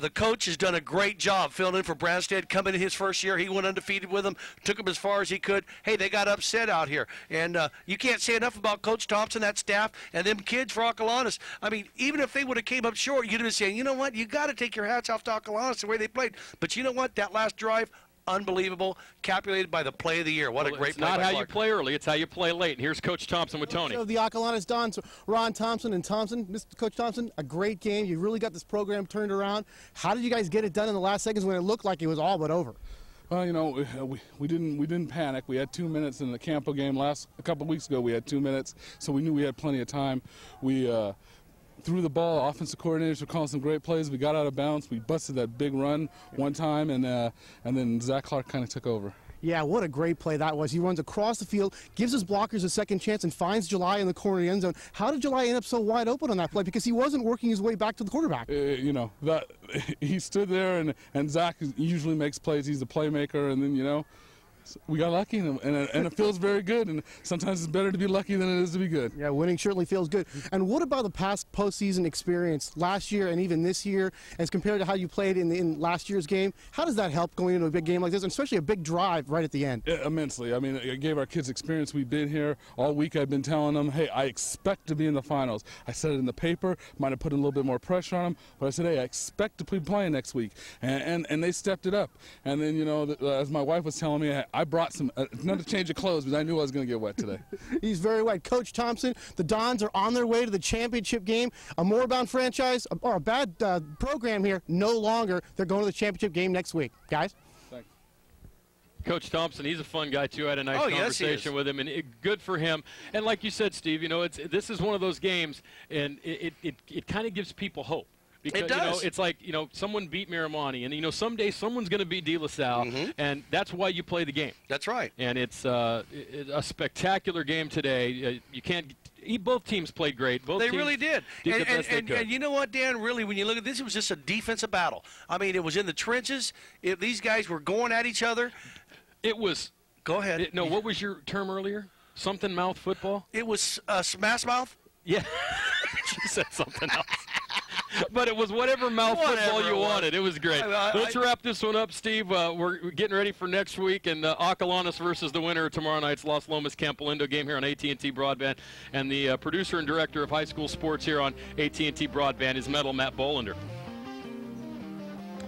The coach has done a great job filling in for Branstad. Coming in his first year, he went undefeated with them, took them as far as he could. Hey, they got upset out here. And you can't say enough about Coach Thompson, that staff, and them kids for Acalanes. I mean, even if they would have came up short, you'd have been saying, you know what, you got to take your hats off to Acalanes the way they played. But you know what, that last drive, unbelievable, capulated by the play of the year. What a great play by It's not how Clark. you play early, it's how you play late. And here's Coach Thompson with Tony. So the Acalanes Dons, Ron Thompson and Thompson, Mr. Coach Thompson, a great game. You really got this program turned around. How did you guys get it done in the last seconds when it looked like it was all but over? Well, you know, we didn't panic. We had 2 minutes in the Campo game a couple weeks ago. We had 2 minutes, so we knew we had plenty of time. We threw the ball. Offensive coordinators were calling some great plays. We got out of bounds. We busted that big run one time, and then Zach Clark kind of took over. Yeah, what a great play that was. He runs across the field, gives his blockers a second chance, and finds July in the corner of the end zone. How did July end up so wide open on that play? Because he wasn't working his way back to the quarterback. You know, that he stood there, and Zach usually makes plays. He's a playmaker, and then, you know, we got lucky, and it feels very good. And sometimes it's better to be lucky than it is to be good. Yeah, winning certainly feels good. And what about the past postseason experience last year and even this year, as compared to how you played in last year's game? How does that help going into a big game like this, and especially a big drive right at the end? Yeah, immensely. I mean, it gave our kids experience. We've been here all week. I've been telling them, hey, I expect to be in the finals. I said it in the paper. Might have put a little bit more pressure on them, but I said, hey, I expect to be playing next week. And they stepped it up. And then, you know, as my wife was telling me, I brought another change of clothes because I knew I was going to get wet today. He's very wet. Coach Thompson, the Dons are on their way to the championship game. A Moorbound franchise, or a bad program here, no longer. They're going to the championship game next week. Guys? Thanks. Coach Thompson, he's a fun guy, too. I had a nice conversation with him, and good for him. And like you said, Steve, you know, this is one of those games, and it kind of gives people hope. Because, it does. You know, it's like, you know, someone beat Miramonte, and, you know, someday someone's going to beat De La Salle, and that's why you play the game. That's right. And it's a spectacular game today. You can't – both teams played great. Both they teams really did. And you know what, Dan, really, when you look at this, it was just a defensive battle. I mean, it was in the trenches. These guys were going at each other. It was – Go ahead. What was your term earlier? Something mouth football? It was smash mouth? Yeah. She said something else. But it was whatever mouth football you wanted. It was great. Let's wrap this one up, Steve. We're getting ready for next week, and Acalanes versus the winner of tomorrow night's Los Lomas-Campo Lindo game here on AT&T Broadband. And the producer and director of high school sports here on AT&T Broadband is Metal Matt Bolander.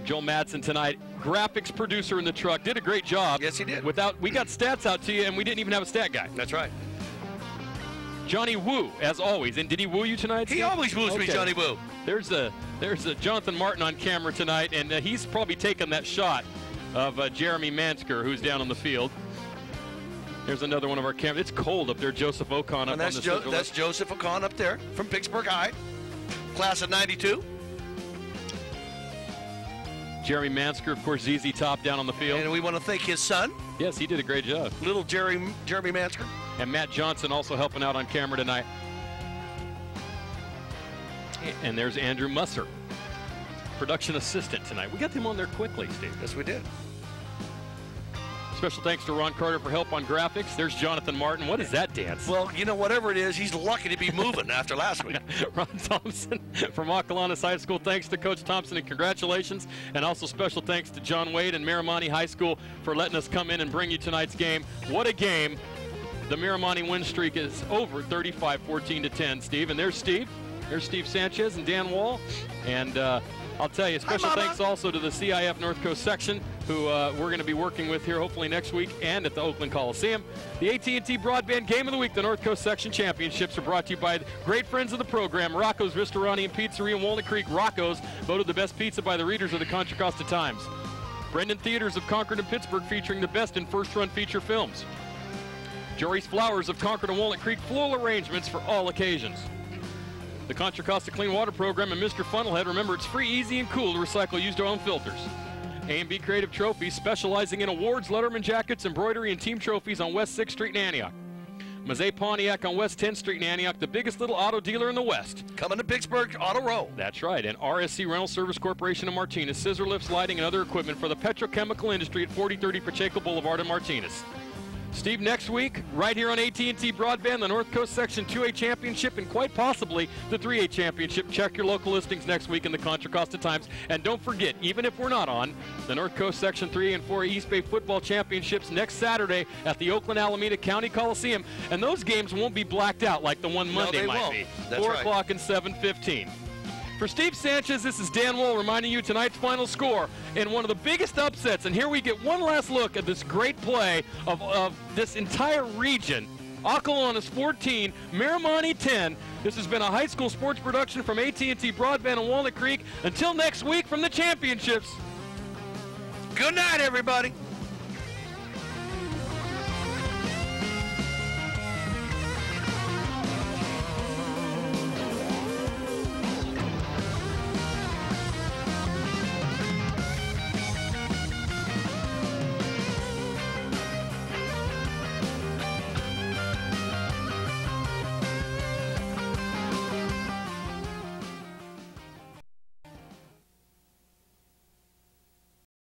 Joe Madsen tonight, graphics producer in the truck, did a great job. Yes, he did. We got stats out to you, and we didn't even have a stat guy. That's right. Johnny Woo, as always. And did he woo you tonight, Steve? He always woos me, Johnny Woo. There's a Jonathan Martin on camera tonight, and he's probably taken that shot of Jeremy Mansker, who's down on the field. There's another one of our cameras. It's cold up there. Joseph Ocon up on the that's Joseph Ocon up there from Pittsburgh High, class of '92. Jeremy Mansker, of course, ZZ Top down on the field. And we want to thank his son. Yes, he did a great job. Little Jeremy Mansker. And Matt Johnson also helping out on camera tonight. And there's Andrew Musser, production assistant tonight. We got him on there quickly, Steve. Yes, we did. Special thanks to Ron Carter for help on graphics. There's Jonathan Martin. What is that dance? Well, you know, whatever it is, he's lucky to be moving after last week. Ron Thompson from Acalanes High School. Thanks to Coach Thompson and congratulations. And also special thanks to John Wade and Miramonte High School for letting us come in and bring you tonight's game. What a game. The Miramonte win streak is over, 35-14-10, Steve. And there's Steve. There's Steve Sanchez and Dan Wall. And I'll tell you, special thanks also to the CIF North Coast section, who we're going to be working with here hopefully next week and at the Oakland Coliseum. The AT&T Broadband Game of the Week, the North Coast Section Championships, are brought to you by great friends of the program, Rocco's Ristorante and Pizzeria in Walnut Creek. Rocco's, voted the best pizza by the readers of the Contra Costa Times. Brendan Theaters of Concord and Pittsburgh, featuring the best in first-run feature films. Jory's Flowers of Concord and Walnut Creek, floral arrangements for all occasions. The Contra Costa Clean Water Program and Mr. Funnelhead. Remember, it's free, easy, and cool to recycle used oil and filters. A&B Creative Trophies, specializing in awards, Letterman jackets, embroidery, and team trophies on West 6th Street in Antioch. Mazet Pontiac on West 10th Street in Antioch, the biggest little auto dealer in the West. Coming to Pittsburgh Auto Row. That's right. And RSC Rental Service Corporation of Martinez, scissor lifts, lighting, and other equipment for the petrochemical industry at 4030 Pacheco Boulevard in Martinez. Steve, next week, right here on AT&T Broadband, the North Coast Section 2A Championship and quite possibly the 3A Championship. Check your local listings next week in the Contra Costa Times. And don't forget, even if we're not on, the North Coast Section 3A and 4A East Bay Football Championships next Saturday at the Oakland Alameda County Coliseum. And those games won't be blacked out like the one Monday might be. That's 4 right. o'clock and 7:15. For Steve Sanchez, this is Dan Wohl reminding you tonight's final score in one of the biggest upsets. And here we get one last look at this great play of this entire region. Acalanes 14, Miramonte 10. This has been a high school sports production from AT&T Broadband in Walnut Creek. Until next week from the championships. Good night, everybody.